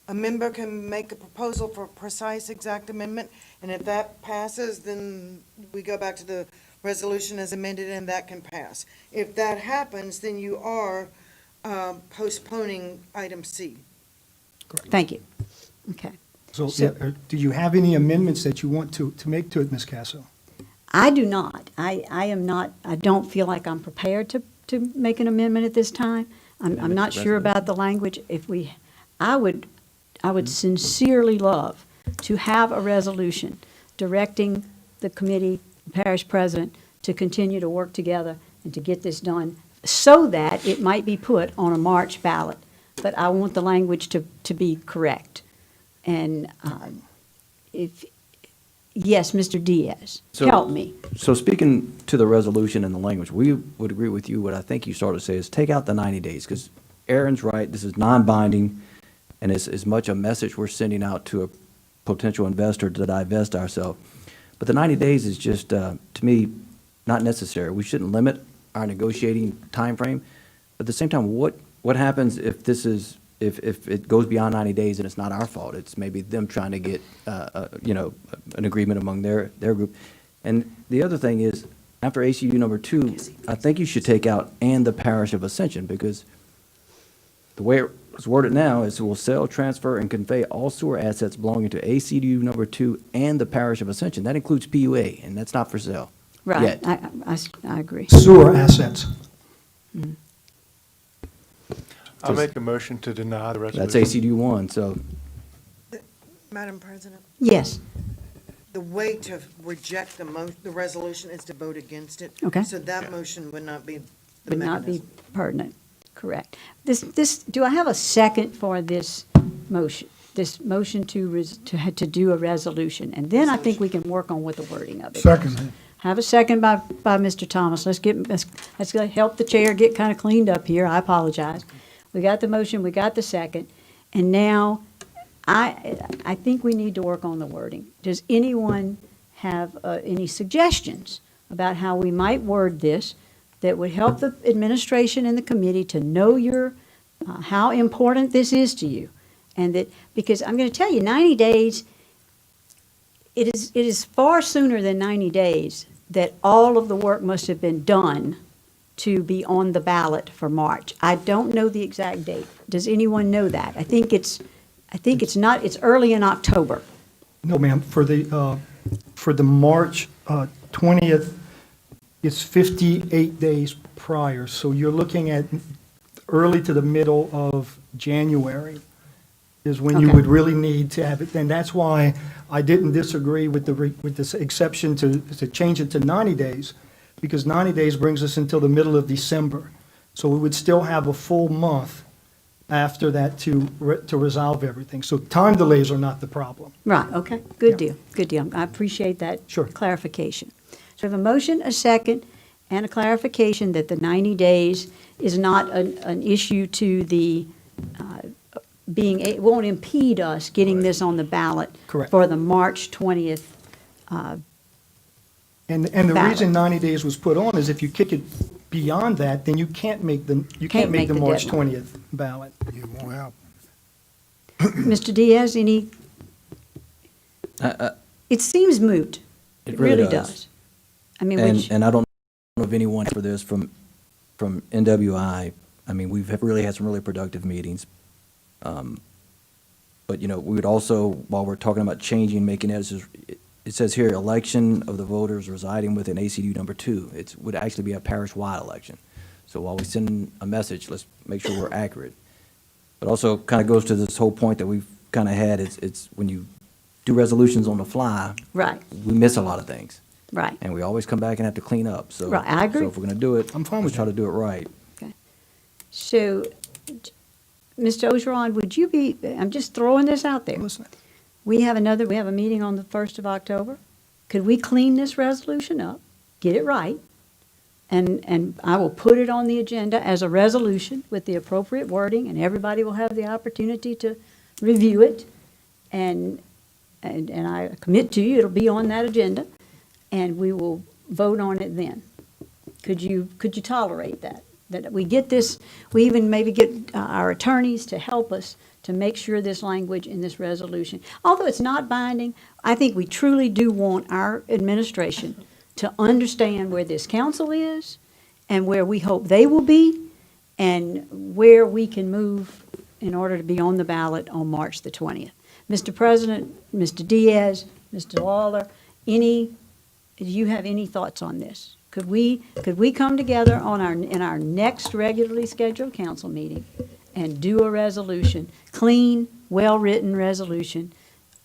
A member can make a proposal for a precise, exact amendment, and if that passes, then we go back to the resolution as amended, and that can pass. If that happens, then you are postponing item C. Thank you. Okay. So, do you have any amendments that you want to make to it, Ms. Casso? I do not. I am not, I don't feel like I'm prepared to make an amendment at this time. I'm not sure about the language. I would sincerely love to have a resolution directing the committee, parish president, to continue to work together and to get this done so that it might be put on a March ballot. But I want the language to be correct. And yes, Mr. Diaz, help me. So speaking to the resolution and the language, we would agree with you. What I think you started to say is take out the 90 days, because Aaron's right, this is non-binding, and it's as much a message we're sending out to a potential investor to divest ourselves. But the 90 days is just, to me, not necessary. We shouldn't limit our negotiating timeframe. But at the same time, what happens if this is, if it goes beyond 90 days and it's not our fault? It's maybe them trying to get, an agreement among their group. And the other thing is, after ACU number 2, I think you should take out "and the Parish of Ascension," because the way it's worded now is will sell, transfer, and convey all sewer assets belonging to ACU number 2 and the Parish of Ascension. That includes PUA, and that's not for sale. Right, Yet. I agree. Sewer assets. I'll make a motion to deny the resolution. That's ACU 1, so. Madam President, Yes. the way to reject the resolution is to vote against it. Okay. So that motion would not be the Would not be mechanism. pertinent, correct. Do I have a second for this motion? This motion to do a resolution? And then I think we can work on what the wording of it is. Second. Have a second by Mr. Thomas. Let's help the chair get kind of cleaned up here. I apologize. We got the motion, we got the second, and now I think we need to work on the wording. Does anyone have any suggestions about how we might word this that would help the administration and the committee to know how important this is to you? And that, because I'm going to tell you, 90 days, it is far sooner than 90 days that all of the work must have been done to be on the ballot for March. I don't know the exact date. Does anyone know that? I think it's early in October. No, ma'am. For the March 20th, it's 58 days prior. So you're looking at early to the middle of January is when you Okay. would really need to have it. And that's why I didn't disagree with this exception to change it to 90 days, because 90 days brings us until the middle of December. So we would still have a full month after that to resolve everything. So time delays are not the problem. Right, okay, good deal, good deal. I appreciate that clarification. So we have a motion, a second, and a clarification that the 90 days is not an issue to the it won't impede us getting this on the ballot Correct. for the March 20th. And the ballot. reason 90 days was put on is if you kick it beyond that, then you can't make the make the March deadline. 20th ballot. You won't have. Mr. Diaz, any? It seems moot. It really does. I mean, And I don't know of anyone for this from NWI I mean, really had some really productive meetings. But, we would also, while we're talking about changing, making edits, it says here, election of the voters residing within ACU number 2. It would actually be a parish-wide election. So while we send a message, let's make sure we're accurate. But also kind of goes to this whole point that we've kind of had, it's when you do resolutions on the fly. Right. We miss a lot of things. Right. And we always come back and have to clean up, so. Right, I agree. So if we're gonna do it, I'm fine let's with try that. to do it right. So, Mr. Ogeron, would you be, I'm just throwing this out there. We have a meeting on the 1st of October. Could we clean this resolution up, get it right, and I will put it on the agenda as a resolution with the appropriate wording, and everybody will have the opportunity to review it, and I commit to you, it'll be on that agenda, and we will vote on it then. Could you tolerate that? That we get this, we even maybe get our attorneys to help us to make sure this language in this resolution, although it's not binding, I think we truly do want our administration to understand where this council is and where we hope they will be and where we can move in order to be on the ballot on March the 20th. Mr. President, Mr. Diaz, Mr. Lawler, do you have any thoughts on this? Could we come together in our next regularly scheduled council meeting and do a resolution, clean, well-written resolution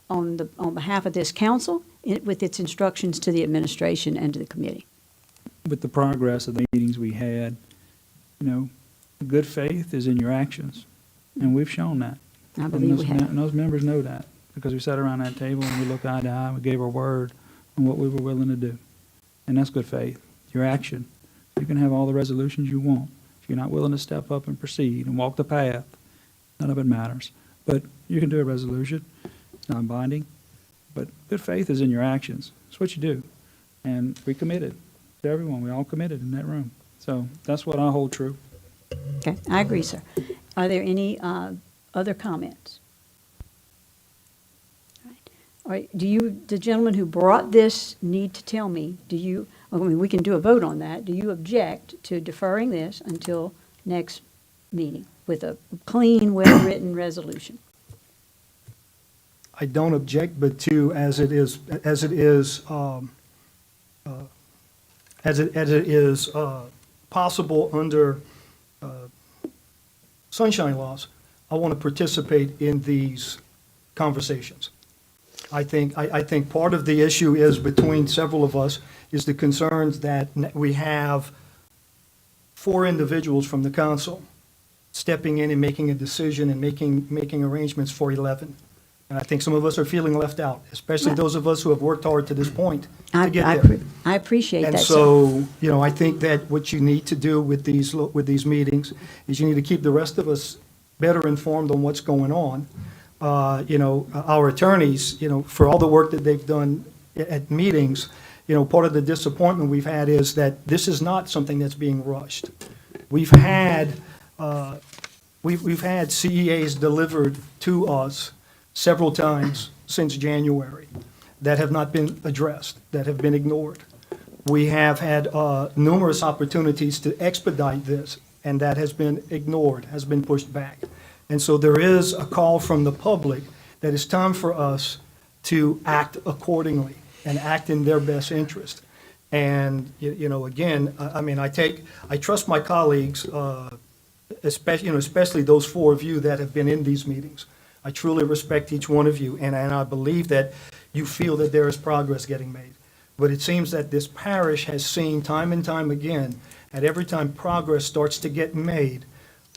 on behalf of this council with its instructions to the administration and to the committee? With the progress of the meetings we had, good faith is in your actions, and we've shown that. I believe we have. And those members know that, because we sat around that table and we looked eye to eye, we gave our word on what we were willing to do. And that's good faith, your action. You can have all the resolutions you want. If you're not willing to step up and proceed and walk the path, none of it matters. But you can do a resolution, it's not binding, but good faith is in your actions. It's what you do. And we committed to everyone, we all committed in that room. So that's what I hold true. Okay, I agree, sir. Are there any other comments? All right, the gentleman who brought this need to tell me, we can do a vote on that. Do you object to deferring this until next meeting with a clean, well-written resolution? I don't object, but as it is possible under sunshine laws, I want to participate in these conversations. I think part of the issue is between several of us is the concerns that we have 4 individuals from the council stepping in and making a decision and making arrangements for 11. And I think some of us are feeling left out, especially those of us who have worked hard to this point to get there. I appreciate that, And sir. so, I think that what you need to do with these meetings is you need to keep the rest of us better informed on what's going on. Our attorneys, for all the work that they've done at meetings, part of the disappointment we've had is that this is not something that's being rushed. We've had CEAs delivered to us several times since January that have not been addressed, that have been ignored. We have had numerous opportunities to expedite this, and that has been ignored, has been pushed back. And so there is a call from the public that it's time for us to act accordingly and act in their best interest. And, again, I trust my colleagues, especially those 4 of you that have been in these meetings. I truly respect each one of you, and I believe that you feel that there is progress getting made. But it seems that this parish has seen time and time again, at every time progress starts to get made,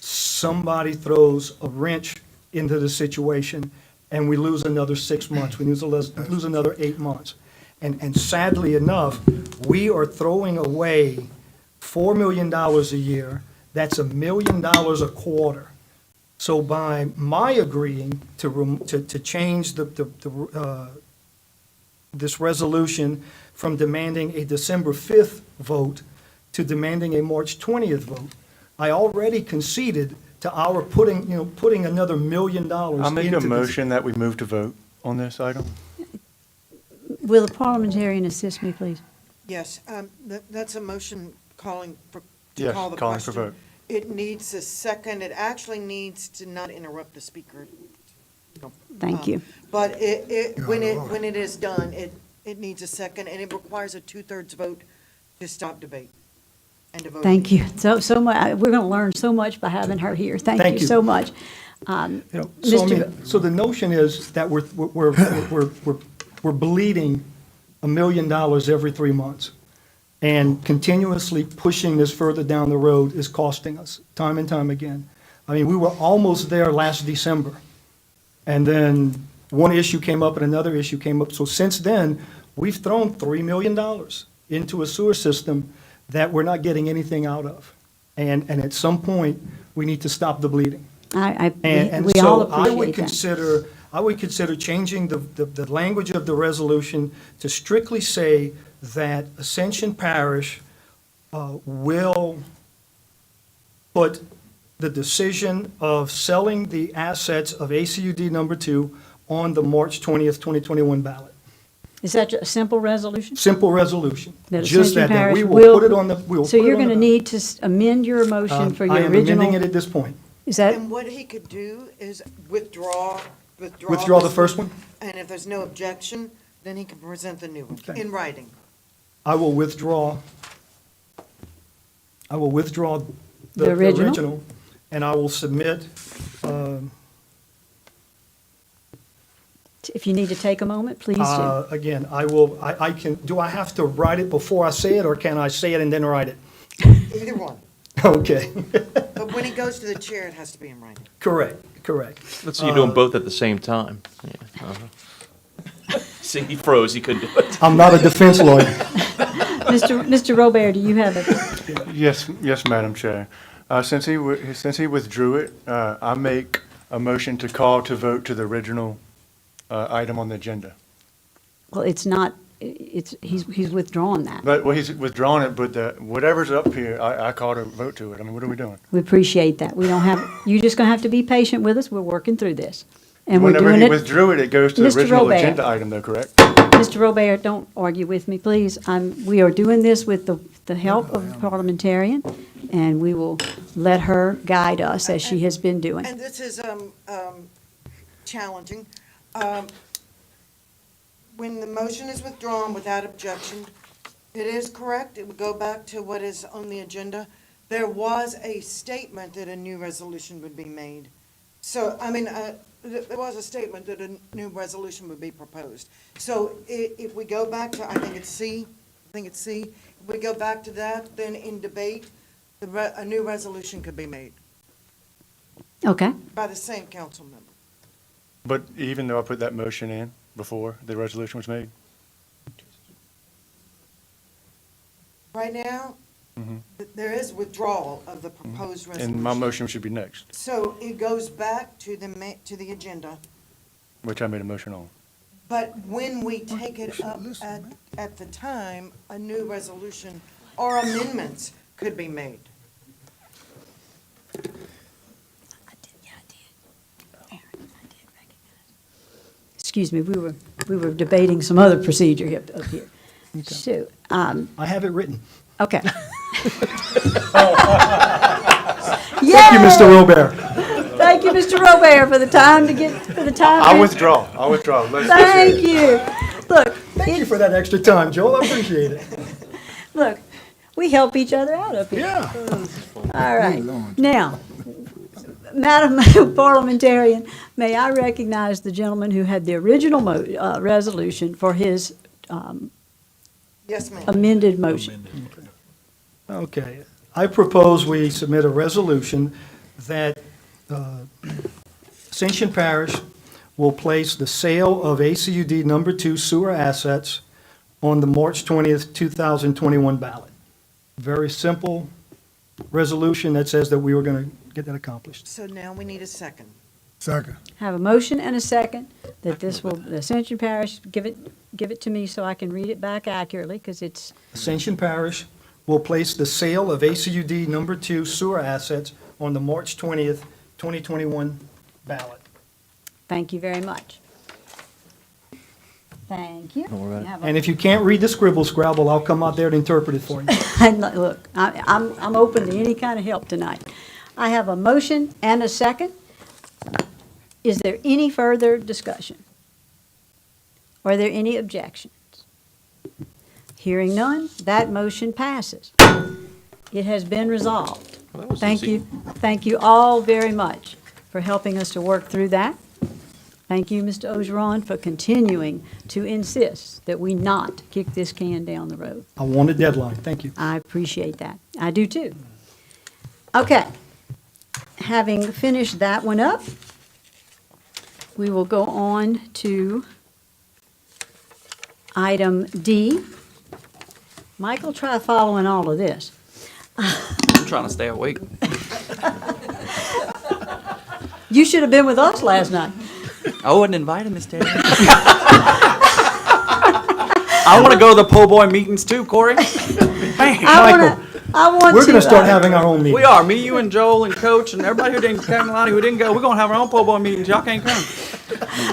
somebody throws a wrench into the situation, and we lose another 6 months. We lose another 8 months. And sadly enough, we are throwing away $4 million a year. That's $1 million a quarter. So by my agreeing to change this resolution from demanding a December 5th vote to demanding a March 20th vote, I already conceded to our putting another $1 million into I'll make a this. motion that we move to vote on this item. Will the parliamentarian assist me, please? Yes, that's a motion calling for, to Yes, call the calling for question. vote. It needs a second, it actually needs to not interrupt the speaker. Thank you. But when it is done, it needs a second, and it requires a two-thirds vote to stop debate and to vote. Thank you so much. We're going to learn so much by having her here. Thank you so much. So, I Mr. mean, so the notion is that we're bleeding $1 million every 3 months. And continuously pushing this further down the road is costing us time and time again. I mean, we were almost there last December. And then one issue came up and another issue came up. So since then, we've thrown $3 million into a sewer system that we're not getting anything out of. And at some point, we need to stop the bleeding. And we all so I would appreciate that. I would consider changing the language of the resolution to strictly say that Ascension Parish will put the decision of selling the assets of ACUD number 2 on the March 20th, 2021 ballot. Is that a simple resolution? Simple resolution. That Just Ascension that we Parish will put it on the, we will So put it you're on going to the need to amend your motion for your I am original? amending it at this point. Is that, And what he could do is withdraw Withdraw the this first one? And if there's no objection, then he can present the new one Okay. in writing. I will withdraw The original? original, and I will submit, if you need to take a moment, please do. again, I can, do I have to write it before I say it, or can I say it and then write it? Either one. Okay, But when he goes to the chair, it has to be in writing. correct. Let's say you do them both at the same time. Yeah, See, he froze, he couldn't do it. I'm not a defense lawyer. Mr. Robert, do you have a, Yes, Madam Chair. Since he withdrew it, I make a motion to call to vote to the original item on the agenda. well, it's not, he's withdrawn that. But, well, he's withdrawn it, but whatever's up here, I call to vote to it. I mean, what are we doing? We appreciate that. We don't have, you're just going to have to be patient with us. We're working through this. And we're Whenever doing he it. withdrew it, it goes to the Mr. original Robert. agenda item, though, correct? Mr. Robert, don't argue with me, please. We are doing this with the help of the parliamentarian, and we will let her guide us as she has been doing. And this is challenging. When the motion is withdrawn without objection, it is correct, it would go back to what is on the agenda. There was a statement that a new resolution would be made. So, I mean, there was a statement that a new resolution would be proposed. So if we go back to, I think it's C, if we go back to that, then in debate, a new resolution could be made Okay? by the same council member. But even though I put that motion in before the resolution was made? Right now, there is withdrawal of the proposed resolution. And my motion should be next, So it goes back to the agenda, which I made a motion on. but when we take it up at the time, a new resolution or amendments could be made. Excuse me, we were debating some other procedure up here. So, I have it written. okay. Thank you, Mr. Robert. Thank you, Mr. Robert, for the time to get, for the time. I'll withdraw. Let's Thank you. Look, Thank you for that extra time, Joel, I appreciate it. look, we help each other out up here. Yeah. All right. Now, Madam Parliamentarian, may I recognize the gentleman who had the original resolution for his Yes, ma'am. amended motion? Okay. I propose we submit a resolution that Ascension Parish will place the sale of ACUD number 2 sewer assets on the March 20th, 2021 ballot. Very simple resolution that says that we were going to get that accomplished. So now we need a second. Second. Have a motion and a second that this will, the Ascension Parish, give it to me so I can read it back accurately, because it's, Ascension Parish will place the sale of ACUD number 2 sewer assets on the March 20th, 2021 ballot. thank you very much. Thank you. You have a- And if you can't read the scribble scrabble, I'll come out there to interpret it for you. Look, I'm open to any kind of help tonight. I have a motion and a second. Is there any further discussion? Are there any objections? Hearing none, that motion passes. It has been resolved. Well, that was Thank easy. you. Thank you all very much for helping us to work through that. Thank you, Mr. Ogeron, for continuing to insist that we not kick this can down the road. I want a deadline. Thank you. I appreciate that. I do too. Okay. Having finished that one up, we will go on to item D. Michael, try following all of this. I'm trying to stay awake. You should have been with us last night. I wasn't invited, Miss Terry. I want to go to the po' boy meetings too, Corey. Man. We're going to start having our own meeting. We are. Me, you, and Joel, and Coach, and everybody who didn't come, who didn't go. We're going to have our own po' boy meetings. Y'all can't come.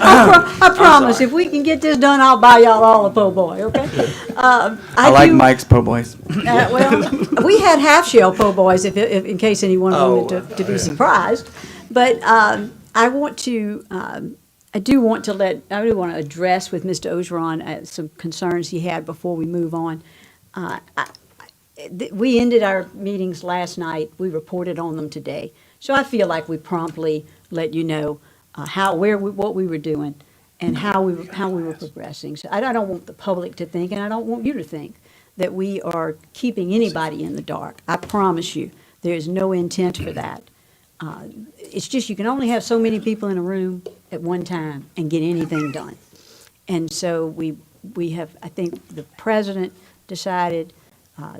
I promise, if we can get this done, I'll buy y'all all a po' boy, okay? I like Mike's po' boys. Well, we had half-shell po' boys, if in case anyone wanted to be surprised. But I do want to address with Mr. Ogeron some concerns he had before we move on. We ended our meetings last night. We reported on them today. So I feel like we promptly let you know what we were doing and how we were progressing. So I don't want the public to think, and I don't want you to think, that we are keeping anybody in the dark. I promise you, there is no intent for that. It's just you can only have so many people in a room at one time and get anything done. And so we have, I think the president decided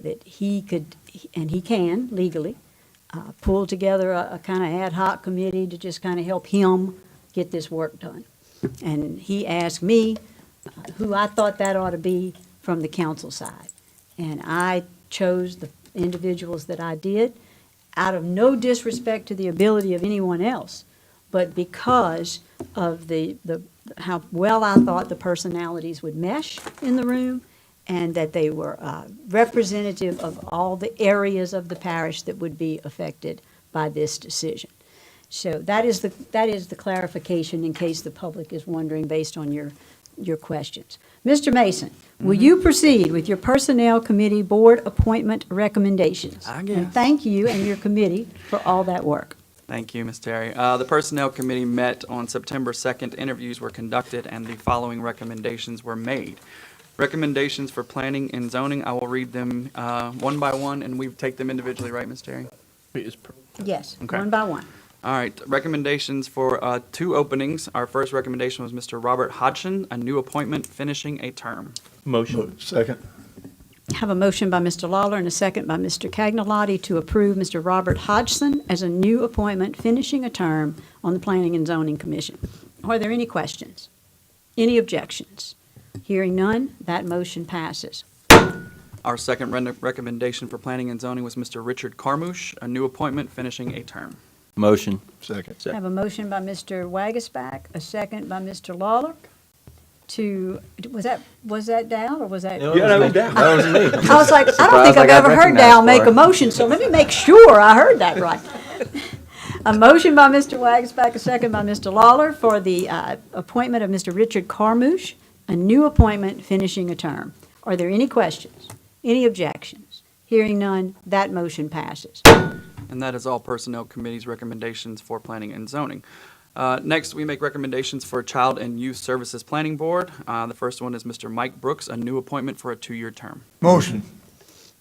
that he could, and he can legally, pull together a kind of ad hoc committee to just kind of help him get this work done. And he asked me who I thought that ought to be from the council side. And I chose the individuals that I did out of no disrespect to the ability of anyone else, but because of how well I thought the personalities would mesh in the room, and that they were representative of all the areas of the parish that would be affected by this decision. So that is the clarification in case the public is wondering based on your questions. Mr. Mason, will you proceed with your Personnel Committee Board appointment recommendations? I guess. And thank you and your committee for all that work. Thank you, Ms. Terry. The Personnel Committee met on September 2nd. Interviews were conducted, and the following recommendations were made. Recommendations for planning and zoning, I will read them one by one, and we take them individually, right, Ms. Terry? Yes, Okay. one by one. All right, recommendations for 2 openings. Our first recommendation was Mr. Robert Hodgson, a new appointment finishing a term. Motion. Second. Have a motion by Mr. Lawler and a second by Mr. Cagnolati to approve Mr. Robert Hodgson as a new appointment finishing a term on the Planning and Zoning Commission. Are there any questions? Any objections? Hearing none, that motion passes. Our second recommendation for planning and zoning was Mr. Richard Carmouche, a new appointment finishing a term. Motion. Second. Have a motion by Mr. Wagasback, a second by Mr. Lawler to, was that Dal or was that? Yeah, that was Dal. That was me. I was like, I don't think I've ever heard Dal make a motion, so let me make sure I heard that right. A motion by Mr. Wagasback, a second by Mr. Lawler for the appointment of Mr. Richard Carmouche, a new appointment finishing a term. Are there any questions? Any objections? Hearing none, that motion passes. And that is all Personnel Committee's recommendations for planning and zoning. Next, we make recommendations for Child and Youth Services Planning Board. The first one is Mr. Mike Brooks, a new appointment for a 2-year term. Motion.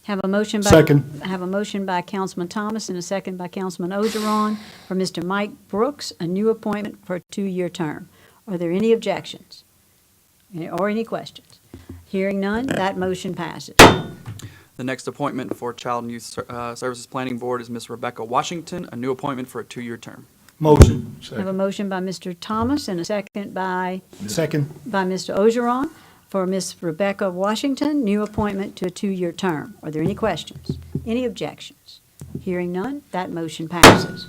Have a motion by. Second. Have a motion by Councilman Thomas and a second by Councilman Ogeron for Mr. Mike Brooks, a new appointment for a 2-year term. Are there any objections? Or any questions? Hearing none, that motion passes. The next appointment for Child and Youth Services Planning Board is Ms. Rebecca Washington, a new appointment for a 2-year term. Motion. Have a motion by Mr. Thomas and a second by Mr. Ogeron for Ms. Rebecca Washington, new appointment to a 2-year term. Are there any questions? Any objections? Hearing none, that motion passes.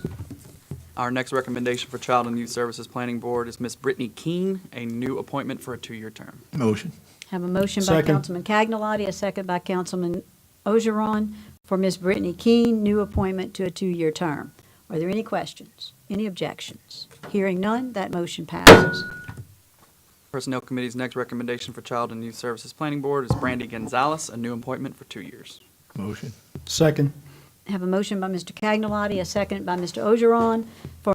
Our next recommendation for Child and Youth Services Planning Board is Ms. Brittany Keene, a new appointment for a 2-year term. Motion. Have a motion by Second. Councilman Cagnolati, a second by Councilman Ogeron for Ms. Brittany Keene, new appointment to a 2-year term. Are there any questions? Any objections? Hearing none, that motion passes. Personnel Committee's next recommendation for Child and Youth Services Planning Board is Brandy Gonzalez, a new appointment for 2 years. Motion. Second. Have a motion by Mr. Cagnolati, a second by Mr. Ogeron for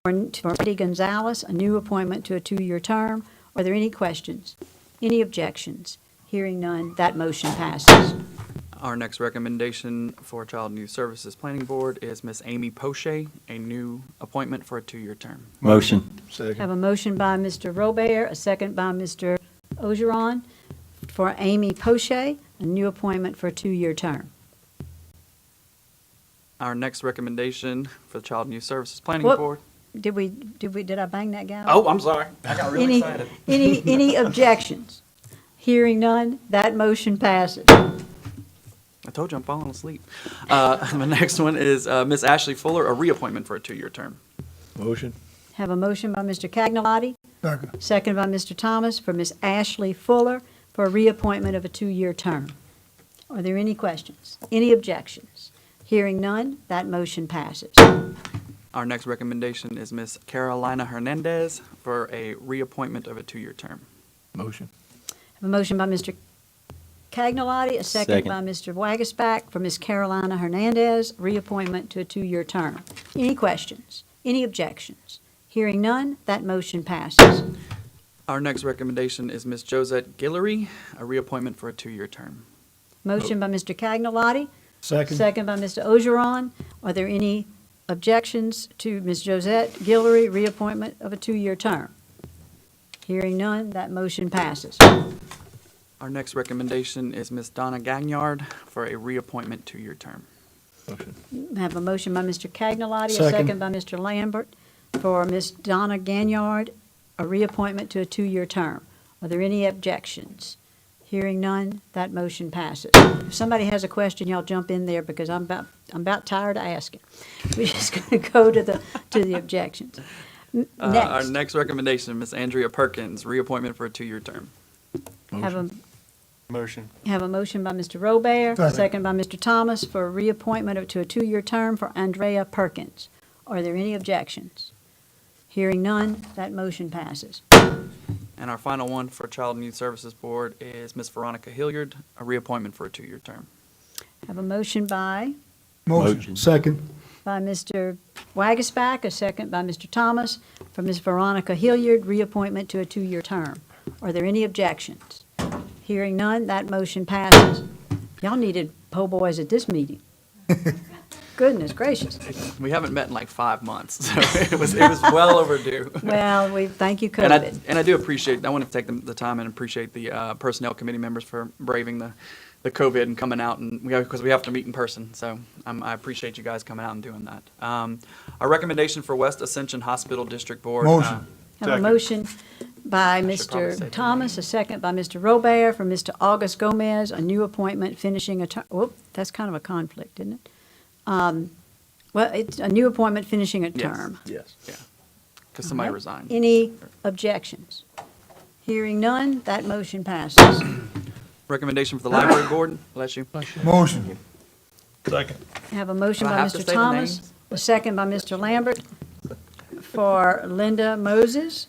Brandy Gonzalez, a new appointment to a 2-year term. Are there any questions? Any objections? Hearing none, that motion passes. Our next recommendation for Child and Youth Services Planning Board is Miss Amy Poche, a new appointment for a 2-year term. Motion. Have a motion by Mr. Robert, a second by Mr. Ogeron for Amy Poche, a new appointment for a 2-year term. Our next recommendation for the Child and Youth Services Planning What- Board. Did I bang that guy? Oh, I'm sorry. I got really excited. Any objections? Hearing none, that motion passes. I told you I'm falling asleep. The next one is Miss Ashley Fuller, a reappointment for a 2-year term. Motion. Have a motion by Mr. Cagnolati, Second. second by Mr. Thomas for Miss Ashley Fuller for a reappointment of a 2-year term. Are there any questions? Any objections? Hearing none, that motion passes. Our next recommendation is Miss Carolina Hernandez for a reappointment of a 2-year term. Motion. Have a motion by Mr. Cagnolati, a second Second. by Mr. Wagasback for Miss Carolina Hernandez, reappointment to a 2-year term. Any questions? Any objections? Hearing none, that motion passes. Our next recommendation is Miss Josette Guillory, a reappointment for a 2-year term. Motion by Mr. Cagnolati, Second. second by Mr. Ogeron. Are there any objections to Ms. Josette Guillory, reappointment of a 2-year term? Hearing none, that motion passes. Our next recommendation is Miss Donna Gagnard for a reappointment 2-year term. Motion. Have a motion by Mr. Cagnolati, a Second. second by Mr. Lambert for Ms. Donna Gagnard, a reappointment to a 2-year term. Are there any objections? Hearing none, that motion passes. If somebody has a question, y'all jump in there because I'm about tired of asking. We're just going to go to the objections. Our Next, next recommendation, Miss Andrea Perkins, reappointment for a 2-year term. have a Motion. Have a motion by Mr. Robert, Second. second by Mr. Thomas for a reappointment to a 2-year term for Andrea Perkins. Are there any objections? Hearing none, that motion passes. And our final one for Child and Youth Services Board is Miss Veronica Hilliard, a reappointment for a 2-year term. Have a motion by Motion. Second. Mr. Wagasback, a second by Mr. Thomas for Ms. Veronica Hilliard, reappointment to a 2-year term. Are there any objections? Hearing none, that motion passes. Y'all needed po' boys at this meeting. Goodness gracious. We haven't met in like 5 months, so it was well overdue. Well, we thank you, And COVID. I do appreciate, I want to take the time and appreciate the Personnel Committee members for braving the COVID and coming out, and because we have to meet in person, so I appreciate you guys coming out and doing that. Our recommendation for West Ascension Hospital District Board. Motion. Have a motion by should probably say Mr. the Thomas, a second by Mr. Robert for Mr. August Gomez, a new appointment finishing a term. Whoop, that's kind of a conflict, isn't it? Well, it's a new appointment finishing a Yes. term. Yes. Yeah, because somebody All right. resigned. Any objections? Hearing none, that motion passes. Recommendation for the Library Board, bless you. Motion. Second. Have a motion Do I by have to Mr. say the Thomas, names? a second by Mr. Lambert for Linda Moses,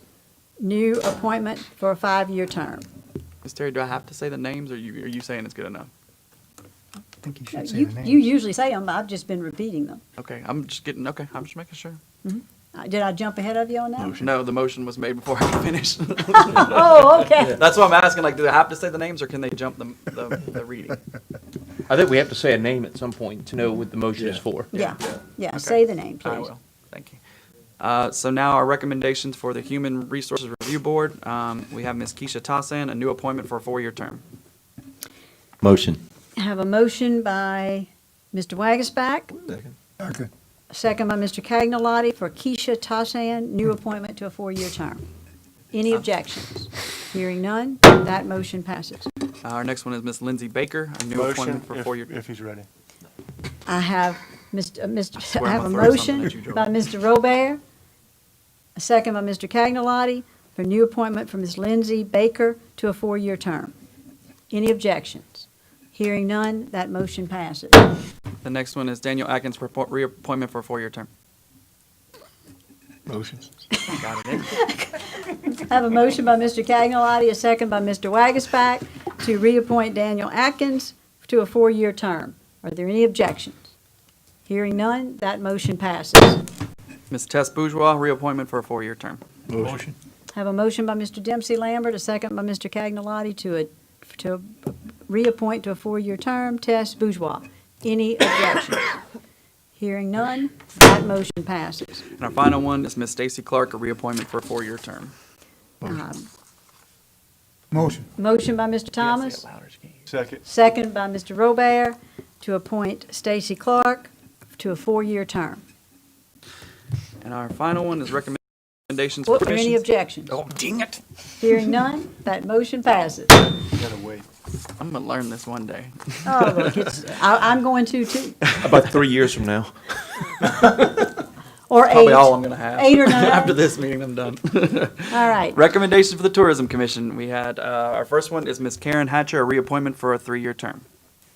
new appointment for a 5-year term. Ms. Terry, do I have to say the names, or are you saying it's good enough? I think you should say You the name. you usually say them, I've just been repeating them. Okay, I'm just making sure. Did I jump ahead of you on that? one? No, the motion was made before I could finish. Oh, okay. That's why I'm asking, like, do I have to say the names, or can they jump the reading? I think we have to say a name at some point to know what the motion is for. Yeah, Okay. say the name, I please. will, thank you. So now our recommendations for the Human Resources Review Board. We have Ms. Keisha Tassan, a new appointment for a 4-year term. Motion. Have a motion by Mr. Wagasback, Second. a second by Mr. Cagnolati for Keisha Tassan, new appointment to a 4-year term. Any objections? Hearing none, that motion passes. Our next one is Ms. Lindsay Baker, a new Motion, appointment for 4-year. if he's ready. I have swear I have I'm a gonna throw motion something at you, Joe. by Mr. Robert, a second by Mr. Cagnolati for new appointment for Ms. Lindsay Baker to a 4-year term. Any objections? Hearing none, that motion passes. The next one is Daniel Atkins for reappointment for a 4-year term. Motion. Got it. I have a motion by Mr. Cagnolati, a second by Mr. Wagasback to reappoint Daniel Atkins to a 4-year term. Are there any objections? Hearing none, that motion passes. Ms. Tess Bourgeois, reappointment for a 4-year term. Motion. I have a motion by Mr. Dempsey Lambert, a second by Mr. Cagnolati to reappoint to a 4-year term Tess Bourgeois. Any objections? Hearing none, that motion passes. And our final one is Ms. Stacy Clark, a reappointment for a 4-year term. Motion. Motion by Mr. Thomas, Second. second by Mr. Robert to appoint Stacy Clark to a 4-year term. And our final one is recommendations for Are there any commissions. objections? Oh, dang it. Hearing none, that motion passes. Gotta wait. I'm gonna learn this one day. Oh, look, I'm going to too. About 3 years from now. Or 8. Probably all I'm gonna have. 8 or 9. After this meeting, I'm done. All right. Recommendations for the Tourism Commission. We had, our first one is Ms. Karen Hatcher, a reappointment for a 3-year term.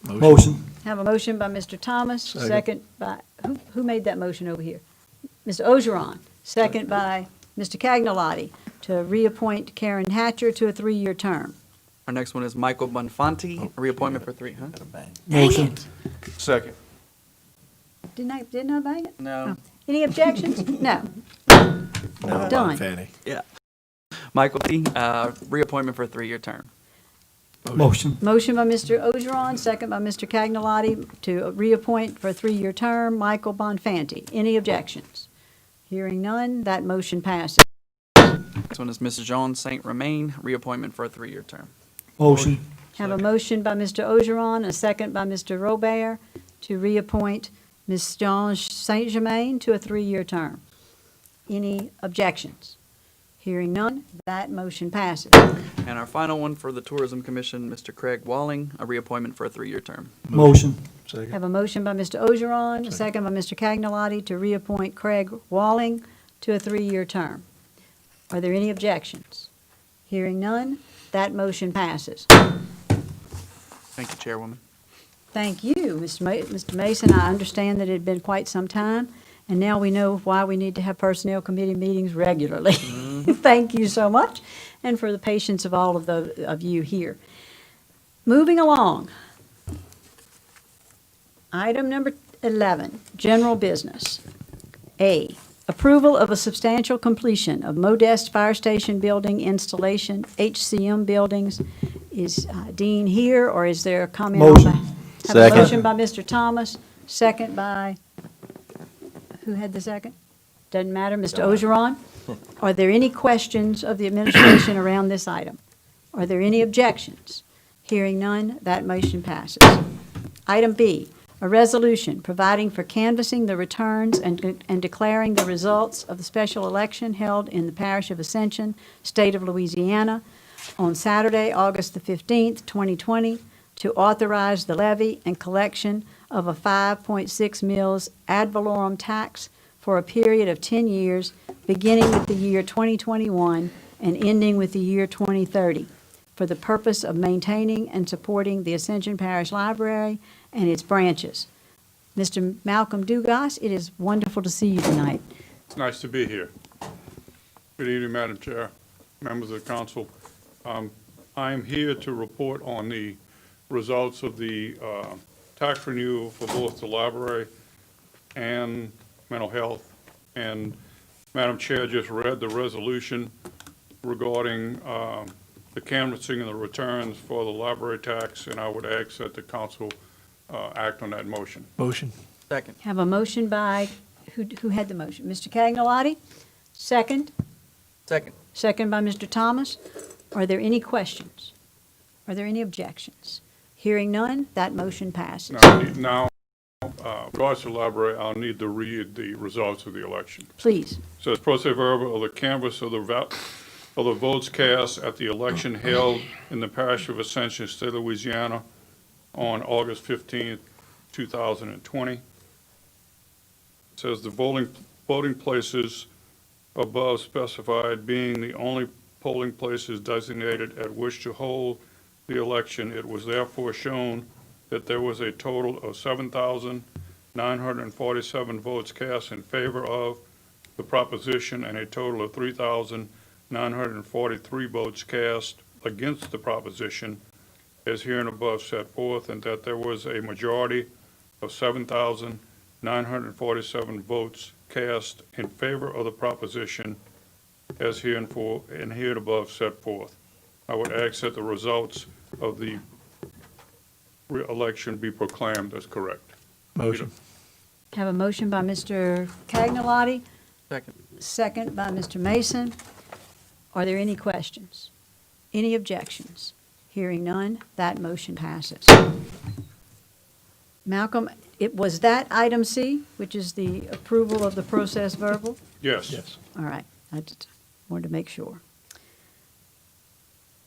Motion. Have a motion by Mr. Thomas, second by, who made that motion over here? Mr. Ogeron, second by Mr. Cagnolati to reappoint Karen Hatcher to a 3-year term. Our next one is Michael Bonfanti, a reappointment for 3, huh? Motion. Second. Didn't I bang it? No. Any objections? No. No, Done. Fanny. Yeah. Michael T., reappointment for a 3-year term. Motion. Motion by Mr. Ogeron, second by Mr. Cagnolati to reappoint for a 3-year term Michael Bonfanti. Any objections? Hearing none, that motion passes. Next one is Mrs. Jean Saint Romain, reappointment for a 3-year term. Motion. Have a motion by Mr. Ogeron, a second by Mr. Robert to reappoint Ms. Jean Saint Germain to a 3-year term. Any objections? Hearing none, that motion passes. And our final one for the Tourism Commission, Mr. Craig Walling, a reappointment for a 3-year term. Motion. Second. Have a motion by Mr. Ogeron, a second by Mr. Cagnolati to reappoint Craig Walling to a 3-year term. Are there any objections? Hearing none, that motion passes. Thank you, Chairwoman. Thank you, Mr. Mason. I understand that it had been quite some time, and now we know why we need to have Personnel Committee meetings regularly. Thank you so much, and for the patience of all of you here. Moving along. Item number 11, general business. A, approval of a substantial completion of Modest Fire Station Building installation, HCM buildings. Is Dean here, or is there a comment on that? Motion. Have a motion by Mr. Thomas, second by, who had the second? Doesn't matter, Mr. Ogeron. Are there any questions of the administration around this item? Are there any objections? Hearing none, that motion passes. Item B, a resolution providing for canvassing the returns and declaring the results of the special election held in the Parish of Ascension, State of Louisiana, on Saturday, August the 15th, 2020, to authorize the levy and collection of a 5.6 mils ad valorem tax for a period of 10 years, beginning with the year 2021 and ending with the year 2030, for the purpose of maintaining and supporting the Ascension Parish Library and its branches. Mr. Malcolm Dugas, it is wonderful to see you tonight. It's nice to be here. Good evening, Madam Chair, members of the council. I am here to report on the results of the tax renewal for both the library and mental health. And Madam Chair just read the resolution regarding the canvassing and the returns for the library tax, and I would ask that the council act on that motion. Motion. Second. Have a motion by, who had the motion? Mr. Cagnolati? Second? Second. Second by Mr. Thomas. Are there any questions? Are there any objections? Hearing none, that motion passes. Now, regards to the library, I'll need to read the results of the election. Please. It says, pro se verbal of the canvass of the votes cast at the election held in the Parish of Ascension, State of Louisiana, on August 15th, 2020. It says the voting places above specified being the only polling places designated at which to hold the election, it was therefore shown that there was a total of 7,947 votes cast in favor of the proposition and a total of 3,943 votes cast against the proposition as here and above set forth, and that there was a majority of 7,947 votes cast in favor of the proposition as here and here above set forth. I would ask that the results of the election be proclaimed as correct. Motion. Have a motion by Mr. Cagnalotti, Second. second by Mr. Mason. Are there any questions? Any objections? Hearing none, that motion passes. Malcolm, was that item C, which is the approval of the process verbal? Yes. Yes. All right, I just wanted to make sure.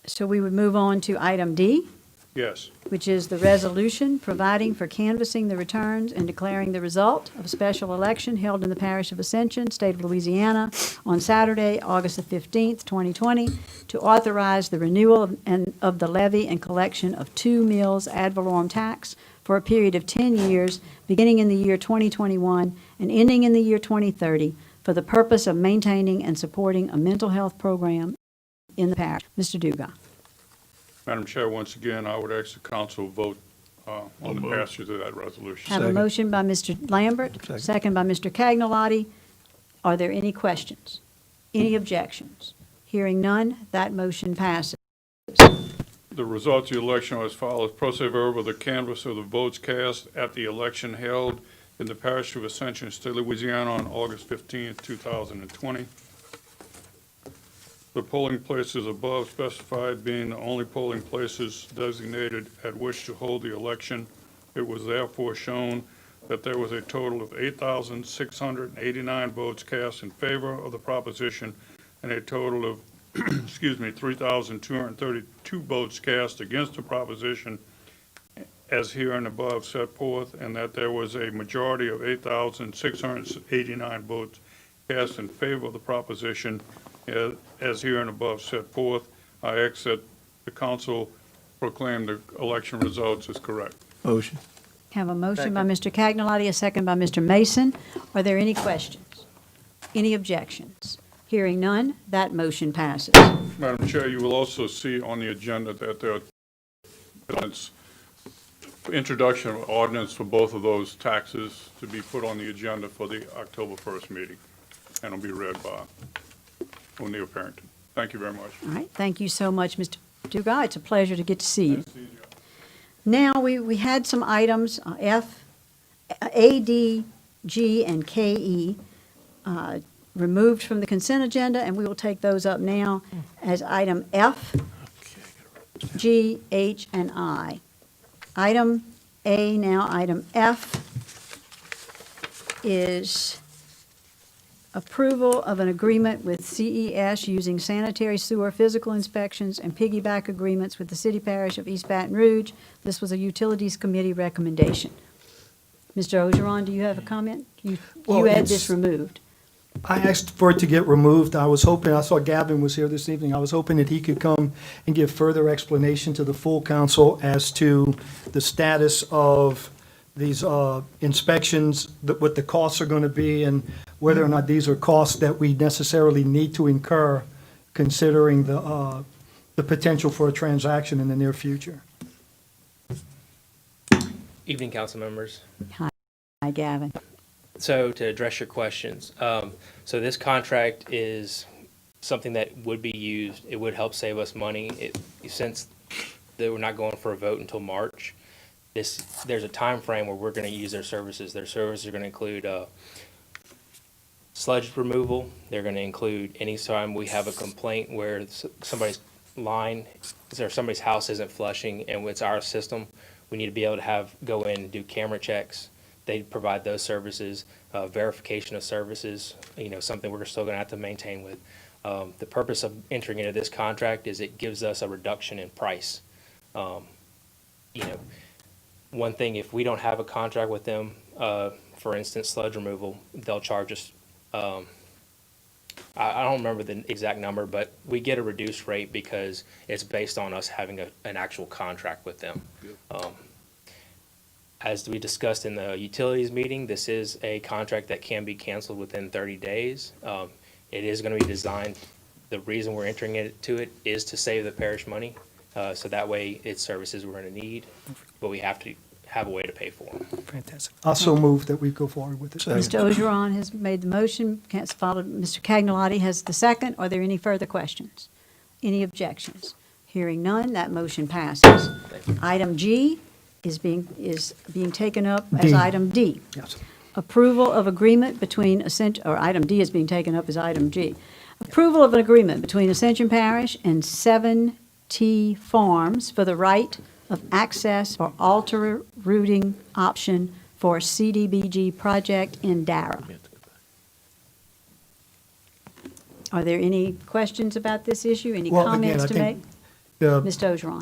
So we would move on to item D, Yes. which is the resolution providing for canvassing the returns and declaring the result of a special election held in the Parish of Ascension, State of Louisiana, on Saturday, August the 15th, 2020, to authorize the renewal of the levy and collection of 2 mills ad valorem tax for a period of 10 years, beginning in the year 2021 and ending in the year 2030, for the purpose of maintaining and supporting a mental health program in the parish. Mr. Dugas. Madam Chair, once again, I would ask the council vote on the passage of that resolution. Have a motion by Mr. Lambert, second by Mr. Cagnalotti. Are there any questions? Any objections? Hearing none, that motion passes. The results of the election are as follows. Pro se verbal, the canvass of the votes cast at the election held in the Parish of Ascension, State of Louisiana on August 15th, 2020. The polling places above specified being the only polling places designated at which to hold the election, it was therefore shown that there was a total of 8,689 votes cast in favor of the proposition and a total of, 3,232 votes cast against the proposition as here and above set forth, and that there was a majority of 8,689 votes cast in favor of the proposition as here and above set forth. I ask that the council proclaim the election results as correct. Motion. Have a motion by Mr. Cagnalotti, a second by Mr. Mason. Are there any questions? Any objections? Hearing none, that motion passes. Madam Chair, you will also see on the agenda that there are introduction of ordinance for both of those taxes to be put on the agenda for the October 1st meeting, and will be read by O'Neill Parrington. Thank you very much. All right, thank you so much, Mr. Dugas. It's a pleasure to get to see you. Now, we had some items, F, A, D, G, and K, E, removed from the consent agenda, and we will take those up now as item F, G, H, and I. Item A, now item F, is approval of an agreement with CES using sanitary sewer physical inspections and piggyback agreements with the city parish of East Baton Rouge. This was a Utilities Committee recommendation. Mr. Ogeron, do you have a comment? You had this removed. I asked for it to get removed. I was hoping, I saw Gavin was here this evening. I was hoping that he could come and give further explanation to the full council as to the status of these inspections, what the costs are going to be, and whether or not these are costs that we necessarily need to incur, considering the potential for a transaction in the near future. Evening, council members. Hi, Gavin. So to address your questions, so this contract is something that would be used. It would help save us money. Since we're not going for a vote until March, there's a time frame where we're going to use their services. Their services are going to include sludge removal. They're going to include any time we have a complaint where somebody's somebody's house isn't flushing and it's our system, we need to be able to go in and do camera checks. They provide those services, verification of services, something we're still going to have to maintain with. The purpose of entering into this contract is it gives us a reduction in price. One thing, if we don't have a contract with them, for instance, sludge removal, they'll charge us, I don't remember the exact number, but we get a reduced rate because it's based on us having an actual contract with them. As we discussed in the utilities meeting, this is a contract that can be canceled within 30 days. It is going to be designed, the reason we're entering into it is to save the parish money, so that way it's services we're going to need, but we have to have a way to pay for them. Fantastic. I so move that we go forward with it. Mr. Ogeron has made the motion, followed, Mr. Cagnolotti has the second. Are there any further questions? Any objections? Hearing none, that motion passes. Item G is being taken up as D. item D. Yes. Approval of agreement between Ascension, or item D is being taken up as item G. Approval of an agreement between Ascension Parish and 7T Farms for the right of access for alter routing option for CDBG project in Dara. Are there any questions about this issue? Any Well, again, comments I to think make? the- Mr. Ogeron.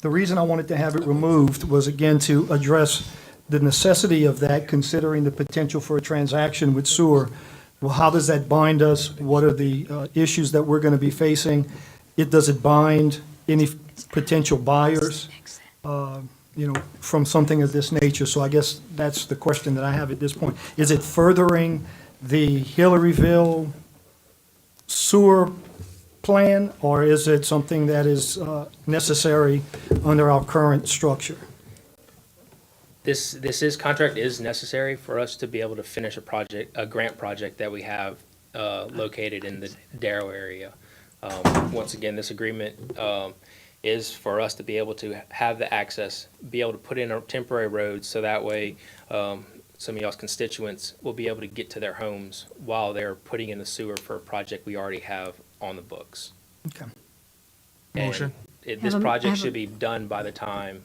The reason I wanted to have it removed was, again, to address the necessity of that, considering the potential for a transaction with sewer. Well, how does that bind us? What are the issues that we're going to be facing? Does it bind any potential buyers, from something of this nature? So I guess that's the question that I have at this point. Is it furthering the Hillaryville sewer plan, or is it something that is necessary under our current structure? This contract is necessary for us to be able to finish a grant project that we have located in the Darrow area. Once again, this agreement is for us to be able to have the access, be able to put in a temporary road, so that way some of y'all's constituents will be able to get to their homes while they're putting in the sewer for a project we already have on the books. Okay. Motion. This project should be done by the time.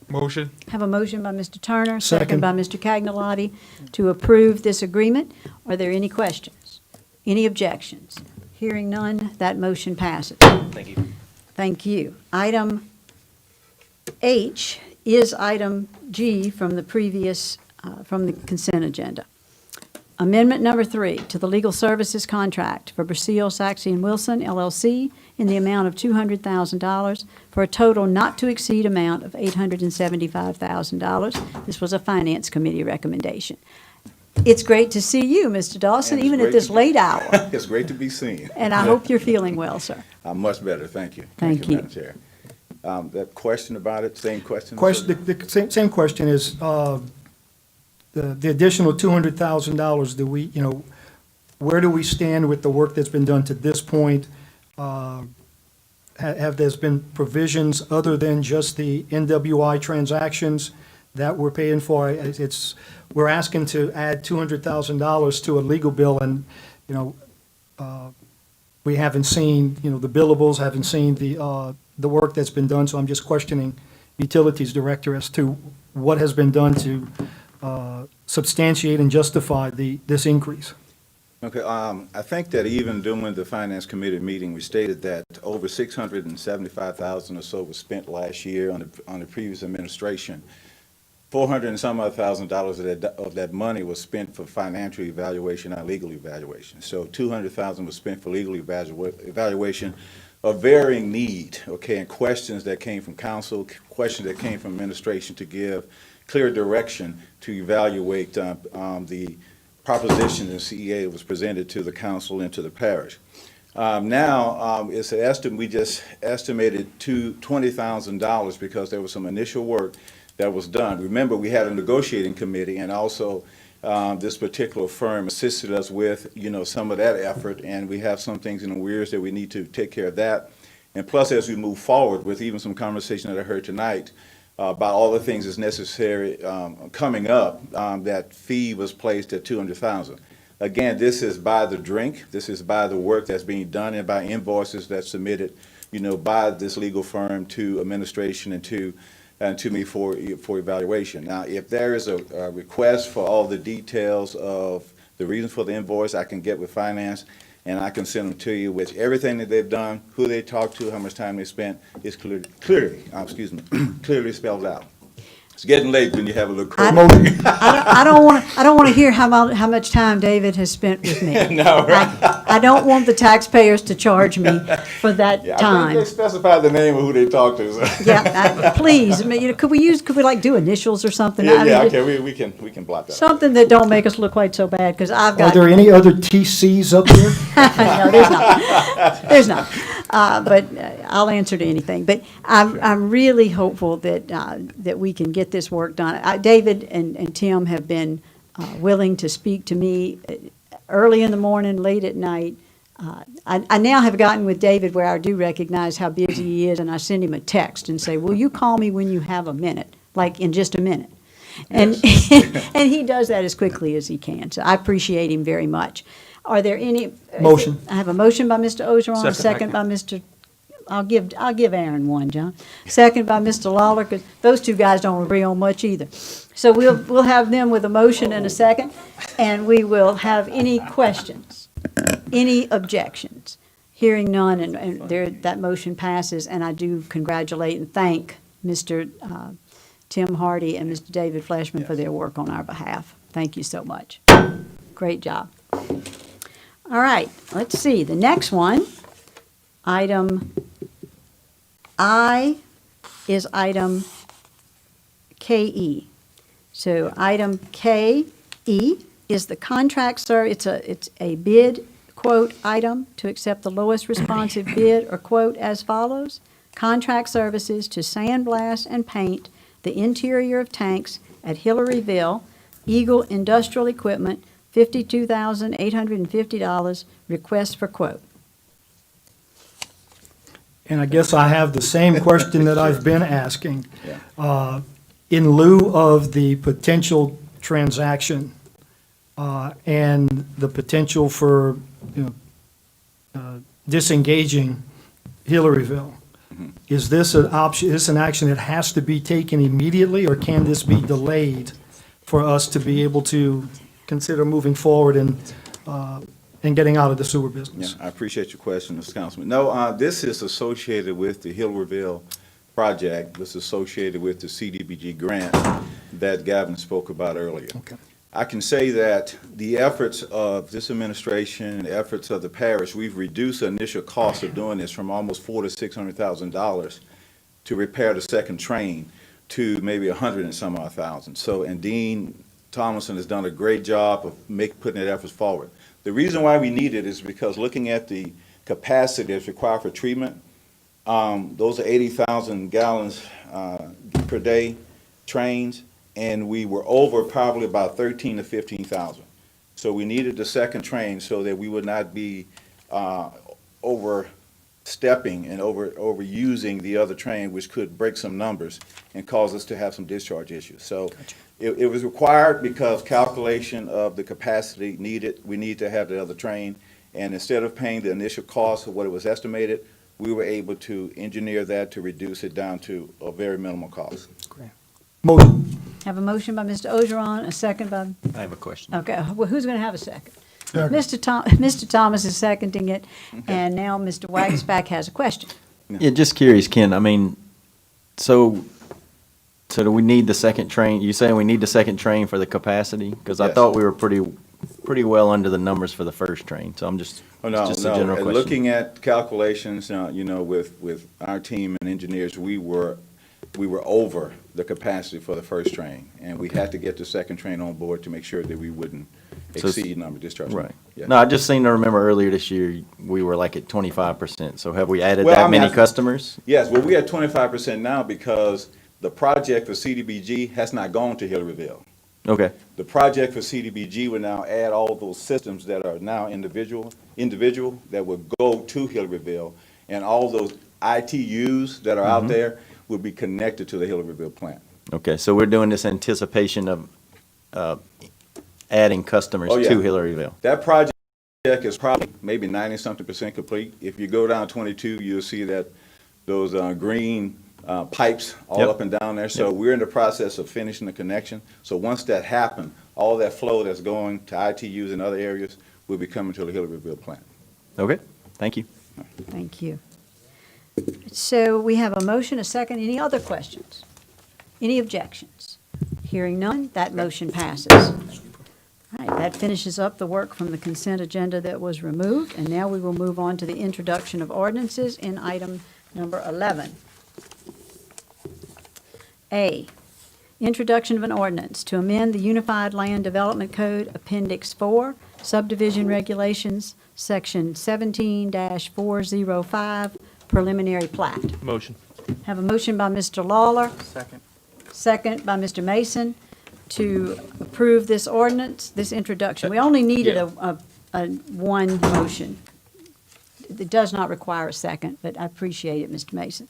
Motion. Have a motion by Mr. Turner, Second. second by Mr. Cagnolotti to approve this agreement. Are there any questions? Any objections? Hearing none, that motion passes. Thank you. Thank you. Item H is item G from the previous, from the consent agenda. Amendment number 3 to the legal services contract for Basile, Saxe, and Wilson LLC in the amount of $200,000 for a total not to exceed amount of $875,000. This was a Finance Committee recommendation. It's great to see you, Mr. Dawson, even at this late hour. It's great to be seen. And I hope you're feeling well, sir. I'm much better, thank you. Thank you. Madam Chair. That question about it, same question? The same question is, the additional $200,000, do we, where do we stand with the work that's been done to this point? Have there been provisions other than just the NWI transactions that we're paying for? We're asking to add $200,000 to a legal bill, and, we haven't seen, the billables, haven't seen the work that's been done, so I'm just questioning Utilities Director as to what has been done to substantiate and justify this increase. Okay, I think that even during the Finance Committee meeting, we stated that over $675,000 or so was spent last year on the previous administration. $400 and some odd thousand dollars of that money was spent for financial evaluation and legal evaluation. So $200,000 was spent for legal evaluation of varying need, okay, and questions that came from council, questions that came from administration to give clear direction to evaluate the proposition in CEA that was presented to the council and to the parish. Now, it's an estimate, we just estimated $20,000 because there was some initial work that was done. Remember, we had a negotiating committee, and also this particular firm assisted us with, some of that effort, and we have some things in the arrears that we need to take care of that. And plus, as we move forward with even some conversation that I heard tonight, about all the things that's necessary coming up, that fee was placed at $200,000. Again, this is by the drink. This is by the work that's being done and by invoices that's submitted, by this legal firm to administration and to me for evaluation. Now, if there is a request for all the details of the reason for the invoice, I can get with finance and I can send them to you, which everything that they've done, who they talked to, how much time they spent, is clearly spelled out. It's getting late when you have a little I curve. I don't want to hear how much time David has spent with me. No, right. I don't want the taxpayers to charge me for that Yeah, I time. think they specified the name of who they talked to. So. Yeah, please, I mean, could we like do initials or something? I Yeah, mean, yeah, okay, we can block that. something that don't make us look quite so bad, because I've Are got. there any other TCs up there? No, there's not. There's not. But I'll answer to anything. But I'm really hopeful that we can get this work done. David and Tim have been willing to speak to me early in the morning, late at night. I now have gotten with David where I do recognize how busy he is, and I send him a text and say, will you call me when you have a minute, like in just a minute? And, and he does that as quickly as he can. So I appreciate him very much. Are there any? Motion. I have a motion by Mr. Ogeron, a second by Mr. I'll give Aaron one, John. Second by Mr. Lawler, because those two guys don't agree on much either. So we'll have them with a motion and a second, and we will have any questions, any objections. Hearing none, and that motion passes, and I do congratulate and thank Mr. Tim Hardy and Mr. David Fleshman for their work on our behalf. Thank you so much. Great job. All right, let's see, the next one, item I is item KE. So item KE is the contract, sir, it's a bid quote item to accept the lowest responsive bid or quote as follows. Contract services to sandblast and paint the interior of tanks at Hillaryville, Eagle Industrial Equipment, $52,850, request for quote. And I guess I have the same question that I've been asking. In lieu of the potential transaction and the potential for, disengaging Hillaryville, is this an option, is this an action that has to be taken immediately, or can this be delayed for us to be able to consider moving forward and getting out of the sewer business? Yeah, I appreciate your question, Mr. Councilman. No, this is associated with the Hillaryville project. This is associated with the CDBG grant that Gavin spoke about earlier. Okay. I can say that the efforts of this administration, the efforts of the parish, we've reduced the initial cost of doing this from almost $400,000 to $600,000 to repair the second train to maybe 100 and some odd thousand. So, and Dean Thomason has done a great job of putting that efforts forward. The reason why we need it is because looking at the capacity that's required for treatment, those are 80,000 gallons per day trains, and we were over probably about 13 to 15,000. So we needed the second train so that we would not be overstepping and overusing the other train, which could break some numbers and cause us to have some discharge issues. So it was required because calculation of the capacity needed, we need to have the other train. And instead of paying the initial cost of what it was estimated, we were able to engineer that to reduce it down to a very minimal cost. Motion. Have a motion by Mr. Ogeron, a second by, I have a question. okay, well, who's going to have a second? Second. Mr. Thomas is seconding it, and now Mr. Wagsback has a question. Yeah, just curious, Ken, I mean, so do we need the second train? You saying we need the second train for the capacity? Because I Yes. thought we were pretty well under the numbers for the first train, so I'm just, Oh, no, it's just a no. general question. Looking at calculations, with our team and engineers, we were over the capacity for the first train, and we had to get the second train on board to make sure that we wouldn't So it's- exceed number of discharges. Right. Yeah. No, I just seem to remember earlier this year, we were like at 25%, so have we added Well, I that mean, many customers? Yes, well, we're at 25% now because the project for CDBG has not gone to Hillaryville. Okay, The project for CDBG will now add all those systems that are now individual that will go to Hillaryville, and all those ITUs that are out there will be connected to the Hillaryville plant. okay, so we're doing this anticipation of adding customers Oh, yeah. to Hillaryville. That project is probably maybe 90-something% complete. If you go down 22, you'll see that those green pipes all Yep. up and down there. So we're in the process of finishing the connection. So once that happens, all that flow that's going to ITUs and other areas will be coming to the Hillaryville plant. Okay, thank you. Thank you. So we have a motion, a second. Any other questions? Any objections? Hearing none, that motion passes. All right, that finishes up the work from the consent agenda that was removed, and now we will move on to the introduction of ordinances in item number 11. A, introduction of an ordinance to amend the Unified Land Development Code Appendix 4, subdivision regulations, Section 17-405, preliminary plat. Motion. Have a motion by Mr. Lawler, Second. second by Mr. Mason, to approve this ordinance, this introduction. We only needed a one motion. It does not require a second, but I appreciate it, Mr. Mason.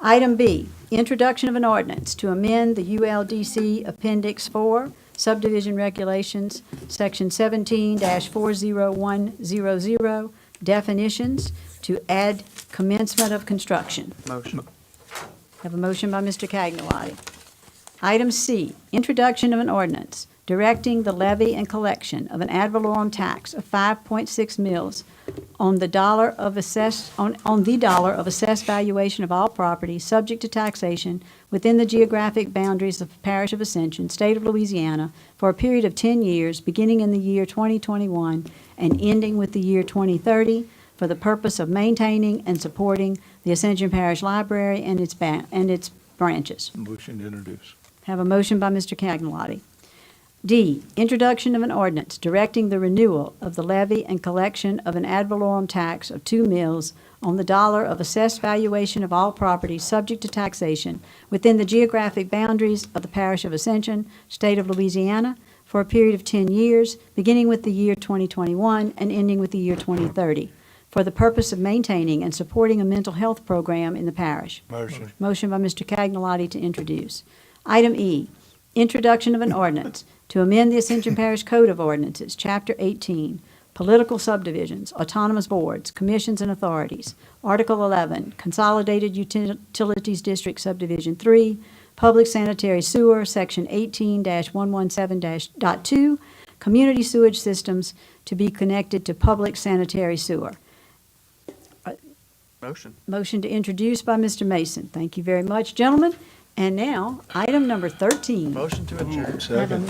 Item B, introduction of an ordinance to amend the ULDC Appendix 4, subdivision regulations, Section 17-40100, definitions, to add commencement of construction. Motion. Have a motion by Mr. Cagnawati. Item C, introduction of an ordinance directing the levy and collection of an ad valorem tax of 5.6 mils on the dollar of assessed valuation of all property subject to taxation within the geographic boundaries of the Parish of Ascension, State of Louisiana, for a period of 10 years, beginning in the year 2021 and ending with the year 2030, for the purpose of maintaining and supporting the Ascension Parish Library and its branches. Motion to introduce. Have a motion by Mr. Cagnawati. D, introduction of an ordinance directing the renewal of the levy and collection of an ad valorem tax of 2 mils on the dollar of assessed valuation of all property subject to taxation within the geographic boundaries of the Parish of Ascension, State of Louisiana, for a period of 10 years, beginning with the year 2021 and ending with the year 2030, for the purpose of maintaining and supporting a mental health program in the parish. Motion. Motion by Mr. Cagnawati to introduce. Item E, introduction of an ordinance to amend the Ascension Parish Code of Ordinances, Chapter 18, Political Subdivisions, Autonomous Boards, Commissions and Authorities, Article 11, Consolidated Utilities District Subdivision 3, Public Sanitary Sewer, Section 18-117-2, Community Sewage Systems to be connected to public sanitary sewer. Motion. Motion to introduce by Mr. Mason. Thank you very much, gentlemen. And now, item number 13. Motion to adjourn. Have a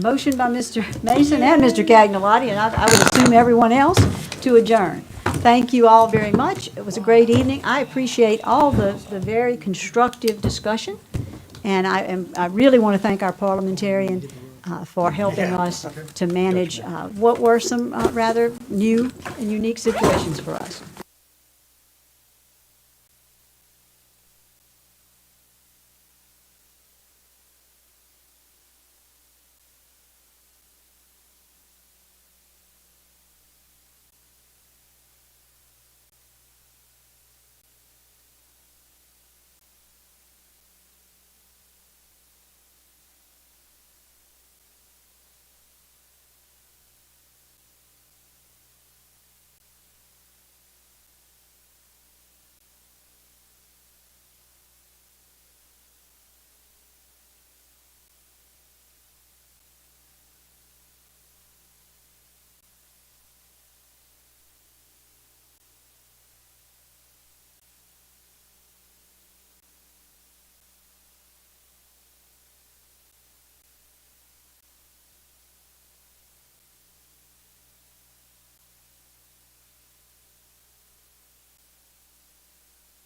motion by Mr. Mason and Mr. Cagnawati, and I would assume everyone else, to adjourn. Thank you all very much. It was a great evening. I appreciate all the very constructive discussion, and I really want to thank our parliamentarian for helping us to manage what were some rather new and unique situations for us.